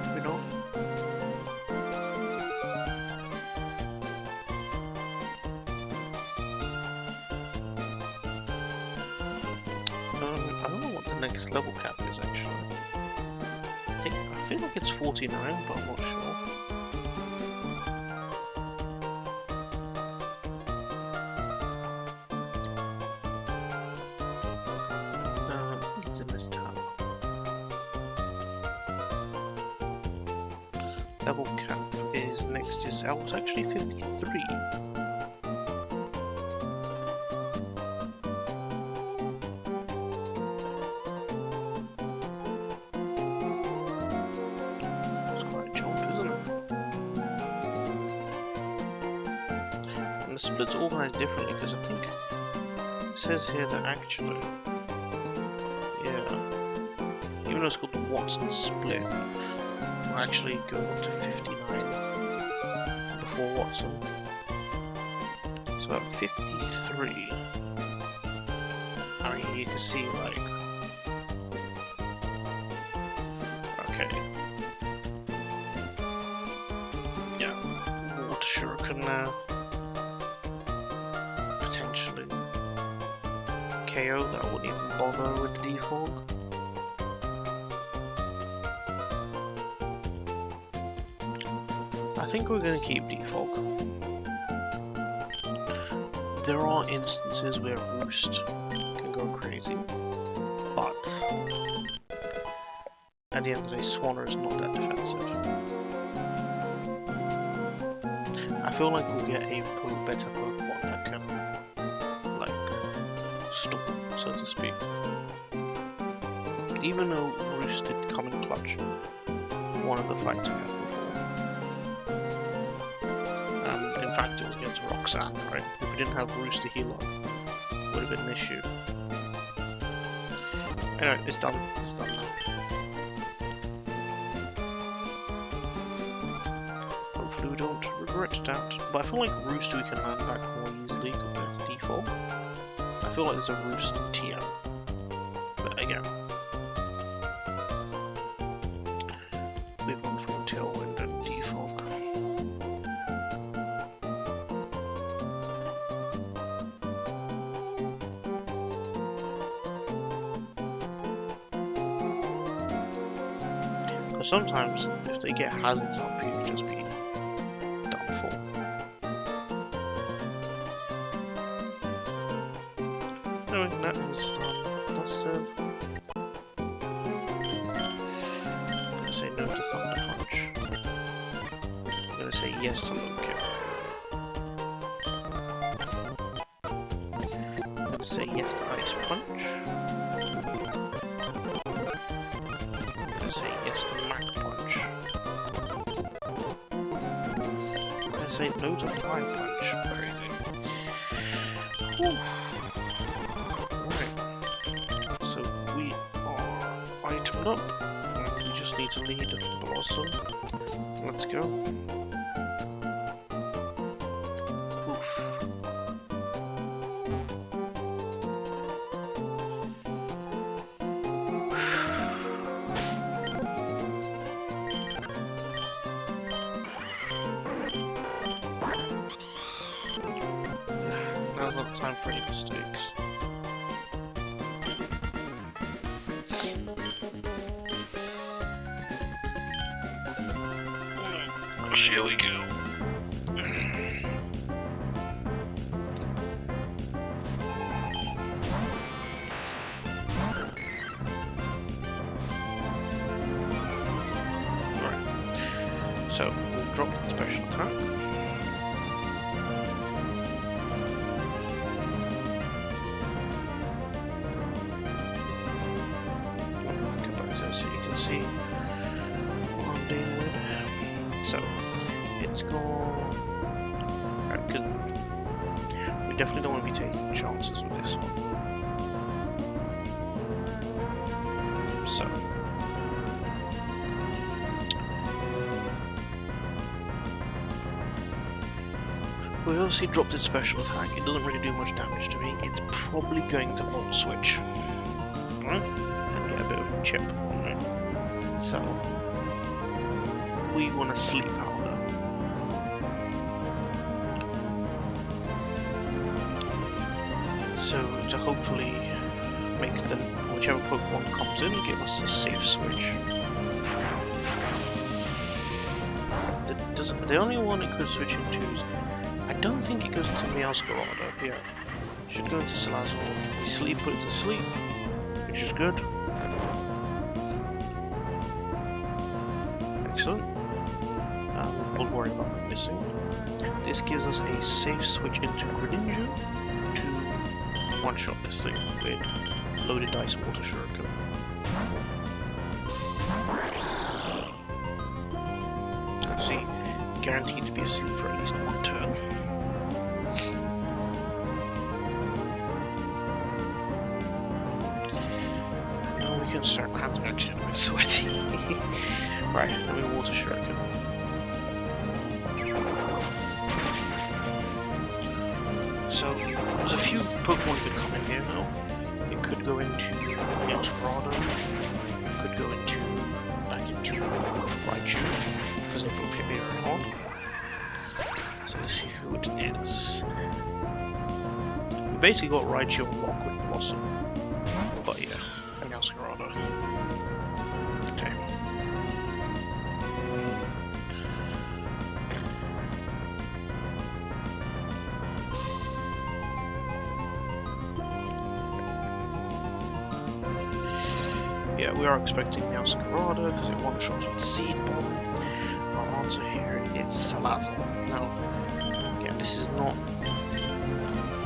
Maybe not. I don't know what the next level cap is actually. I feel like it's 49, but I'm not sure. Level cap is next is it's actually 53. It's quite a jump, isn't it? And the split's organised differently because I think it says here that actually, yeah, even though it's called the Watson split, actually go up to 59 before Watson. So at 53, I mean, you can see like, okay, yeah, water shuriken now, potentially KO that I wouldn't even bother with the defog. I think we're going to keep defog. there are instances where Roost can go crazy, but at the end of the day, Swanner is not that defensive. I feel like we'll get a better Pokemon that can, like, stop, so to speak. Even though Roost did come in clutch, one of the fights we had before. In fact, it was against Roxanne, right? If we didn't have Roost to heal up, it would have been an issue. Anyway, it's done. It's done now. Hopefully we don't regret that. But I feel like Roost we can land back more easily compared to default. I feel like there's a Roost TM. But again, we've gone from Tailwind and Defog. Because sometimes, if they get hazards up, you can just be done for. Anyway, that is done. That's it. I'm gonna say no to Thunder Punch. I'm gonna say yes to Low Kick. I'm gonna say yes to Ice Punch. I'm gonna say yes to Mac Punch. I'm gonna say no to Fire Punch. Very good. Whew. Right. So we are itemed up. We just need to lead the Blossom. Let's go. Oof. Now's not the time for any mistakes. Here we go. Right. So we'll drop the special attack. So you can see what I'm dealing with. So it's gone. Right, because we definitely don't want to be taking chances with this one. So we obviously dropped its special attack. It doesn't really do much damage to me. It's probably going to Volt Switch, right? And get a bit of a chip on it. So we want to Sleep Powder. So to hopefully make the whichever Pokemon comes in give us a safe switch. The only one it could switch into is, I don't think it goes into Meowscarada. Yeah, it should go into Salazzle. We sleep, put it to sleep, which is good. Excellent. We'll worry about that missing. This gives us a safe switch into Greninja to one-shot this thing with Loaded Dice Water Shuriken. See, guaranteed to be asleep for at least one turn. Now we can start. My hands are actually a bit sweaty. Right, let me Water Shuriken. So, there's a few Pokemon could come in here now. It could go into Meowscarada, it could go into back into Raichu, because they both hit me very hard. So let's see who it is. We basically got Raichu on lock with Blossom. But yeah, Meowscarada. Okay. yeah, we are expecting the Masquerada because it one-shots with Seed Bomb. Our answer here is Salazzle. Now, again, this is not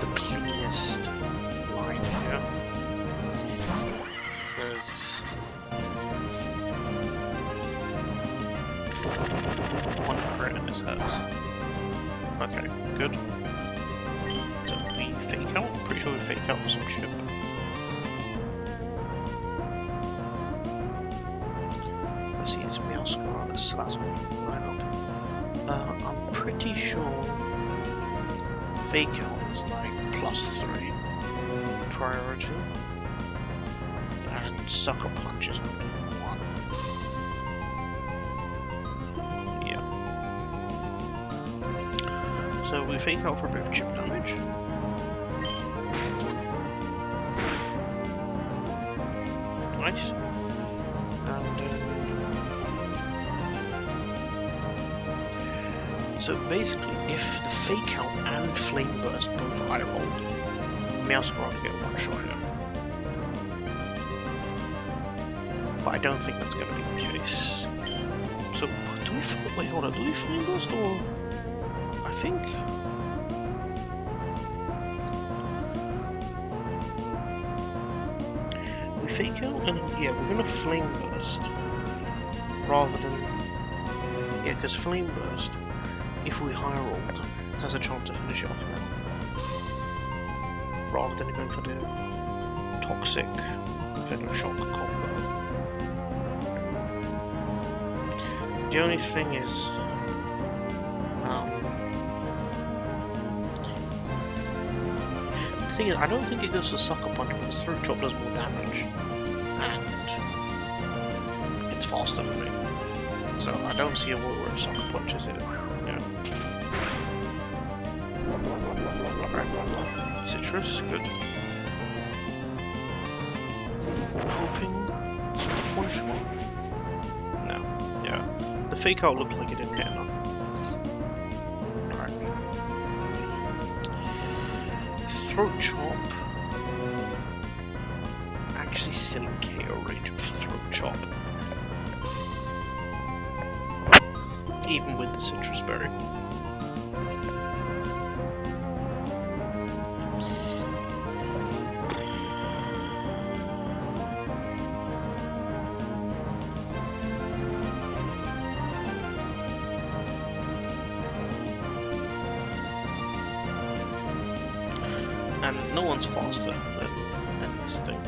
the cleanest line here, because one crit and this hurts. Okay, good. So we fake out. Pretty sure we fake out for some chip. Let's see, it's Meowscar, Salazzle lineup. I'm pretty sure fake out is like +3 priority, and Sucker Punch is only 1. Yeah. So we fake out for a bit of chip damage. Nice. And so basically, if the fake out and flame burst both high rolled, Meowscar get one shot here. But I don't think that's going to be the case. So do we? Wait, hold on. Do we flame burst or? I think. We fake out and yeah, we're gonna flame burst rather than because flame burst, if we high rolled, has a chance to finish it off now, rather than going for the toxic venom shock combo. The only thing is, I don't think it goes to Sucker Punch because Throat Chop does more damage and it's faster than me. So I don't see a world where Sucker Punch is it. Yeah. Alright. Citrus, good. Hoping one shot? No. Yeah. The fake out looked like it didn't get enough. Throat Chop. I'm actually still in KO range of Throat Chop. Even with the Citrus Berry. And no one's faster than this thing.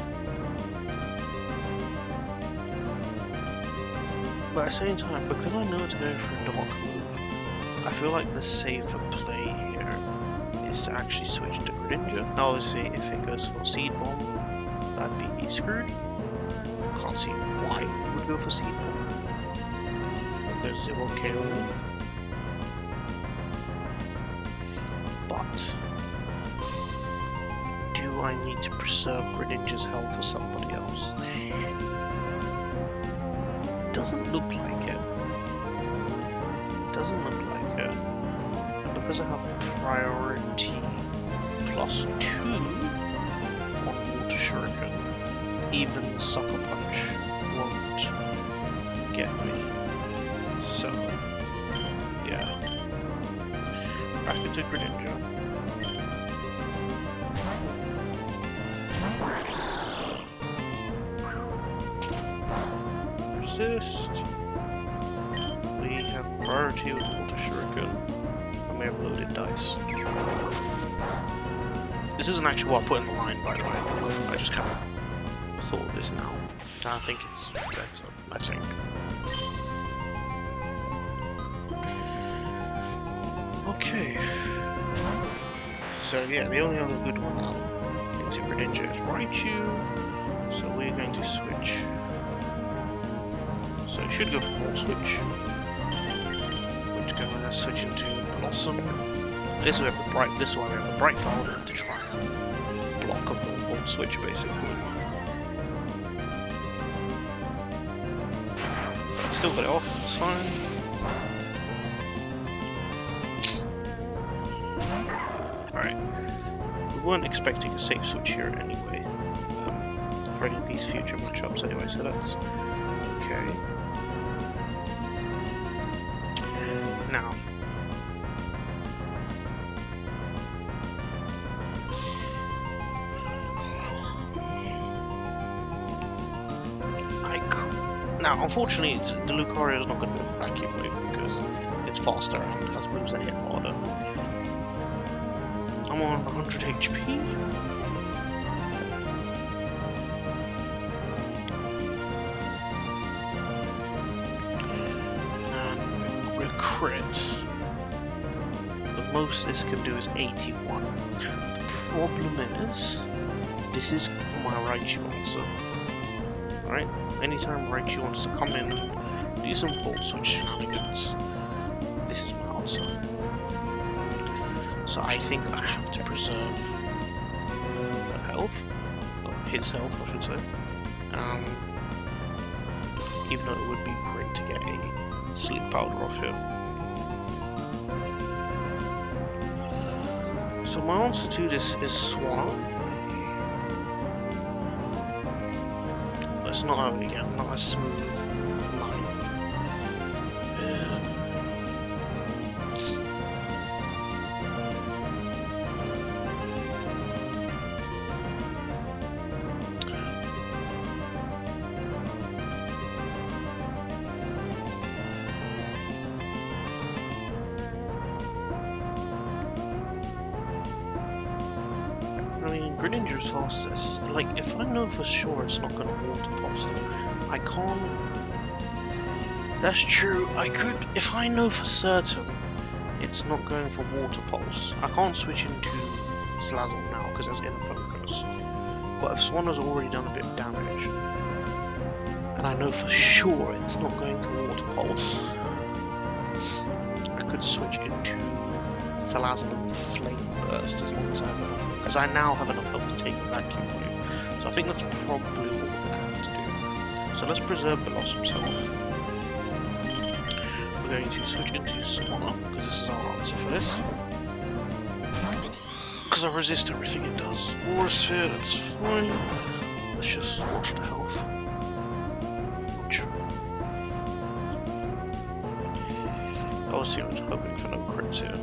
But at the same time, because I know it's going for a dark move, I feel like the safer play here is to actually switch to Greninja. Now obviously if it goes for Seed Bomb, that'd be screwed. Can't see why it would go for Seed Bomb. There's 0 KO. But do I need to preserve Greninja's health for somebody else? Doesn't look like it. Doesn't look like it. And because I have priority +2 on Water Shuriken, even Sucker Punch won't get me. So, yeah. Back into Greninja. Resist. We have priority with Water Shuriken, and we have loaded dice. This isn't actually what I put in the line, by the way. I just kind of thought of this now. I think it's better, I think. Okay. So yeah, the only other good one now into Greninja is Raichu. So we're going to switch. So it should go for Volt Switch. We're going to switch into Blossom. This way we have the bright. This way we have the bright powder to try and block a Volt Switch, basically. Still got it off. It's fine. Alright. We weren't expecting a safe switch here anyway. for any of these future matchups anyway, so that's okay. Now, unfortunately, the Lucario is not going to be a vacuum wave because it's faster and has moves that hit harder. I'm on 100 HP. And with crit, the most this can do is 81. The problem is, this is my Raichu answer. Alright? Anytime Raichu wants to come in and do some Volt Switch shenanigans, this is my answer. So I think I have to preserve her health, or his health I should say, even though it would be great to get a sleep powder off here. So my answer to this is Swallow. It's not again, not a smooth line. I mean, Greninja's fastest. Like, if I know for sure it's not going to water pulse, I can't. That's true. I could, if I know for certain it's not going for water pulse, I can't switch into Salazzle now because there's inner focus. But if Swannow's already done a bit of damage, and I know for sure it's not going to water pulse, I could switch into Salazzle and Flame Burst as long as I have enough. Because I now have enough health to take a vacuum wave. So I think that's probably what we're going to have to do. So let's preserve Blossom himself. We're going to switch into Swallow, because this is our answer for this. Because I resist everything it does. Aura Sphere, that's fine. Let's just watch the health. Obviously I was hoping for no crits here.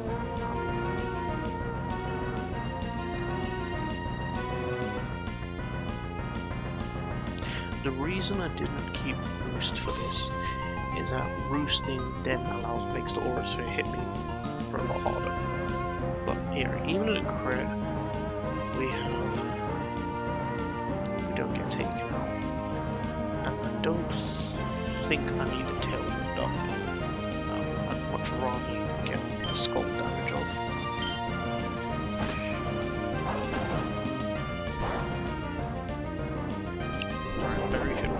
The reason I didn't keep Roost for this is that Roosting then makes the Aura Sphere hit me for a lot harder. But here, even at a crit, we don't get taken out. And I don't think I need a Tailwind up. I'd much rather get the Scald damage off. Very good.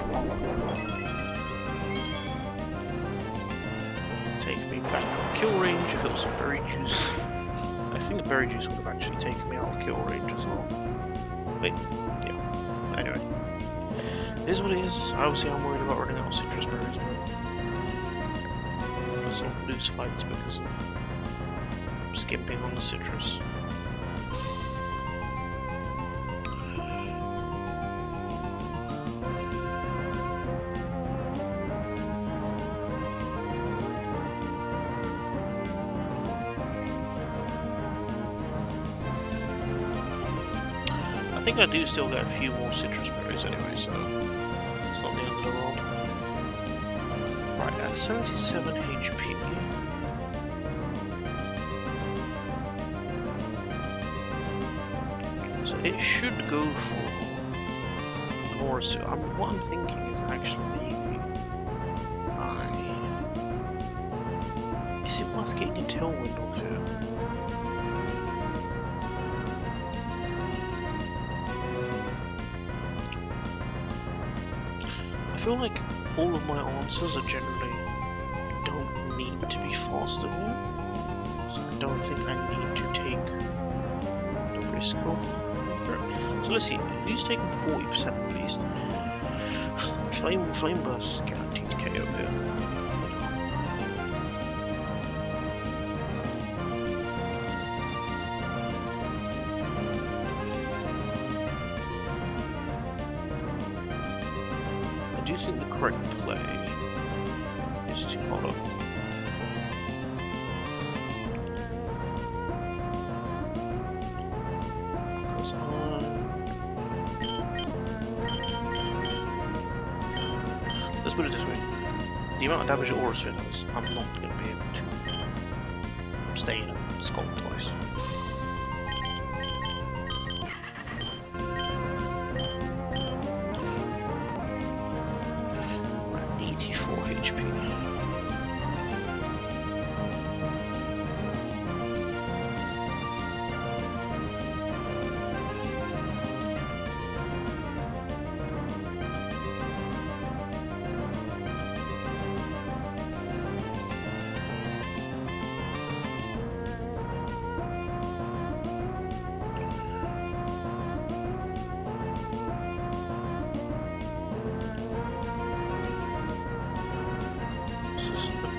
Take me back on kill range if it was a Berry Juice. I think the Berry Juice would have actually taken me out of kill range as well. Wait, yeah. Anyway. It is what it is. Obviously I'm worried about running out of citrus berries, but let's not lose fights because of skimping on the citrus. I think I do still get a few more citrus berries anyway, so it's not the end of the world. Right, at 77 HP. So it should go for an Aura Sphere. What I'm thinking is actually is it worth getting a Tailwind off here? I feel like all of my answers are generally don't need to be faster here, so I don't think I need to take the risk off. So let's see, if he's taking 40% at least, Flame Burst is guaranteed to KO here. do think the correct play is to hold up. Let's put it this way. The amount of damage that Aura Sphere does, I'm not going to be able to stay in and Skull twice. We're at 84 HP.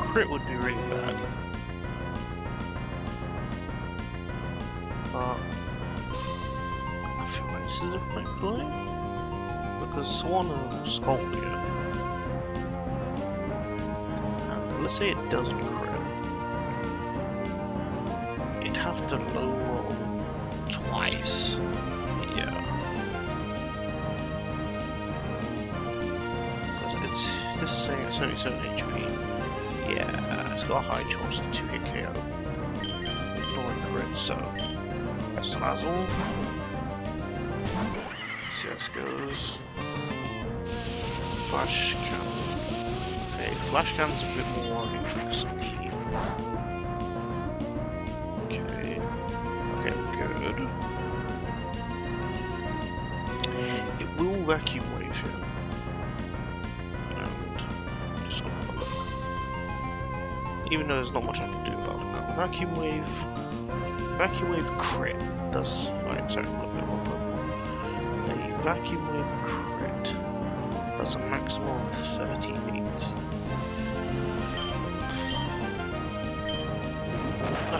Crit would be really bad, but I feel like this is a quick play because Swan and Skull here, and let's say it doesn't crit, it'd have to low roll twice. Yeah, because this is saying it's 77 HP. Yeah, it's got a high chance to 2-hit KO. Ignoring crit, so Slazzle. See how this goes. Flash Cannon. Okay, Flash Cannon's a bit more interesting. Okay. Okay, good. It will Vacuum Wave here. Even though there's not much I can do about it now. Vacuum Wave crit does. Right, sorry, a little bit more Pokemon. A Vacuum Wave crit does a maximum of 38.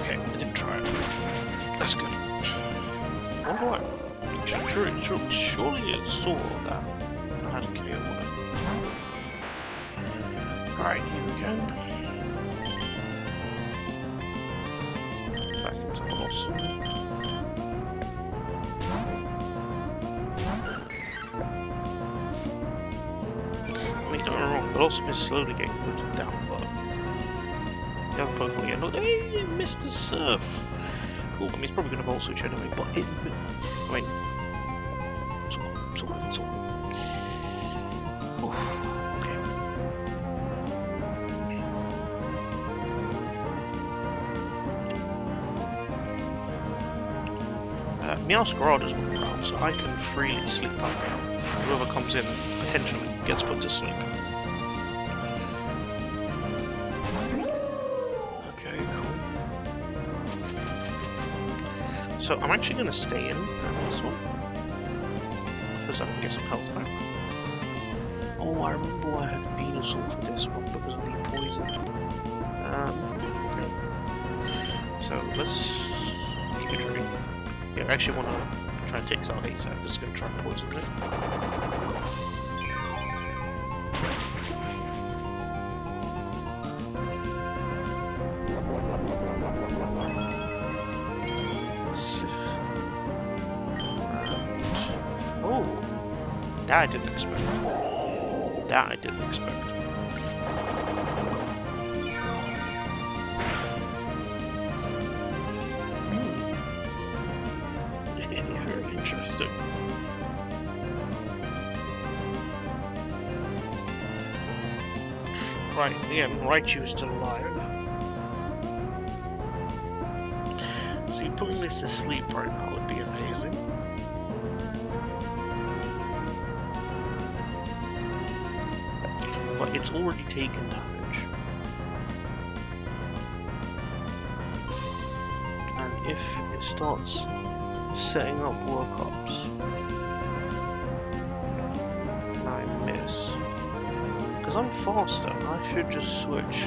Okay, I didn't try it. That's good. Alright. Surely it saw that I had a KO on it. Alright, here we go. Blossom is slowly getting put down, but the other Pokemon again. Look, hey, Mr. Surf! Cool, I mean, he's probably going to Volt Switch anyway, but it, I mean, sort of. Oh, okay. Meowscarada's moving around, so I can freely sleep up now. Whoever comes in potentially gets put to sleep. So I'm actually going to stay in this one because I can get some health back. Oh, I remember I had Venusaur for this one because of the poison. Okay. So let's keep it true. Yeah, I actually want to try and take this out ASAP. I'm just going to try and poison it. That I didn't expect. That I didn't expect. Very interesting. Right, again, Raichu is still alive. So putting this to sleep right now would be amazing. But it's already taken damage. And if it starts setting up workups and I miss, because I'm faster, I should just switch.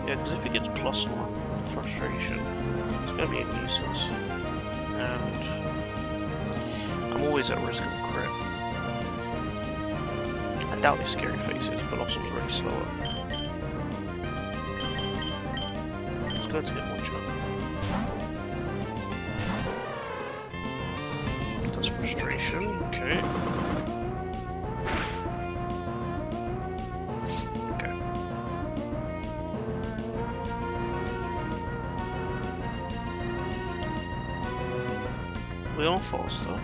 Yeah, because if it gets +1 frustration, it's going to be a nuisance. And I'm always at risk of crit. And I doubt it's scary faces, Blossom's really slower. Let's go to get more jump. That's frustration, okay. We are faster.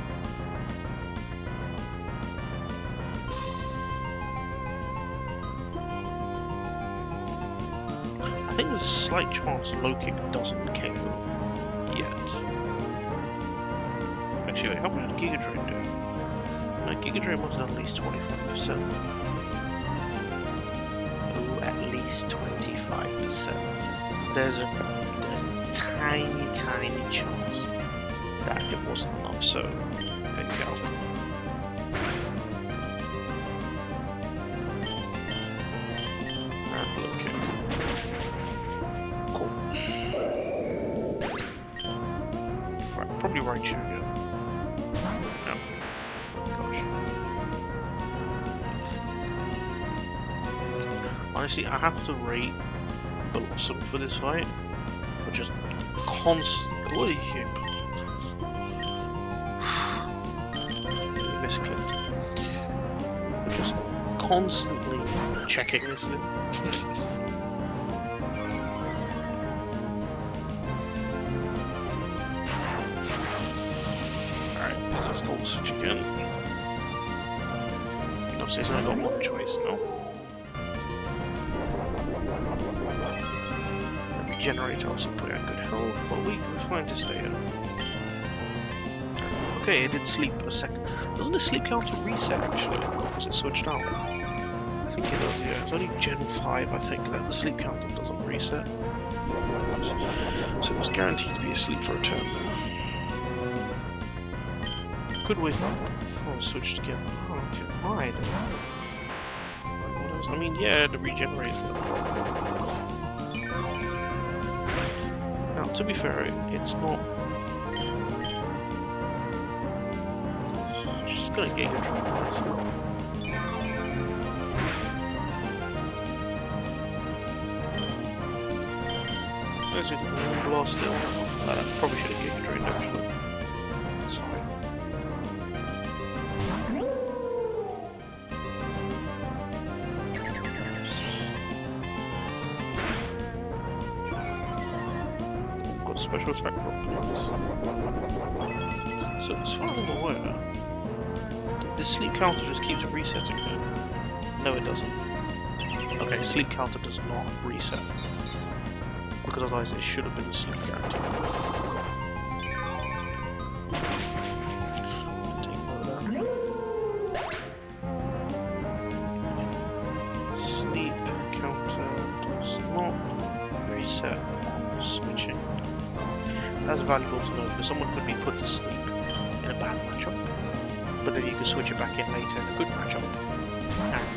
I think there's a slight chance low kick doesn't KO yet. Actually, wait, how much did Giga Drain do? No, Giga Drain was at least 25%. Oh, at least 25%. There's a tiny chance that it wasn't enough, so there you go. And low kick. Cool. Right, probably right Junior. No. Gosh. Honestly, I have to rate Blossom for this fight. For just constantly constantly checking this thing. Alright, let's full switch again. Obviously, it's only got one choice now. Regenerate also put out good health, but we're fine to stay in. Okay, it did sleep a second. Doesn't the sleep counter reset actually? Is it switched out? I think it does, yeah. It's only Gen 5, I think, that the sleep counter doesn't reset. So it was guaranteed to be asleep for a turn there. Could wake up. Oh, switched again. Oh, okay. Why? I mean, yeah, the regenerate. Now, to be fair, it's not. It's just gonna Giga Drain myself. As you can blast it. Probably should have Giga Drained actually. It's fine. Got special attack problems. So as far as I'm aware, the sleep counter just keeps resetting it. No, it doesn't. Okay, sleep counter does not reset. Because otherwise it should have been the sleep guarantee. Take note of that. Sleep counter does not reset on switching. That's valuable to know because someone could be put to sleep in a bad matchup, but then you can switch it back in later in a good matchup and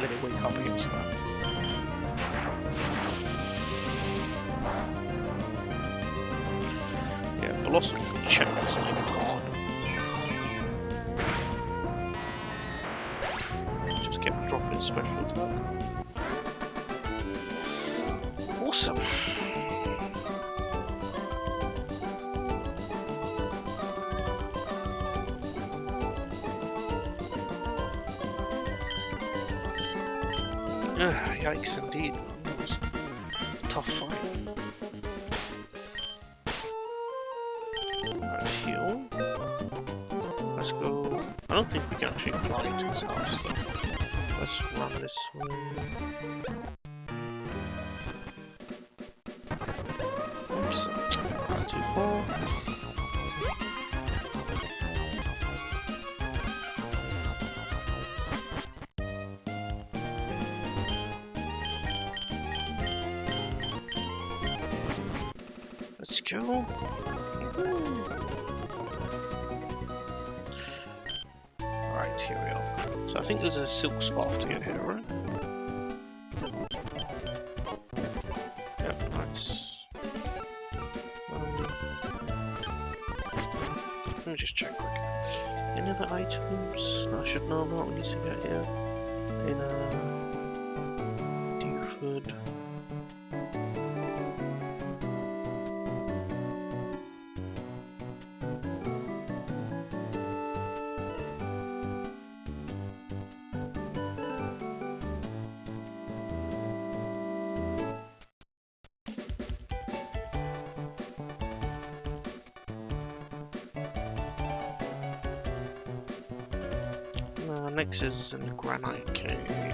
let it wake up against that. Blossom check this thing hard. Just kept dropping special attack. Awesome. Yikes indeed. Tough fight. Heal. Let's go. I don't think we can actually fly to his house. So let's run this way. Oops, not too far. Let's go. Right, here we are. So I think there's a silk scarf to get here, right? Yep, nice. Let me just check quick. Any other items I should know about we need to get here? in Dewford. Next is in the Granite Cave. Okay,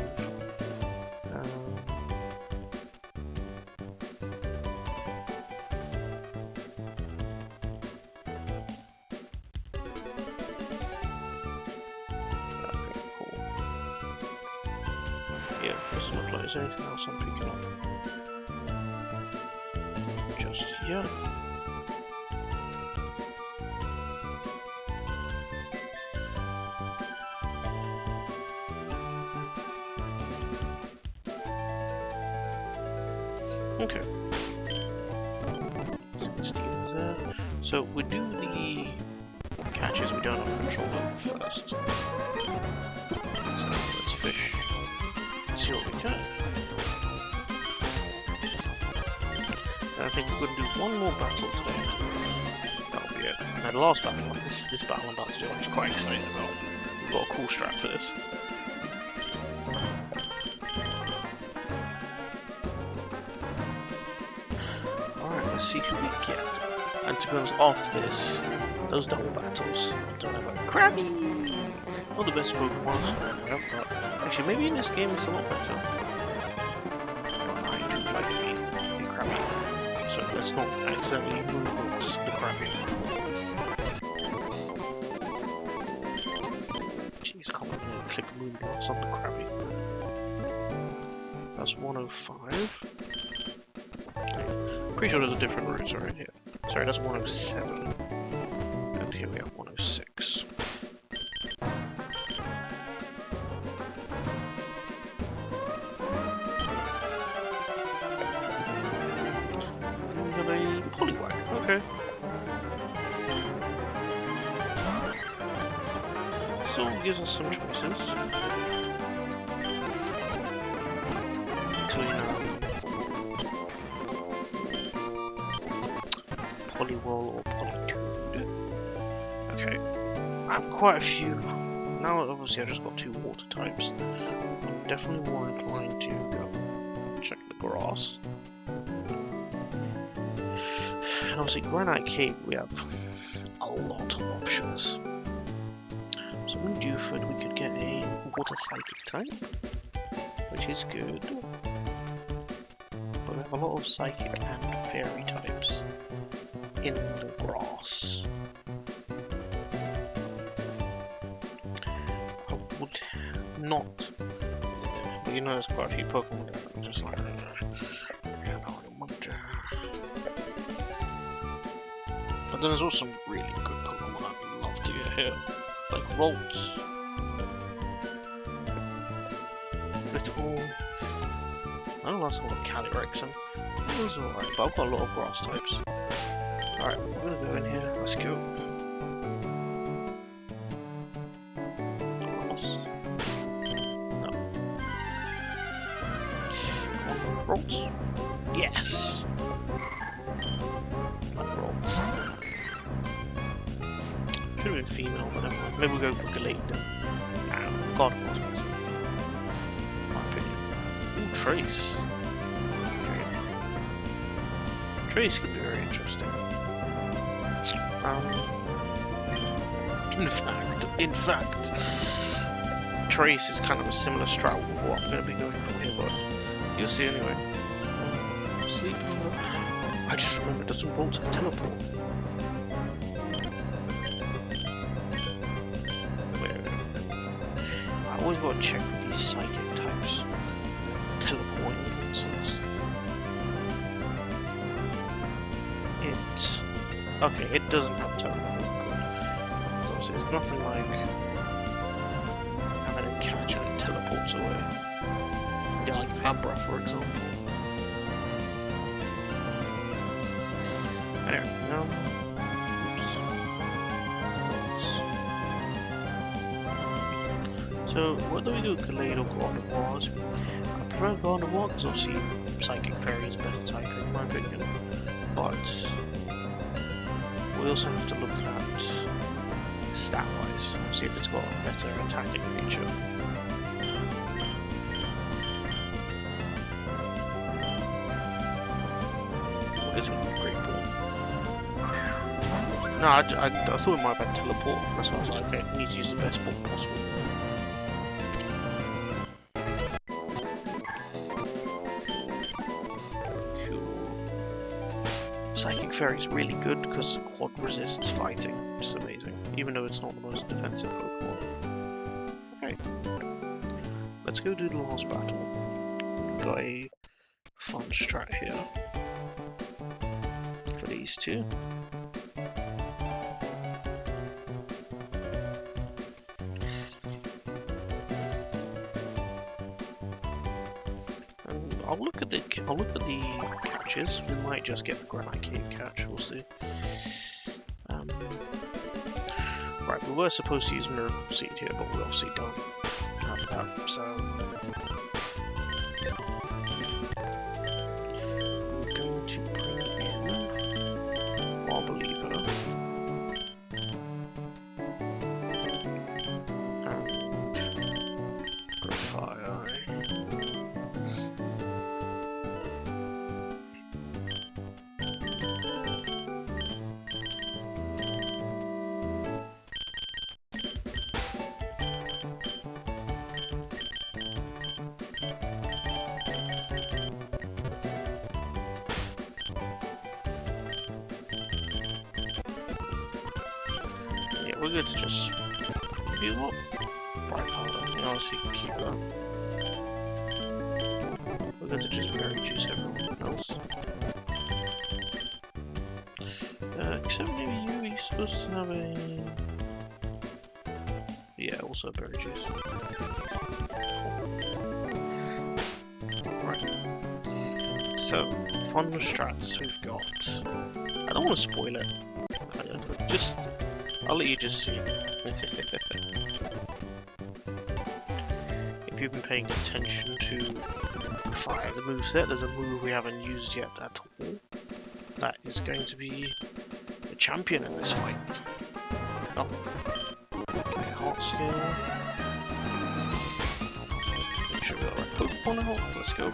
cool. Yeah, doesn't look like there's anything else I'm picking up just yet. Okay. 16 there. So we do the catches we don't have control of first. So let's fish. See what we can. And I think we're going to do one more battle today. That'll be it. Now the last battle, this battle I'm about to do, I'm just quite excited about. We've got a cool strat for this. See who we get. And to be honest, after this, those double battles, I don't know about Krabby! Not the best Pokemon I have, but actually maybe in this game it's a lot better. But I do like the Krabby. So let's not accidentally moonbox the Krabby. Jeez, can't believe I click moonbox on the Krabby. That's 105. Pretty sure there's a different route right here. Sorry, that's 107. And here we have 106. We have a Poliwag. Okay. So it gives us some choices. Between Poliwall or Politude. Okay, I have quite a few. Now obviously I've just got 2 water types. I'm definitely more inclined to go check the grass. And obviously Granite Cave we have a lot of options. So in Dewford we could get a water psychic type, which is good. But we have a lot of psychic and fairy types in the grass. I would not, but you know there's quite a few Pokemon that I'm just like, yeah, no, I want to. But then there's also some really good Pokemon I'd love to get here, like Rolts. Little, I don't know last time I got Calyrex, and it was alright, but I've got a lot of grass types. Alright, we're gonna go in here, let's go. No. Rolls. Yes! Like rolls. Should have been female, but never mind. Maybe we'll go for Galade. Nah, God, what's this? My opinion. Ooh, Trace. Okay. Trace could be very interesting. In fact, Trace is kind of a similar strat with what I'm going to be going for here, but you'll see anyway. Sleep. I just remember, doesn't Bolt teleport? Wait. I always got to check these psychic types. Teleporting, for instance. Okay, it doesn't have teleport. So it's nothing like having a catch and it teleports away. Yeah, like Abra, for example. Anyway, oops. So So, whether we do Glade or God of Wars, I prefer God of War because obviously Psychic Fairy is better type in my opinion. But we also have to look at stat-wise, see if it's got a better attacking feature. What is it? Great Ball. No, I thought it might have been teleport. That's why I was like, okay, we need to use the best ball possible. Psychic Fairy is really good because quad resists fighting, which is amazing, even though it's not the most defensive Pokemon. Okay, let's go do the last battle. We've got a fun strat here for these two. I'll look at the catches. We might just get the Granite Cave catch. We'll see. Right, we were supposed to use Miracle Seed here, but we obviously don't have that. So we're going to bring in our Believer and Fire. We're going to just do what? Bright Powder. You know, so you can keep that. We're going to just very juice everyone else. Except maybe you, you're supposed to have a... Yeah, also berry juice. Right. So, fun strats we've got. I don't want to spoil it. I'll let you just see. If you've been paying attention to the moveset, there's a move we haven't used yet at all. That is going to be the champion in this fight. Oh. Okay, Heart Skill. Make sure we got the right Pokemon out. Let's go.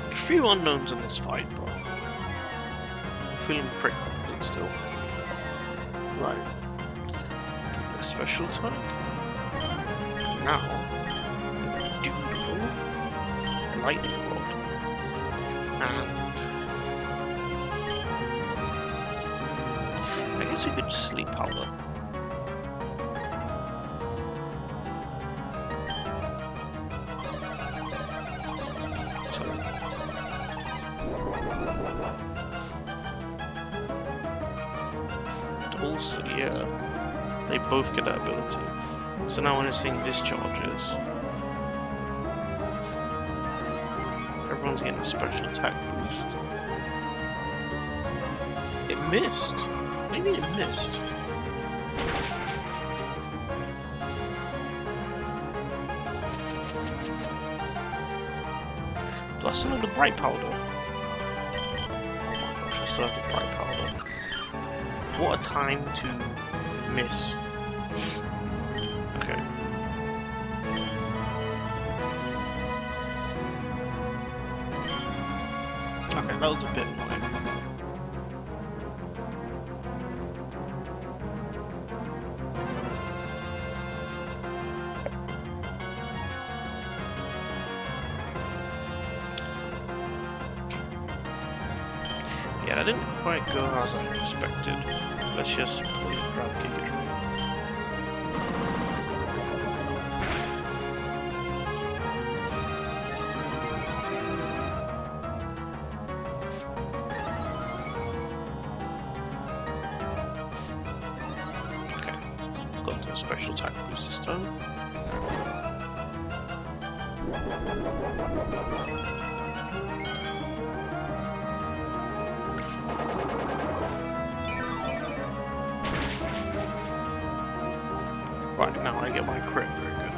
A few unknowns in this fight, but I'm feeling pretty confident still. Right. A special attack. Now, Doodle, Lightning Rod, and I guess we could Sleep Powder. Also, yeah, they both get that ability. So now when it's seeing discharges, everyone's getting a special attack boost. It missed. Maybe it missed. Do I still have the Bright Powder? Oh my gosh, I still have the Bright Powder. What a time to miss. Okay. Okay, that was a bit annoying. Yeah, that didn't quite go as I expected. Let's just please grab Giga Drain. Okay. got the special attack boost this time. Right, now I get my crit, very good.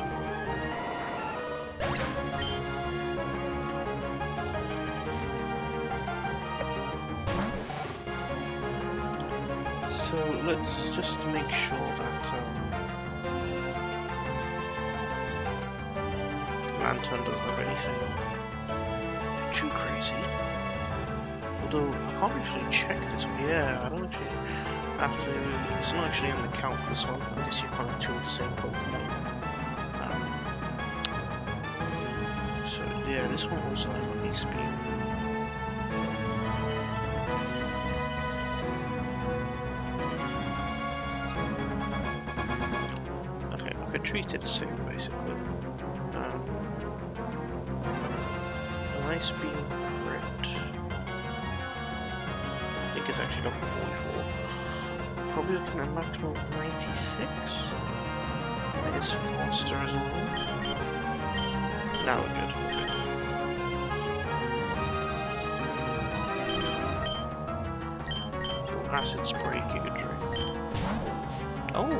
So let's just make sure that Lantern doesn't have anything too crazy. Although I can't actually check this one. Yeah, I don't actually have to. It's not actually in the count this one. I guess you can't two of the same Pokemon. So yeah, this one also has only speed. Treat it the same basically. A nice beam crit. I think it's actually up to 44. Probably looking at a maximum of 96. I think it's faster as well. Now we're good. So acid spray Giga Drain. Oh!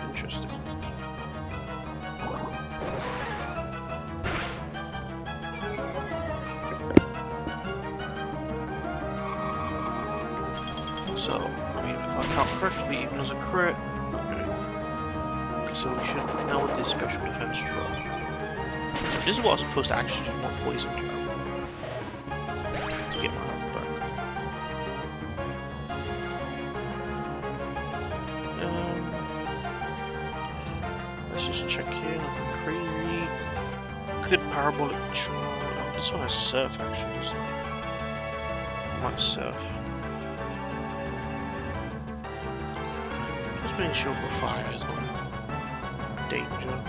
Interesting. So, I mean, if I count correctly, even as a crit, okay. So we should now with this special defense drop. So this is what I was supposed to actually do, not poison drop. To get my health back. Let's just check here, nothing crazy. Good parabolic charge. Oh, this one has surf actually, so might surf. Just being sure for fire is not danger.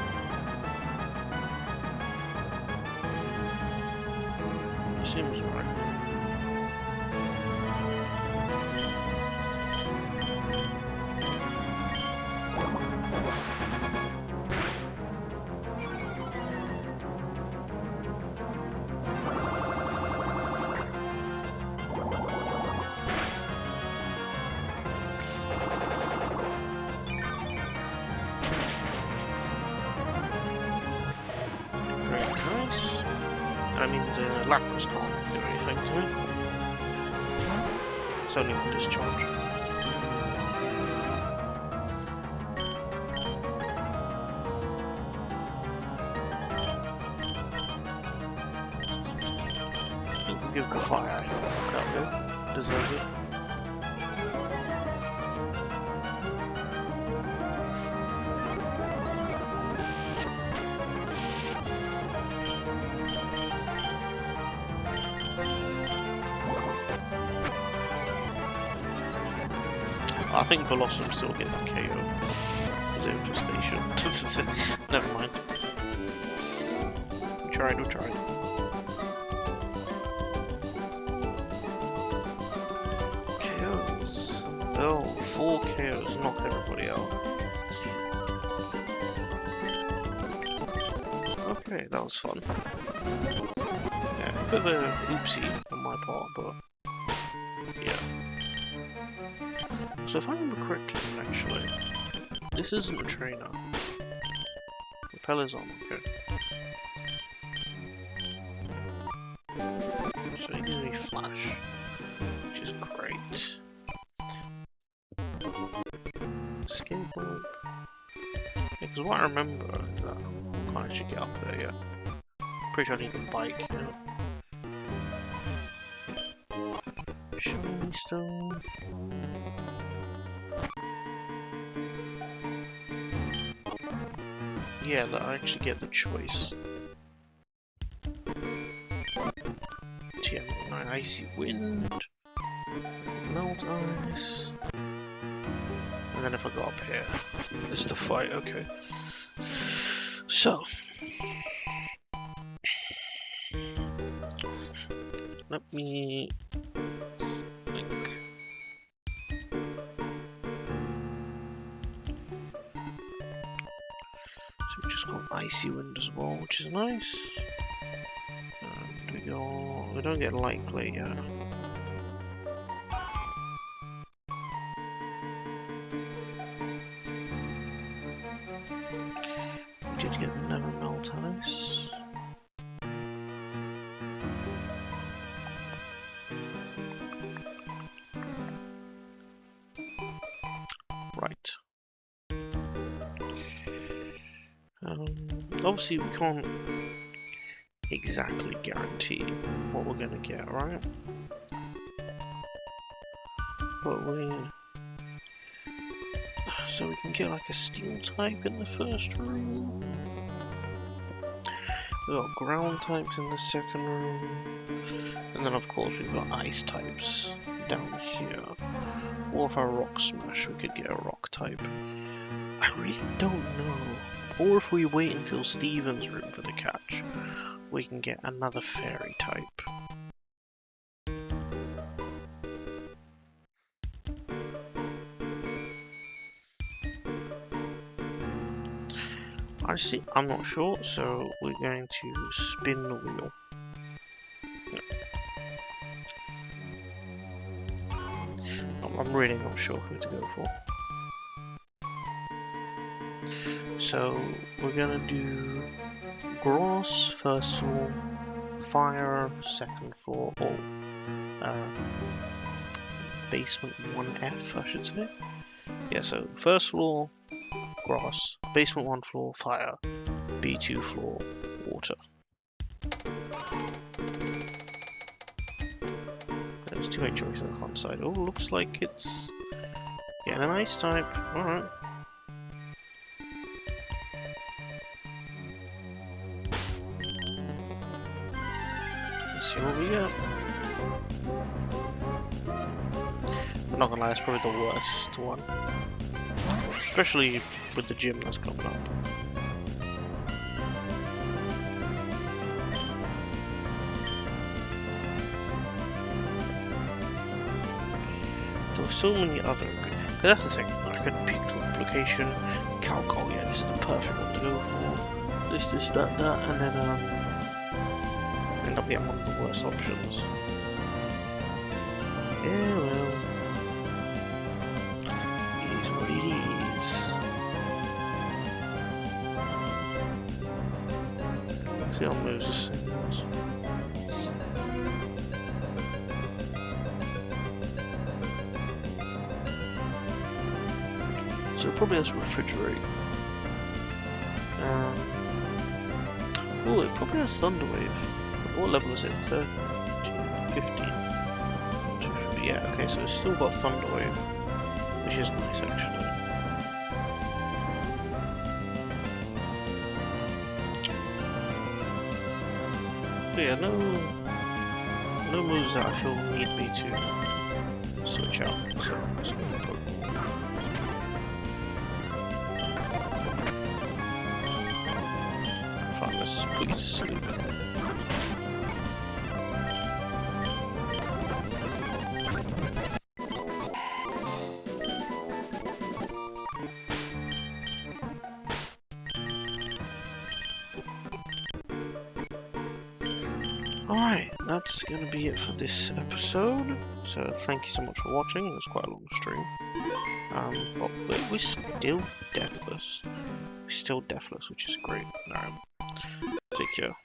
Seems right. I mean, the Lapras can't do anything to it. It's only on discharge. You can give the fire. That'll do. Deserves it. I think Blossom still gets the KO. Is it infestation? Never mind. We tried. KOs. Oh, 4 KOs, knock everybody out. Okay, that was fun. Yeah, a bit of a oopsie on my part, but yeah. So if I remember correctly, actually, this isn't a trainer. Repel is on, okay. So he gives me flash, which is great. Skin bulb. Yeah, because what I remember is that I can't actually get up there yet. Pretty sure I need a bike, you know. Shiny stone. Yeah, that I actually get the choice. TM9 Icy Wind, Melt Ice, and then if I go up here, it's the fight, okay. So, let me think. just got Icy Wind as well, which is nice. And we don't get Light Clay yet. We did get the Never Melt Alice. Right. Obviously we can't exactly guarantee what we're gonna get, right? But so we can get like a Steel type in the first room. We've got Ground types in the second room. And then of course we've got Ice types down here. Or if I Rock Smash, we could get a Rock type. I really don't know. Or if we wait until Steven's room for the catch, we can get another Fairy type. Honestly, I'm not sure, so we're going to spin the wheel. I'm really not sure who to go for. So we're gonna do Grass first floor, Fire second floor, or Basement 1F I should say. Yeah, so first floor, Grass, Basement 1 floor, Fire, B2 floor, Water. There's 2 choices on the front side. Oh, looks like it's getting an Ice type. Alright. Let's see what we get. I'm not gonna lie, it's probably the worst one. Especially with the gym that's coming up. There were so many other good. That's the thing. I could pick up location, calc. Oh yeah, this is the perfect one to go for. This, that, and then end up getting one of the worst options. Yeah, well, it is what it is. Let's see how moves the signals. So it probably has refrigerate. Oh, it probably has Thunderwave. What level is it? 13, 15. Yeah, okay, so it's still got Thunderwave, which is nice actually. But yeah, no moves that I feel need me to switch out. So fine, let's put you to sleep. Alright, that's going to be it for this episode. So thank you so much for watching. It was quite a long stream. But we're still deathless. We're still deathless, which is great. Alright, take care.